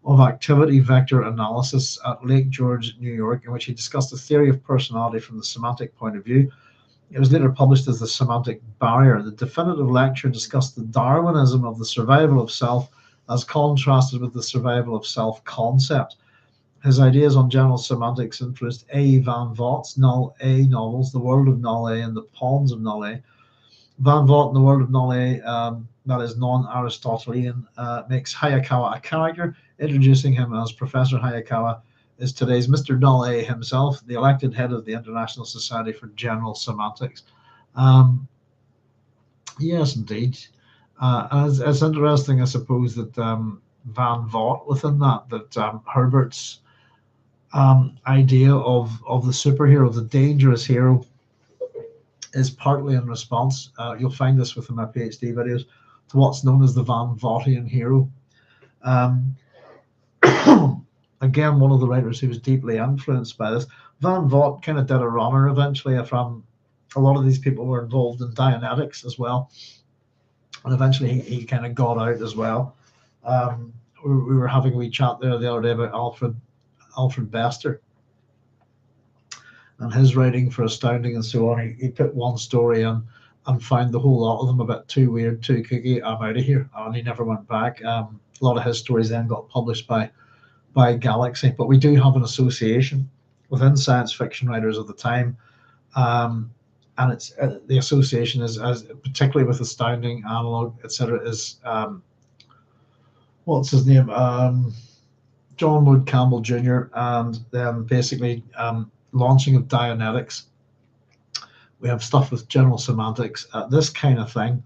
of Activity Vector Analysis at Lake George, New York, in which he discussed the theory of personality from the semantic point of view. It was later published as The Semantic Barrier. The definitive lecture discussed the Darwinism of the survival of self as contrasted with the survival of self concept. His ideas on general semantics influenced A. Van Vogt's Null A novels, The World of Null A and The Pawns of Null A. Van Vogt in The World of Null A, that is non-Aristotelian, makes Hayakawa a character, introducing him as Professor Hayakawa is today's Mr. Null A himself, the elected head of the International Society for General Semantics. Yes, indeed. It's interesting, I suppose, that Van Vogt within that Herbert's idea of the superhero, the dangerous hero, is partly in response. You'll find this within my PhD videos to what's known as the Van Vogtian hero. Again, one of the writers who was deeply influenced by this. Van Vogt kind of did a runner eventually from a lot of these people were involved in Dianetics as well. And eventually he kind of got out as well. We were having a wee chat there the other day about Alfred Bester and his writing for Astounding and so on. He put one story in and found the whole lot of them a bit too weird, too kooky. I'm out of here. And he never went back. A lot of his stories then got published by Galaxy. But we do have an association within science fiction writers of the time. And it's the association is, as particularly with Astounding, Analog, etc., is what's his name? John Wood Campbell Jr. and then basically launching of Dianetics. We have stuff with general semantics, this kind of thing,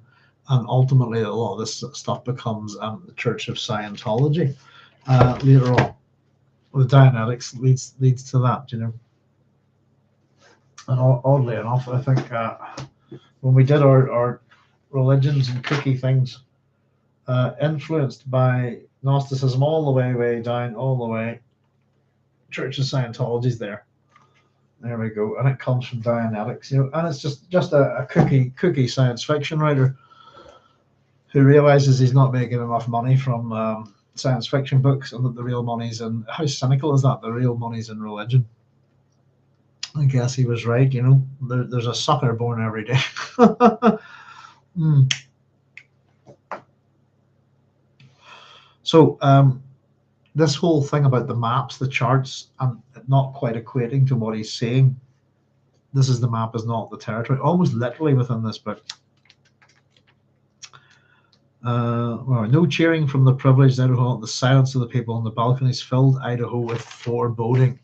and ultimately a lot of this stuff becomes the Church of Scientology later on. The Dianetics leads to that, you know. And oddly enough, I think when we did our religions and cookie things, influenced by Gnosticism all the way down, all the way, Church of Scientology's there. There we go, and it comes from Dianetics, you know, and it's just a cookie science fiction writer who realizes he's not making enough money from science fiction books, and that the real money's in, how cynical is that? The real money's in religion. I guess he was right, you know. There's a sucker born every day. So this whole thing about the maps, the charts, and not quite equating to what he's saying. This is the map is not the territory, almost literally within this book. Well, no cheering from the privileged Idaho. The silence of the people on the balconies filled Idaho with foreboding.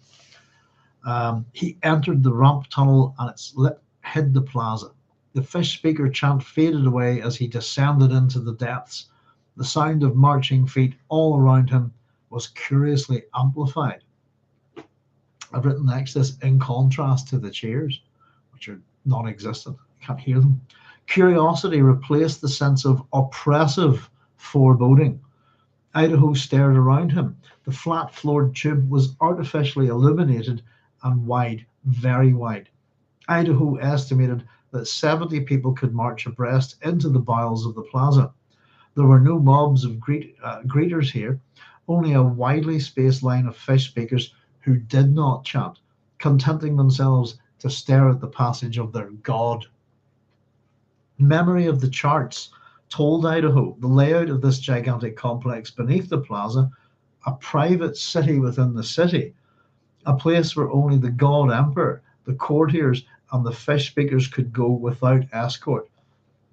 He entered the ramp tunnel and its lit hid the plaza. The fish speaker chant faded away as he descended into the depths. The sound of marching feet all around him was curiously amplified. I've written next this in contrast to the cheers, which are non-existent. You can't hear them. Curiosity replaced the sense of oppressive foreboding. Idaho stared around him. The flat-floored tube was artificially illuminated and wide, very wide. Idaho estimated that 70 people could march abreast into the bowels of the plaza. There were no mobs of greeters here, only a widely spaced line of fish speakers who did not chant, contenting themselves to stare at the passage of their god. Memory of the charts told Idaho the layout of this gigantic complex beneath the plaza, a private city within the city, a place where only the God Emperor, the courtiers, and the fish speakers could go without escort.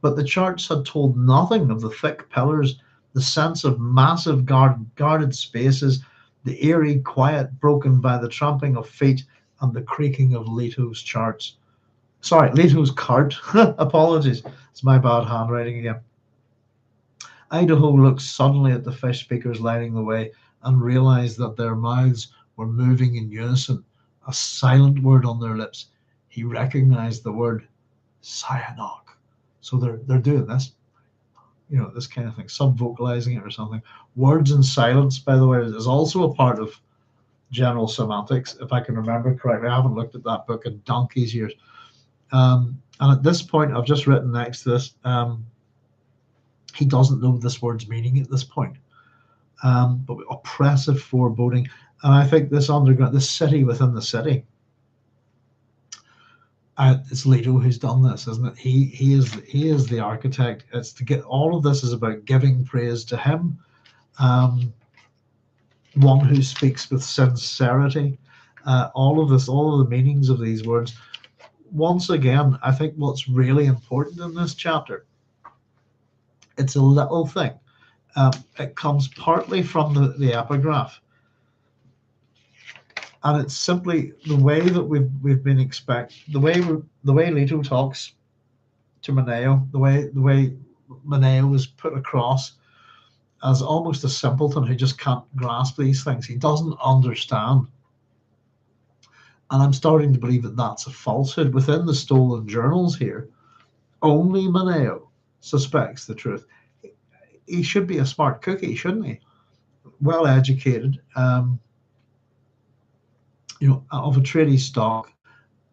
But the charts had told nothing of the thick pillars the sense of massive guarded spaces, the eerie quiet broken by the tramping of feet and the creaking of Leto's charts. Sorry, Leto's cart. Apologies. It's my bad handwriting again. Idaho looked suddenly at the fish speakers lighting the way and realized that their mouths were moving in unison, a silent word on their lips. He recognized the word Siaynoq. So they're doing this, this kind of thing, sub-vocalizing it or something. Words in silence, by the way, is also a part of general semantics, if I can remember correctly. I haven't looked at that book in donkey's years. And at this point, I've just written next to this, he doesn't know this word's meaning at this point. But oppressive foreboding. And I think this city within the city, it's Leto who's done this, isn't it? He is the architect. It's to get all of this is about giving praise to him, one who speaks with sincerity. All of the meanings of these words. Once again, I think what's really important in this chapter, it's a little thing. It comes partly from the epigraph, and it's simply the way that we've been the way Leto talks to Mineo, the way Mineo is put across as almost a simpleton who just can't grasp these things. He doesn't understand, and I'm starting to believe that that's a falsehood. Within the stolen journals here, only Mineo suspects the truth. He should be a smart cookie, shouldn't he? Well educated, of a tradie stock.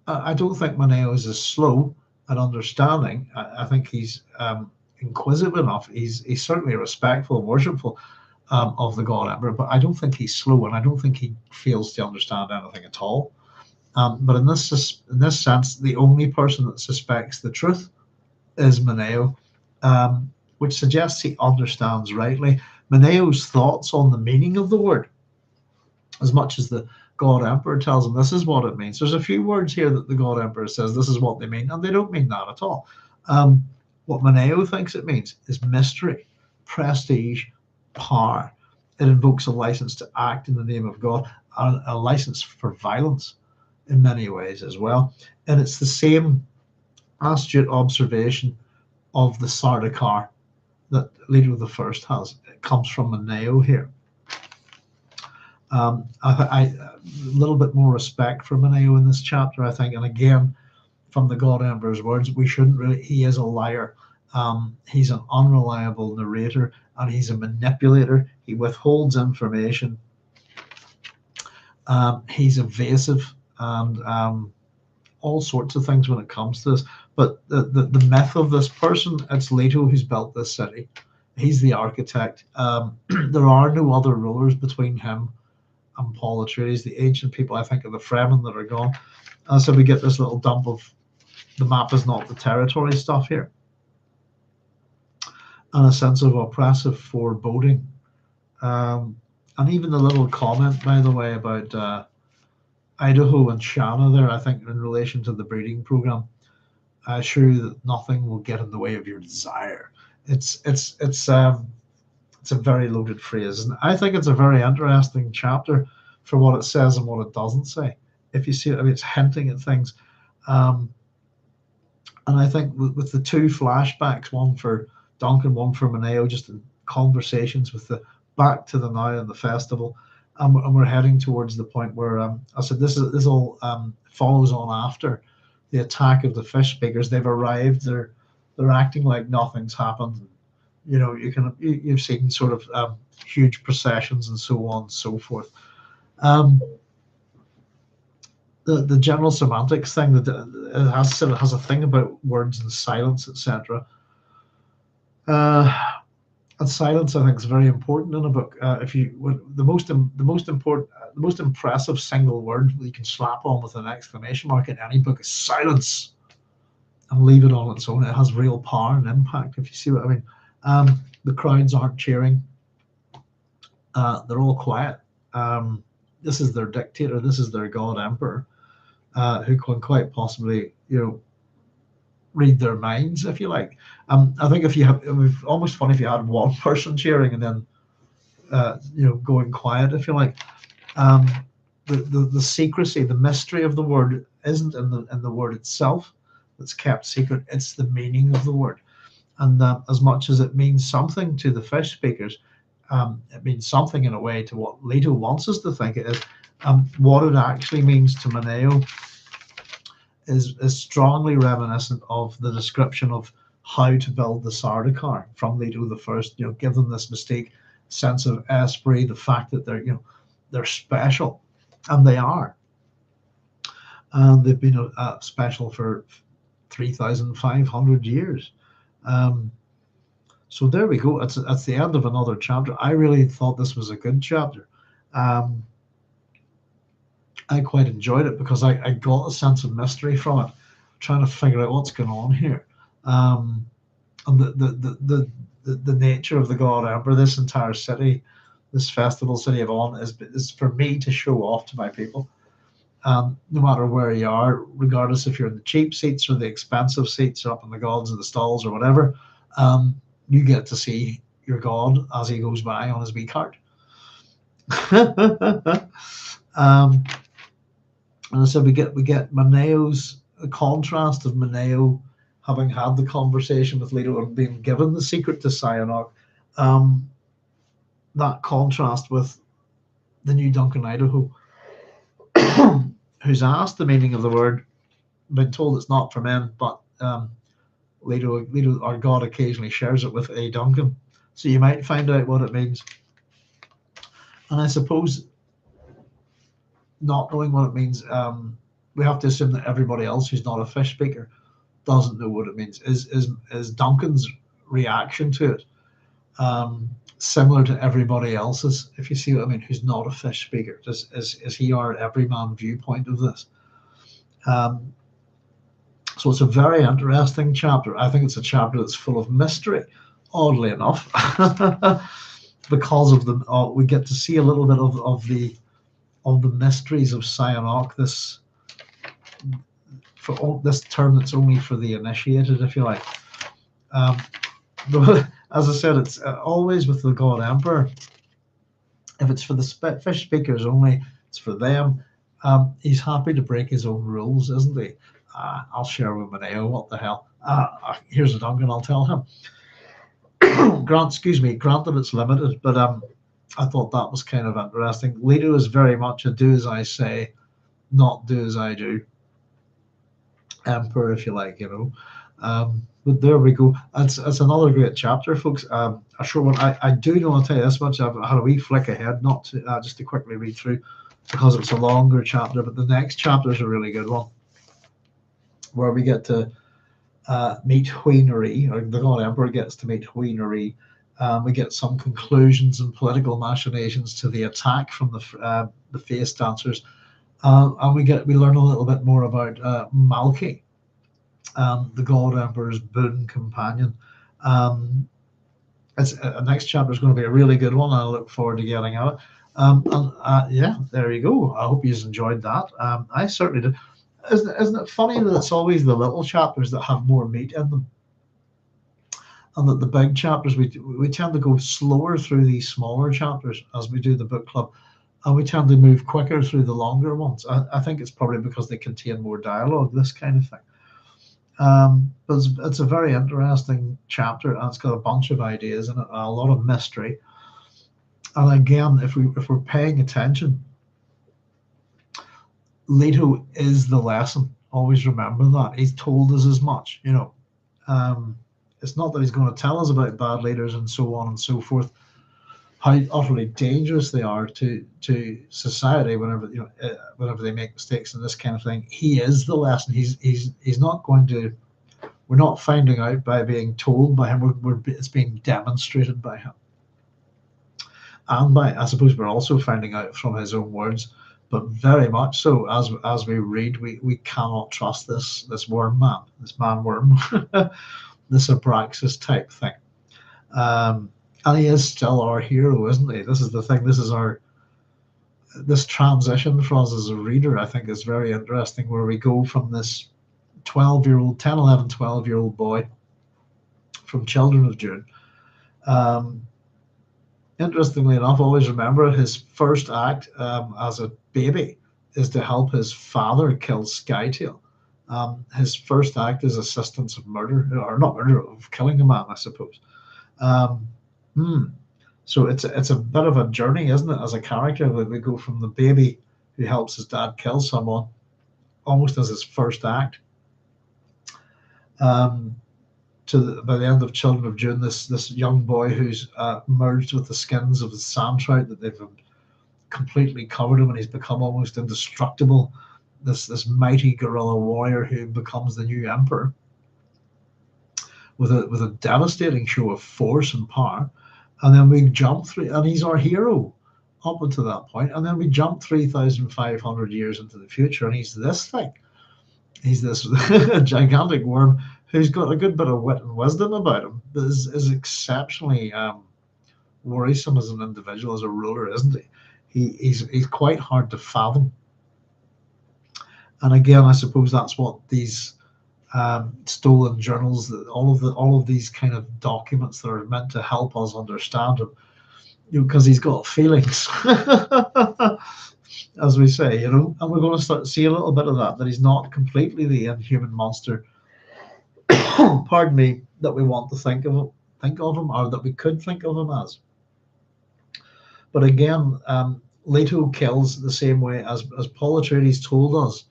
I don't think Mineo is as slow at understanding. I think he's inquisitive enough. He's certainly respectful and worshipful of the God Emperor, but I don't think he's slow, and I don't think he fails to understand anything at all. But in this sense, the only person that suspects the truth is Mineo, which suggests he understands rightly. Mineo's thoughts on the meaning of the word, as much as the God Emperor tells him this is what it means. There's a few words here that the God Emperor says this is what they mean, and they don't mean that at all. What Mineo thinks it means is mystery, prestige, power. It invokes a license to act in the name of God, a license for violence in many ways as well. And it's the same astute observation of the Sardaukar that Leto the First has. It comes from Mineo here. A little bit more respect for Mineo in this chapter, I think, and again, from the God Emperor's words, we shouldn't really. He is a liar. He's an unreliable narrator, and he's a manipulator. He withholds information. He's evasive, and all sorts of things when it comes to this. But the myth of this person, it's Leto who's built this city. He's the architect. There are no other rulers between him and Paul Atreides. The ancient people, I think, are the Fremen that are gone. And so we get this little dump of the map is not the territory stuff here. And a sense of oppressive foreboding. And even the little comment, by the way, about Idaho and Shanna there, I think, in relation to the breeding program. I assure you that nothing will get in the way of your desire. It's a very loaded phrase, and I think it's a very interesting chapter for what it says and what it doesn't say. If you see it, I mean, it's hinting at things, and I think with the two flashbacks, one for Duncan, one for Mineo, just in conversations with the back to the now and the festival, and we're heading towards the point where I said this all follows on after the attack of the fish speakers. They've arrived. They're acting like nothing's happened. You've seen sort of huge processions and so on and so forth. The general semantics thing that it has a thing about words and silence, etc. And silence, I think, is very important in a book. The most impressive single word that you can slap on with an exclamation mark in any book is silence, and leave it on its own. It has real power and impact. If you see what I mean. The crowds aren't cheering. They're all quiet. This is their dictator. This is their God Emperor, who can quite possibly, read their minds, if you like. I think if you have, it would be almost funny if you had one person cheering and then going quiet, if you like. Um, the secrecy, the mystery of the word isn't in the word itself that's kept secret. It's the meaning of the word, and as much as it means something to the fish speakers, it means something in a way to what Leto wants us to think it is. What it actually means to Maneo is strongly reminiscent of the description of how to build the Sardaukar from Leto the First. Give them this mystique, sense of esprit, the fact that they're special, and they are, and they've been special for 3,500 years. So there we go. It's the end of another chapter. I really thought this was a good chapter. I quite enjoyed it because I got a sense of mystery from it, trying to figure out what's going on here, and the nature of the God Emperor. This entire city, this Festival City of Onn, is for me to show off to my people. No matter where you are, regardless if you're in the cheap seats or the expensive seats or up in the gods of the stalls or whatever, you get to see your god as he goes by on his wee cart. And so we get Maneo's the contrast of Maneo having had the conversation with Leto and being given the secret to Siaynoq. That contrast with the new Duncan Idaho, who's asked the meaning of the word, been told it's not for men, but Leto, our God, occasionally shares it with a Duncan, so you might find out what it means. And I suppose, not knowing what it means, we have to assume that everybody else who's not a fish speaker doesn't know what it means. Is Duncan's reaction to it similar to everybody else's, if you see what I mean, who's not a fish speaker? Is he our everyman viewpoint of this? So it's a very interesting chapter. I think it's a chapter that's full of mystery, oddly enough, because of the we get to see a little bit of the mysteries of Siaynoq, this term that's only for the initiated, if you like. As I said, it's always with the God Emperor. If it's for the fish speakers only, it's for them. He's happy to break his own rules, isn't he? I'll share with Maneo. What the hell? Here's a Duncan. I'll tell him. Granted, it's limited, but I thought that was kind of interesting. Leto is very much a do as I say, not do as I do emperor, if you like, But there we go. It's another great chapter, folks. A short one. I do want to tell you this much. I've had a wee flick ahead, not to, just to quickly read through, because it's a longer chapter. But the next chapter is a really good one, where we get to meet Ch20, or the God Emperor gets to meet Ch20. We get some conclusions and political machinations to the attack from the Face Dancers, and we learn a little bit more about Malky, the God Emperor's boon companion. Next chapter is going to be a really good one. I look forward to getting at it. Yeah, there you go. I hope you enjoyed that. I certainly did. Isn't it funny that it's always the little chapters that have more meat in them, and that the big chapters we tend to go slower through these smaller chapters as we do the book club, and we tend to move quicker through the longer ones. I think it's probably because they contain more dialogue, this kind of thing. But it's a very interesting chapter, and it's got a bunch of ideas in it, a lot of mystery. And again, if we're paying attention, Leto is the lesson. Always remember that. He's told us as much, It's not that he's going to tell us about bad leaders and so on and so forth, how utterly dangerous they are to society whenever they make mistakes and this kind of thing. He is the lesson. He's not going to. We're not finding out by being told by him. It's being demonstrated by him, and I suppose we're also finding out from his own words. But very much so, as we read, we cannot trust this worm man, this man worm, this Arrakis type thing. And he is still our hero, isn't he? This is the thing. This transition for us as a reader, I think, is very interesting, where we go from this 12-year-old, 10, 11, 12-year-old boy from Children of Dune. Interestingly enough, always remember his first act as a baby is to help his father kill Skytail. His first act is assistance of murder, or not murder, of killing a man, I suppose. So it's a bit of a journey, isn't it, as a character, that we go from the baby who helps his dad kill someone, almost as his first act, by the end of Children of Dune, this young boy who's merged with the skins of the sand trout, that they've completely covered him, and he's become almost indestructible. This mighty guerrilla warrior who becomes the new emperor with a devastating show of force and power. And then we jump through, and he's our hero up until that point. And then we jump 3,500 years into the future, and he's this thing. He's this gigantic worm who's got a good bit of wit and wisdom about him, but is exceptionally worrisome as an individual, as a ruler, isn't he? He's quite hard to fathom. And again, I suppose that's what these stolen journals, all of these kind of documents that are meant to help us understand him, because he's got feelings, as we say, and we're going to start to see a little bit of that he's not completely the inhuman monster, pardon me, that we want to think of him, or that we could think of him as. But again, Leto kills the same way as Paul Atreides told us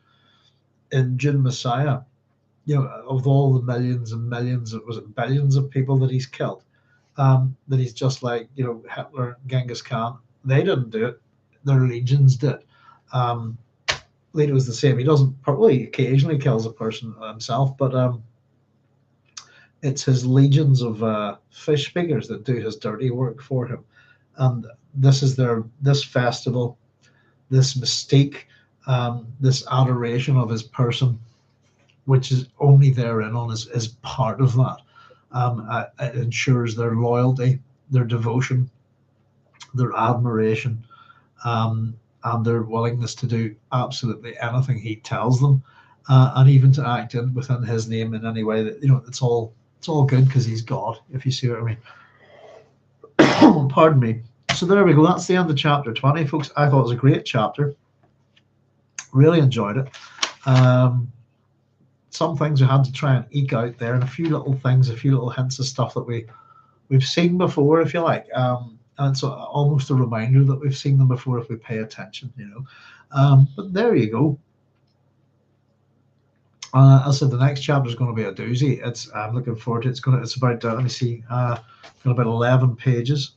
in Dune Messiah. Of all the millions and millions, was it billions of people that he's killed, that he's just like, Hitler, Genghis Khan. They didn't do it; their legions did. Leto's the same. He doesn't, probably occasionally kills a person himself, but it's his legions of fish figures that do his dirty work for him. And this is this festival, this mystique, this adoration of his person, which is only therein on, is part of that. It ensures their loyalty, their devotion, their admiration, and their willingness to do absolutely anything he tells them, and even to act within his name in any way that, it's all good, because he's God, if you see what I mean. Pardon me. So there we go. That's the end of chapter 20, folks. I thought it was a great chapter. Really enjoyed it. Some things we had to try and eke out there, and a few little things, a few little hints of stuff that we've seen before, if you like. And it's almost a reminder that we've seen them before if we pay attention, But there you go. As I said, the next chapter is going to be a doozy. I'm looking forward to it. It's about, let me see, got about 11 pages.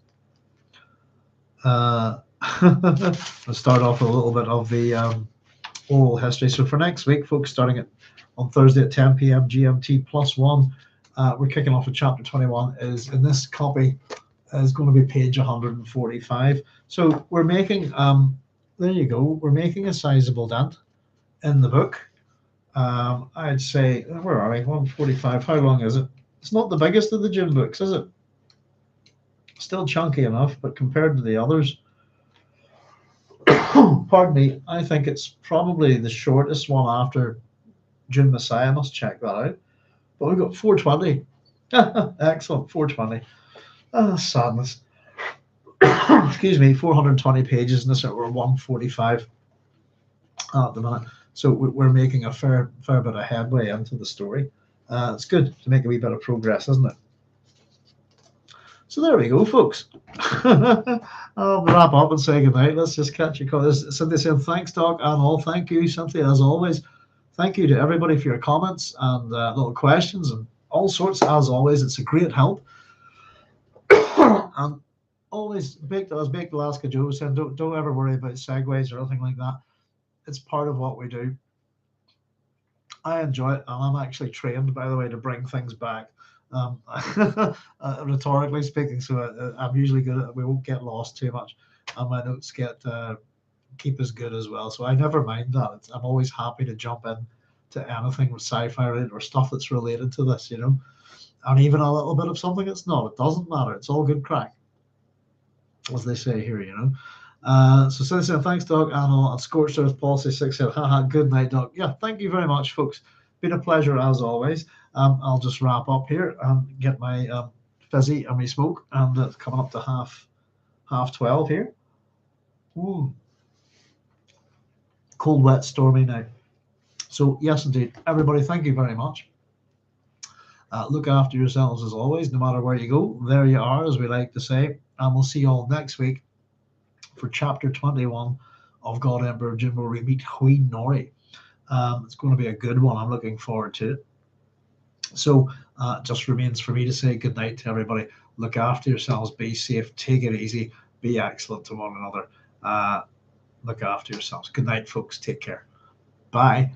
I'll start off with a little bit of the oral history. So for next week, folks, starting on Thursday at 10 p.m. GMT +1, we're kicking off with chapter 21. Is in this copy is going to be page 145. So we're making, there you go, we're making a sizable dent in the book. I'd say, where are we? 145. How long is it? It's not the biggest of the Dune books, is it? Still chunky enough, but compared to the others, pardon me, I think it's probably the shortest one after Dune Messiah. I must check that out. But we've got 420. Excellent, 420. Sadness. Excuse me, 420 pages, and this we're 145 at the minute. So we're making a fair bit of headway into the story. It's good to make a wee bit of progress, isn't it? So there we go, folks. I'll wrap up and say goodnight. Let's just catch your call. Cynthia saying, thanks, Doc, and all. Thank you, Cynthia, as always. Thank you to everybody for your comments and little questions and all sorts. As always, it's a great help. And always, as Baked Alaska Joe was saying, don't ever worry about segues or anything like that. It's part of what we do. I enjoy it, and I'm actually trained, by the way, to bring things back. Rhetorically speaking, so I'm usually good at it. We won't get lost too much, and my notes keep as good as well. So I never mind that. I'm always happy to jump in to anything with sci-fi related or stuff that's related to this, and even a little bit of something that's not. It doesn't matter. It's all good crack, as they say here, So Cynthia, thanks, Doc. And Scorched Earth Policy 6 said, haha, good night, Doc. Yeah, thank you very much, folks. Been a pleasure as always. I'll just wrap up here and get my fizzy and my smoke, and it's coming up to half 12 here. Ooh, cold, wet, stormy night. So yes, indeed, everybody, thank you very much. Look after yourselves as always, no matter where you go. There you are, as we like to say, and we'll see you all next week for chapter 21 of God Emperor of Dune, where we meet Queen Nori. It's going to be a good one. I'm looking forward to it. So just remains for me to say good night to everybody. Look after yourselves, be safe, take it easy, be excellent to one another. Look after yourselves. Good night, folks. Take care. Bye.